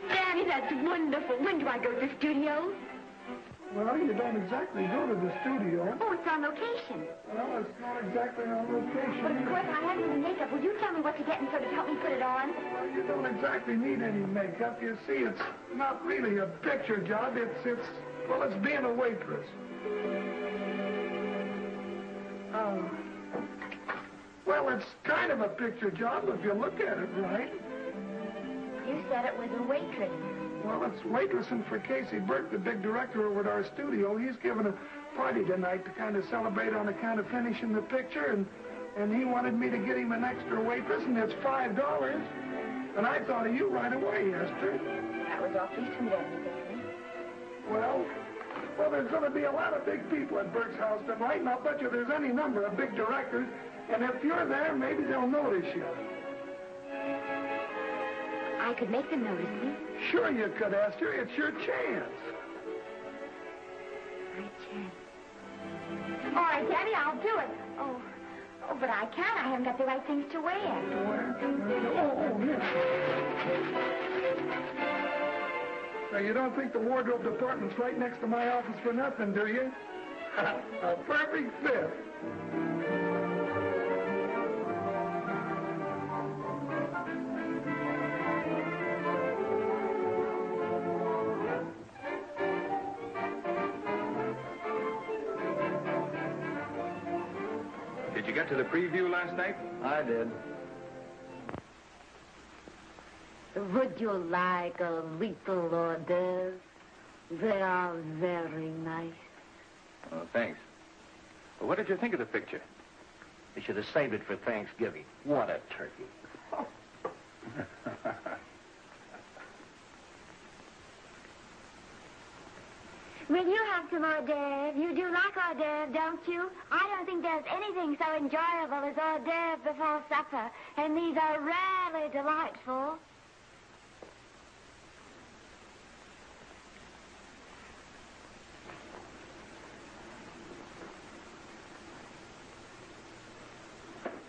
Daddy, that's wonderful. When do I go to the studio? Well, you don't exactly go to the studio. Oh, it's on location. Well, it's not exactly on location. But of course, I have any makeup. Will you tell me what to get and sort of help me put it on? Well, you don't exactly need any makeup. You see, it's not really a picture job. It's being a waitress. Oh. Well, it's kind of a picture job if you look at it right. You said it was a waitress. Well, it's waitressing for Casey Burke, the big director over at our studio. He's giving a party tonight to kind of celebrate on account of finishing the picture, and he wanted me to get him an extra waitress, and it's $5. And I thought of you right away, Esther. That was awfully sweet of you, baby. Well, there's going to be a lot of big people at Burke's house tonight, and I'll bet you there's any number of big directors, and if you're there, maybe they'll notice you. I could make them notice me. Sure you could, Esther. It's your chance. My chance. All right, Daddy, I'll do it. Oh, but I can't. I haven't got the right things to wear. Oh, yeah. Now, you don't think the wardrobe department's right next to my office for nothing, do you? A perfect fit. Did you get to the preview last night? I did. Would you like a little hors d'oeuvre? They are very nice. Oh, thanks. Well, what did you think of the picture? You should have saved it for Thanksgiving. What a turkey. Will you have some hors d'oeuvre? You do like hors d'oeuvre, don't you? I don't think there's anything so enjoyable as hors d'oeuvre before supper, and these are really delightful.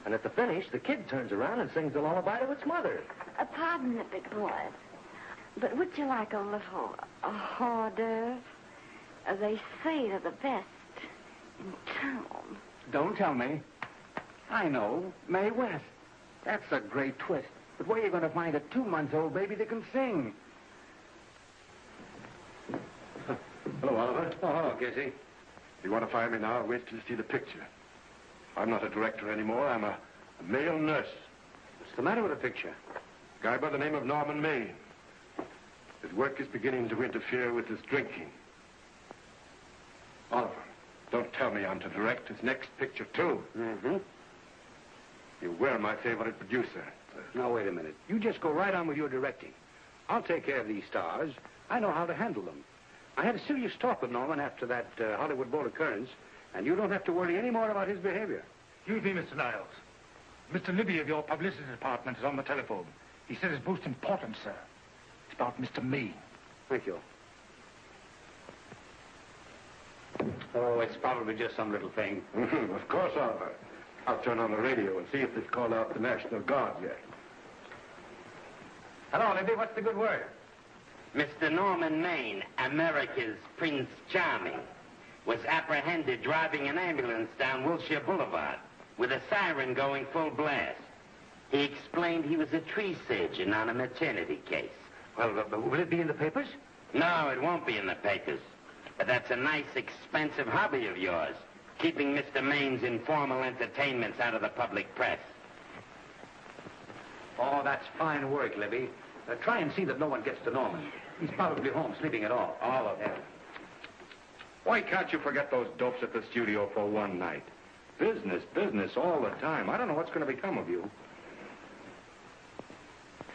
And at the finish, the kid turns around and sings a lullaby to its mother. Pardon the big boys, but would you like a little hors d'oeuvre? They say they're the best in town. Don't tell me. I know. Mae West. That's a great twist. But where are you going to find a 2-month-old baby that can sing? Hello, Oliver. Oh, hello, Casey. If you want to fire me now, wait till you see the picture. I'm not a director anymore. I'm a male nurse. What's the matter with the picture? A guy by the name of Norman Maine. His work is beginning to interfere with his drinking. Oliver, don't tell me I'm to direct his next picture, too. Mm-hmm. You were my favorite producer. Now, wait a minute. You just go right on with your directing. I'll take care of these stars. I know how to handle them. I had a serious talk with Norman after that Hollywood Bowl occurrence, and you don't have to worry any more about his behavior. Excuse me, Mr. Niles. Mr. Libby of your publicity department is on the telephone. He says it's most important, sir. It's about Mr. Maine. Thank you. Oh, it's probably just some little thing. Of course, Oliver. I'll turn on the radio and see if they've called out the National Guard yet. Hello, Libby. What's the good word? Mr. Norman Maine, America's Prince Charming, was apprehended driving an ambulance down Wilshire Boulevard with a siren going full blast. He explained he was a tree surgeon on a maternity case. Well, will it be in the papers? No, it won't be in the papers. But that's a nice, expensive hobby of yours, keeping Mr. Maine's informal entertainments out of the public press. Oh, that's fine work, Libby. Try and see that no one gets to Norman. He's probably home sleeping it off. All of them. Why can't you forget those dopes at the studio for one night? Business, business all the time. I don't know what's going to become of you.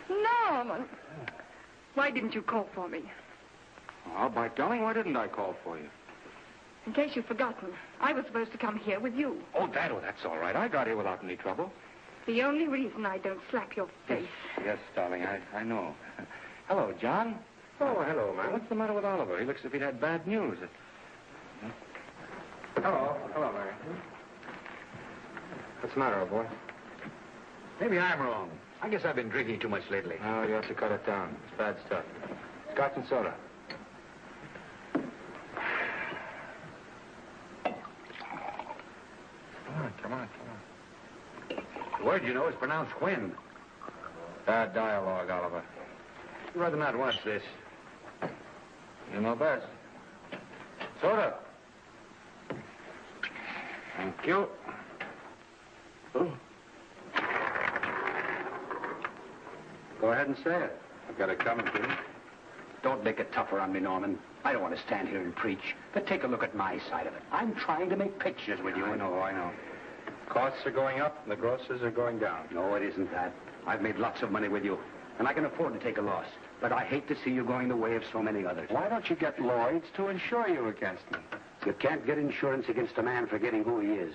Norman, why didn't you call for me? Oh, by darling, why didn't I call for you? In case you've forgotten, I was supposed to come here with you. Oh, that's all right. I got here without any trouble. The only reason I don't slap your face. Yes, darling, I know. Hello, John. Oh, hello, man. What's the matter with Oliver? He looks as if he'd had bad news. Hello, Mary. What's the matter, old boy? Maybe I'm wrong. I guess I've been drinking too much lately. No, you have to cut it down. It's bad stuff. Scotch and soda. Come on. The word, you know, is pronounced when. Bad dialogue, Oliver. I'd rather not watch this. You know best. Soda. Thank you. Oh. Go ahead and say it. I've got it coming to you. Don't make it tougher on me, Norman. I don't want to stand here and preach, but take a look at my side of it. I'm trying to make pictures with you. I know. Costs are going up and the grosses are going down. No, it isn't that. I've made lots of money with you, and I can afford to take a loss. But I hate to see you going the way of so many others. Why don't you get Lloyd's to insure you against me? You can't get insurance against a man forgetting who he is.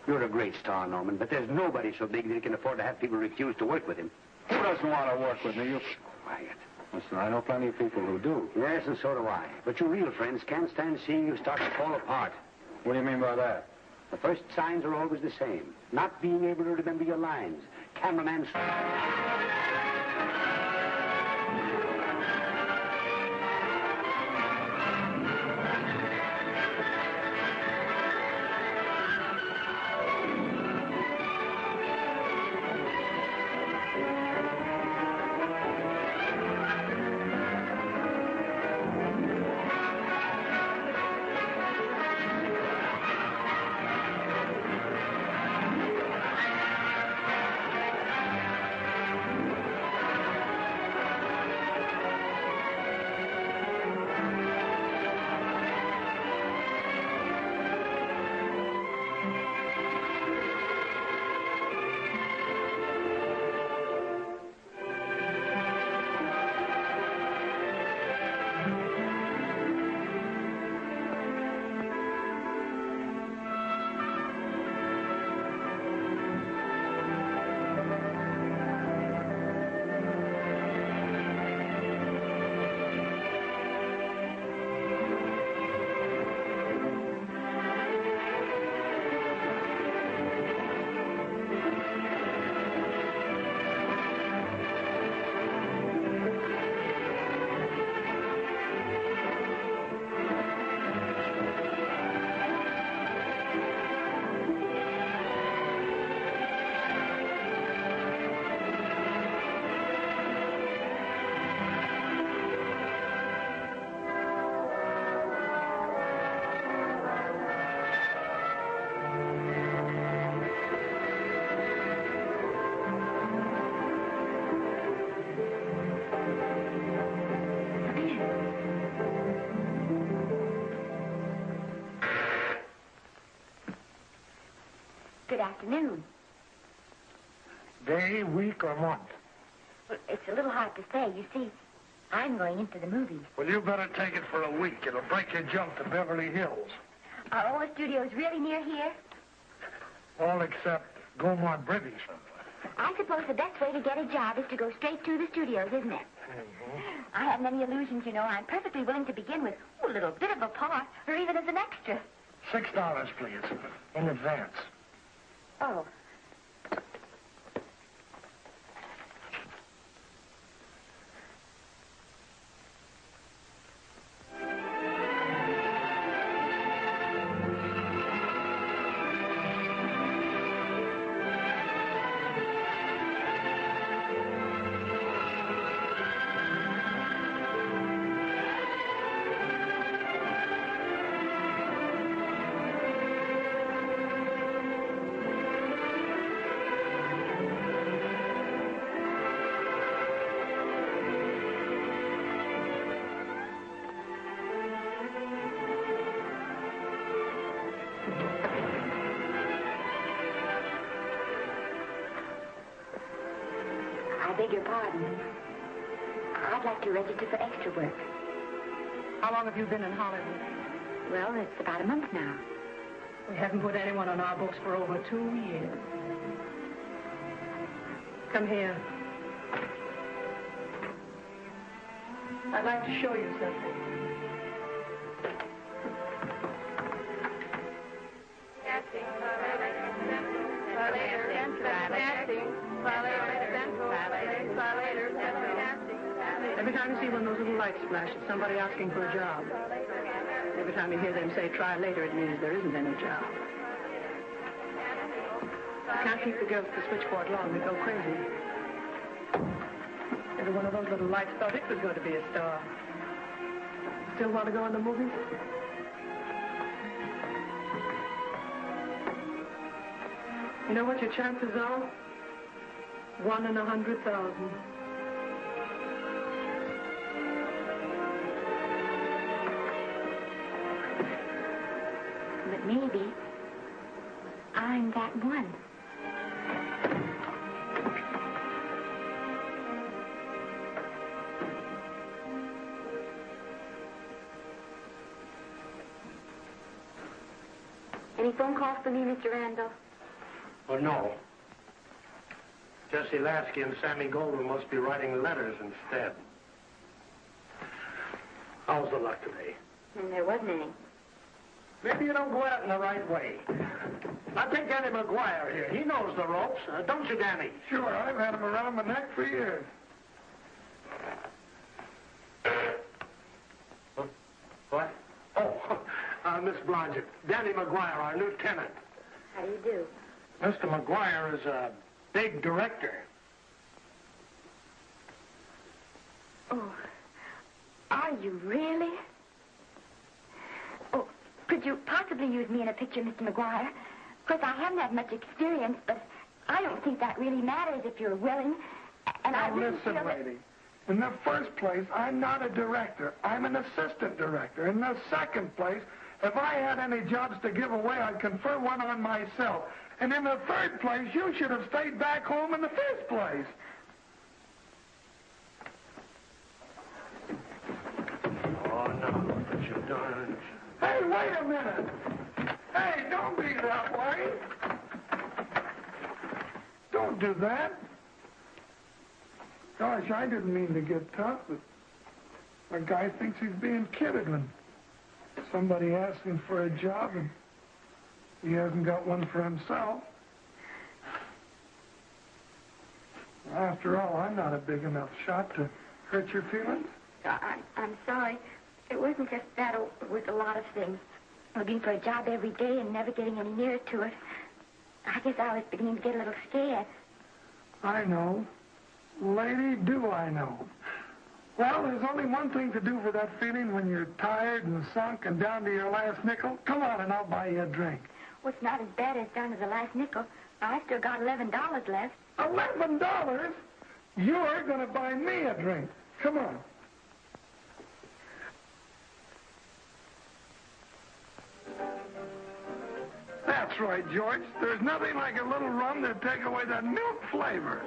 You're a great star, Norman, but there's nobody so big that he can afford to have people refuse to work with him. Who doesn't want to work with me? You... Quiet. Listen, I know plenty of people who do. Yes, and so do I. But your real friends can't stand seeing you start to fall apart. What do you mean by that? The first signs are always the same. Not being able to remember your lines. Cameraman... Good afternoon. Day, week, or month? Well, it's a little hard to say. You see, I'm going into the movies. Well, you better take it for a week. It'll break your jump to Beverly Hills. Are all the studios really near here? All except Gaynor British. I suppose the best way to get a job is to go straight to the studios, isn't it? Mm-hmm. I haven't any illusions, you know. I'm perfectly willing to begin with a little bit of a part, or even as an extra. $6, please, in advance. Oh. I beg your pardon. I'd like to register for extra work. How long have you been in Hollywood? Well, it's about a month now. We haven't put anyone on our books for over 2 years. Come here. I'd like to show you something. Nasce, Every time you see one of those little lights flash, it's somebody asking for a job. Every time you hear them say, try later, it means there isn't any job. You can't keep the girls at the switchboard long. They go crazy. Every one of those little lights thought it was going to be a star. Still want to go in the movies? You know what your chances are? 1 in 100,000. But maybe I'm that one. Any phone calls for me, Mr. Randall? Well, no. Jesse Lasky and Sammy Goldwyn must be writing letters instead. How's the luck today? There wasn't any. Maybe you don't go at it in the right way. I take Danny McGuire here. He knows the ropes. Don't you, Danny? Sure, I've had him around my neck for years. What? Oh, Miss Blodgett. Danny McGuire, our new tenant. How do you do? Mr. McGuire is a big director. Oh, are you really? Oh, could you possibly use me in a picture, Mr. McGuire? Of course, I haven't had much experience, but I don't think that really matters if you're willing. And I really listen, feel that... lady. In the first place, I'm not a director. I'm an assistant director. In the second place, if I had any jobs to give away, I'd confer one on myself. And in the third place, you should have stayed back home in the first place. Oh, no, what you done? Hey, wait a minute. Hey, don't be that way. Don't do that. Gosh, I didn't mean to get tough, but a guy thinks he's being kidded when somebody asks him for a job and he hasn't got one for himself. After all, I'm not a big enough shot to hurt your feelings. I'm sorry. It wasn't just that. It was a lot of things. Looking for a job every day and never getting any nearer to it. I guess I was beginning to get a little scared. I know. Lady, do I know. Well, there's only one thing to do for that feeling when you're tired and sunk and down to your last nickel. Come on and I'll buy you a drink. Well, it's not as bad as down to the last nickel. I still got $11 left. $11? You're going to buy me a drink. Come on. That's right, George. There's nothing like a little rum to take away that milk flavor.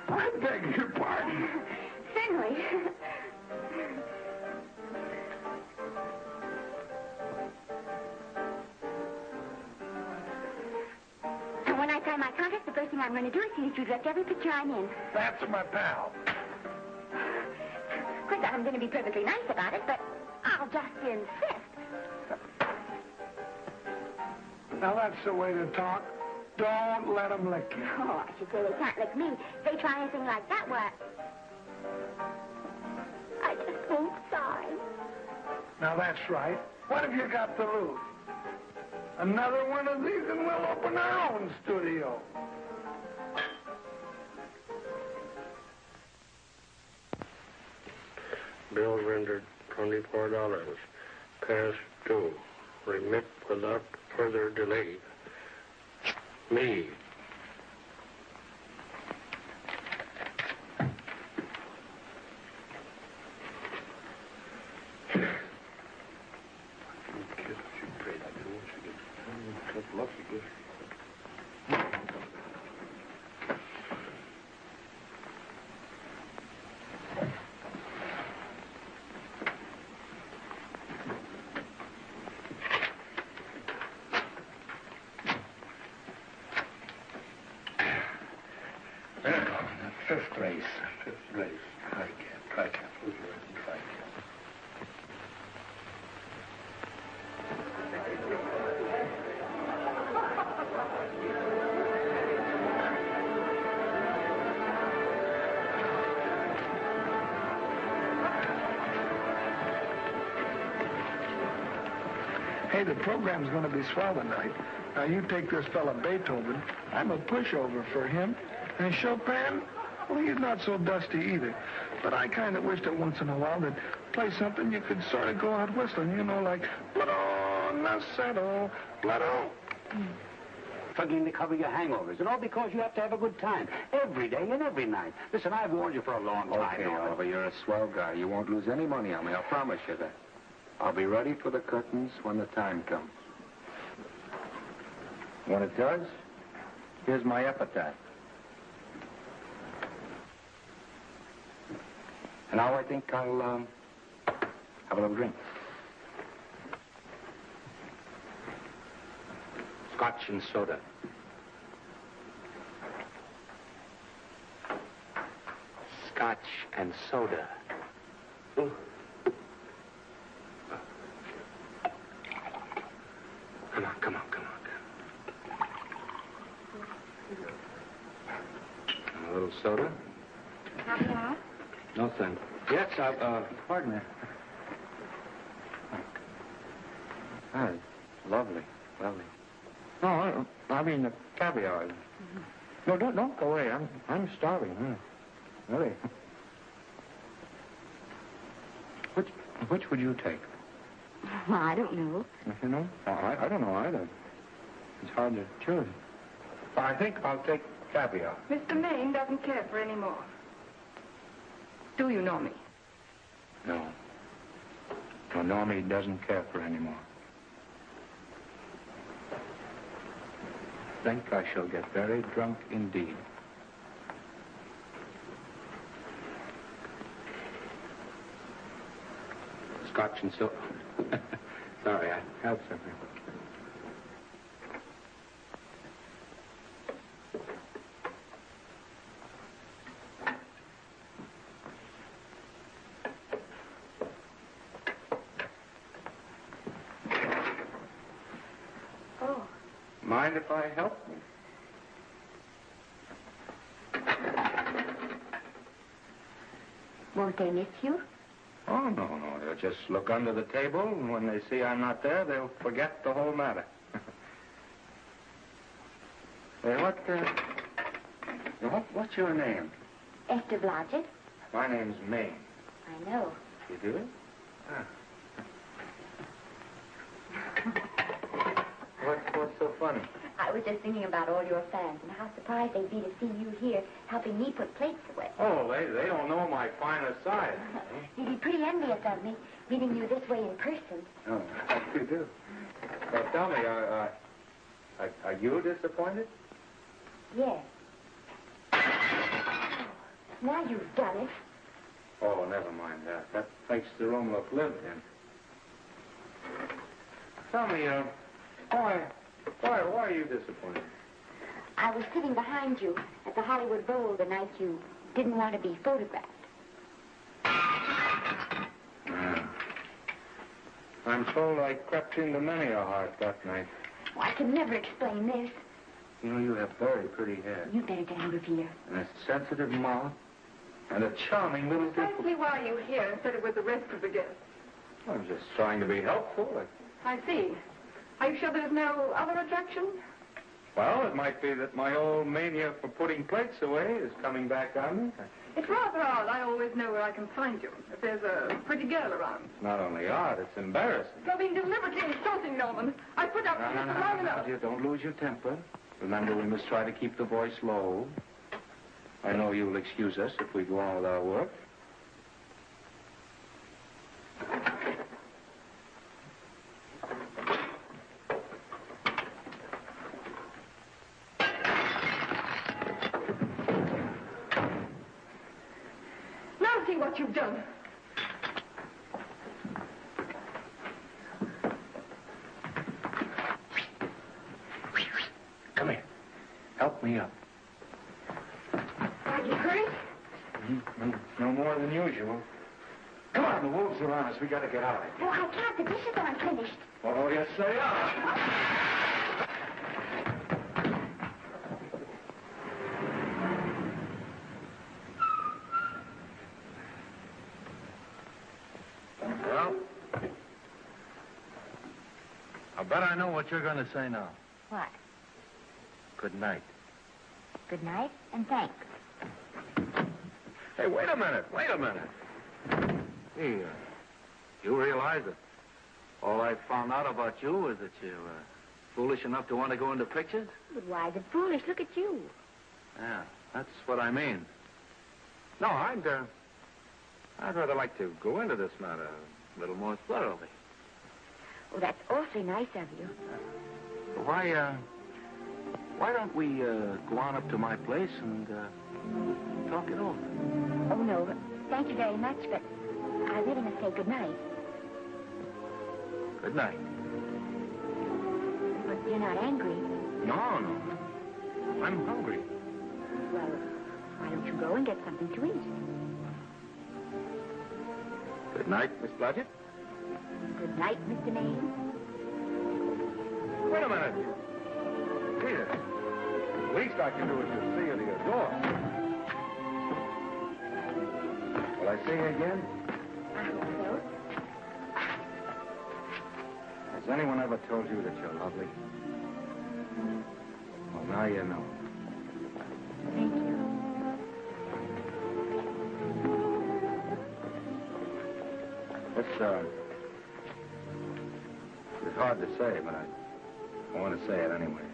I beg your pardon. Certainly. And when I sign my contract, the first thing I'm going to do is see that you direct every picture I'm in. That's my pal. Of course, I'm going to be perfectly nice about it, but I'll just insist. Now, that's the way to talk. Don't let them lick you. Oh, I should say they can't lick me. If they try anything like that, what? I just won't sign. Now, that's right. What have you got to lose? Another one of these and we'll open our own studio. Bill rendered $24. Past due. Remit without further delay. Me. Fifth race. Try cap. Hey, the program's going to be swell tonight. Now, you take this fella Beethoven. I'm a pushover for him. And Chopin, well, he's not so dusty either. But I kind of wish that once in a while they'd play something you could sort of go out whistling, you know, like, Blood-o, Struggling to cover your hangovers, and all because you have to have a good time every day and every night. Listen, I've warned you for a long time. Okay, Oliver, you're a swell guy. You won't lose any money on me, I'll promise you that. I'll be ready for the curtains when the time comes. When it does, here's my epitaph. And now I think I'll, have a little drink. Scotch and soda. Scotch and soda. Ooh. Come on. A little soda? Caviar? No, thanks. Yes, pardon me. Ah, lovely. No, I mean the caviar. Mm-hmm. No, don't go away. I'm starving. Really. Which would you take? Well, I don't know. You know? I don't know either. It's hard to choose. I think I'll take caviar. Mr. Maine doesn't care for any more. Do you know me? No. No, Normie doesn't care for any more. I think I shall get very drunk indeed. Scotch and soda. Sorry, I have something. Oh. Mind if I help? Won't they miss you? Oh, no. They'll just look under the table, and when they see I'm not there, they'll forget the whole matter. Hey, what's your name? Esther Blodgett. My name's Maine. I know. You do? Ah. What's so funny? I was just thinking about all your fans and how surprised they'd be to see you here helping me put plates away. Oh, they don't know my finer side. You'd be pretty envious of me, meeting you this way in person. Oh, you do. Well, tell me, are you disappointed? Yes. Now you've done it. Oh, never mind that. That makes the room look lived in. Tell me, why are you disappointed? I was sitting behind you at the Hollywood Bowl the night you didn't want to be photographed. Yeah. I'm told I crept into many a heart that night. Oh, I can never explain this. You know, you have very pretty hair. You better get out of here. And a sensitive mouth. And a charming little dimple. Precisely why are you here instead of with the rest of the guests? I'm just trying to be helpful. I see. Are you sure there's no other attraction? Well, it might be that my old mania for putting plates away is coming back on me. It's rather odd. I always know where I can find you if there's a pretty girl around. It's not only odd, it's embarrassing. You're being deliberately insulting, Norman. I put up with this for long enough. Dear, don't lose your temper. Remember, we must try to keep the voice low. I know you'll excuse us if we go on with our work. Now see what you've done. Come here. Help me up. Are you hurt? No more than usual. Come on, the wolves are on us. We got to get out of here. Oh, I can't. The dishes aren't finished. Oh, yes, they are. I bet I know what you're going to say now. What? Good night. Good night, and thanks. Hey, wait a minute. Hey, you realize that all I found out about you is that you're foolish enough to want to go into pictures? But why is it foolish? Look at you. Yeah, that's what I mean. No, I'd rather like to go into this matter a little more thoroughly. Oh, that's awfully nice of you. Why don't we go on up to my place and talk it over? Oh, no, thank you very much, but I really must say good night. Good night. But you're not angry. No. I'm hungry. Well, why don't you go and get something to eat? Good night, Miss Blodgett. Good night, Mr. Maine. Wait a minute. Peter, the least I can do is to see you to your door. Will I see you again? I hope so. Has anyone ever told you that you're lovely? Well, now you know. Thank you. It's hard to say, but I want to say it anyway.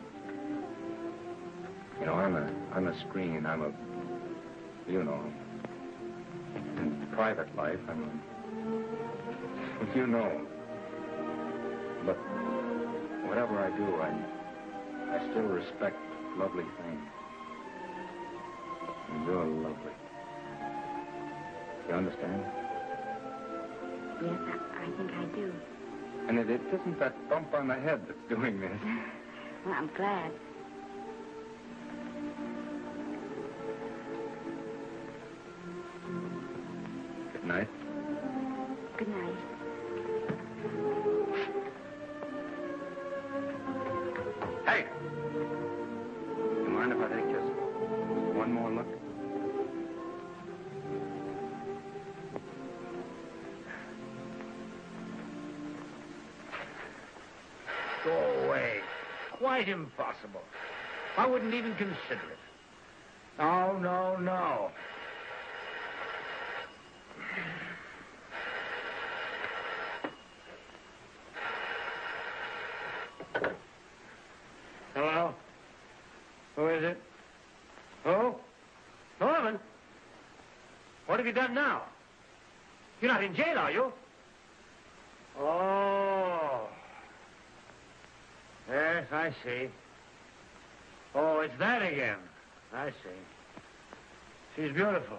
You know, I'm a screen. In private life, you know. But whatever I do, I still respect lovely things. And you're lovely. You understand? Yes, I think I do. And it isn't that bump on the head that's doing this. Well, I'm glad. Good night. Good night. Hey! You mind if I take just one more look? Go away. Quite impossible. I wouldn't even consider it. No. Hello? Who is it? Who? Norman? What have you done now? You're not in jail, are you? Oh. Yes, I see. Oh, it's that again. I see. She's beautiful.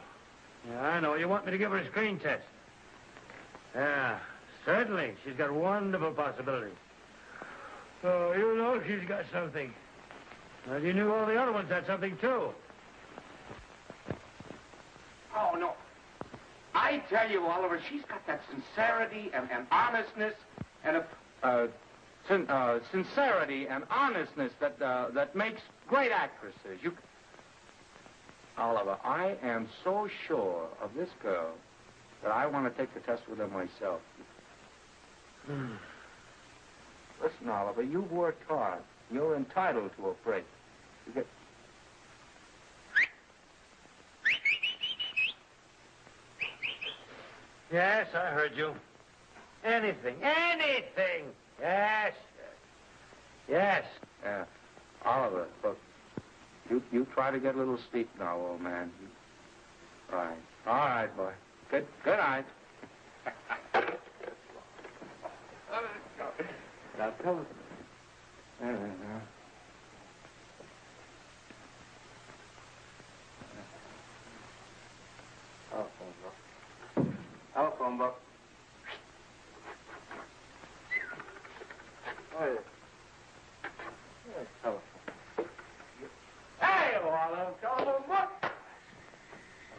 Yeah, I know. You want me to give her a screen test? Yeah, certainly. She's got wonderful possibilities. Oh, you know she's got something. Well, you knew all the other ones had something, too. Oh, no. I tell you, Oliver, she's got that sincerity and honestness and sincerity and honestness that makes great actresses. Oliver, I am so sure of this girl that I want to take the test with her myself. Listen, Oliver, you've worked hard. You're entitled to a break. You get... Yes, I heard you. Anything. Yes. Oliver, look, you try to get a little sleep now, old man. Right. All right, boy. Good night. Now, tell us. Telephone book. Oh, yeah.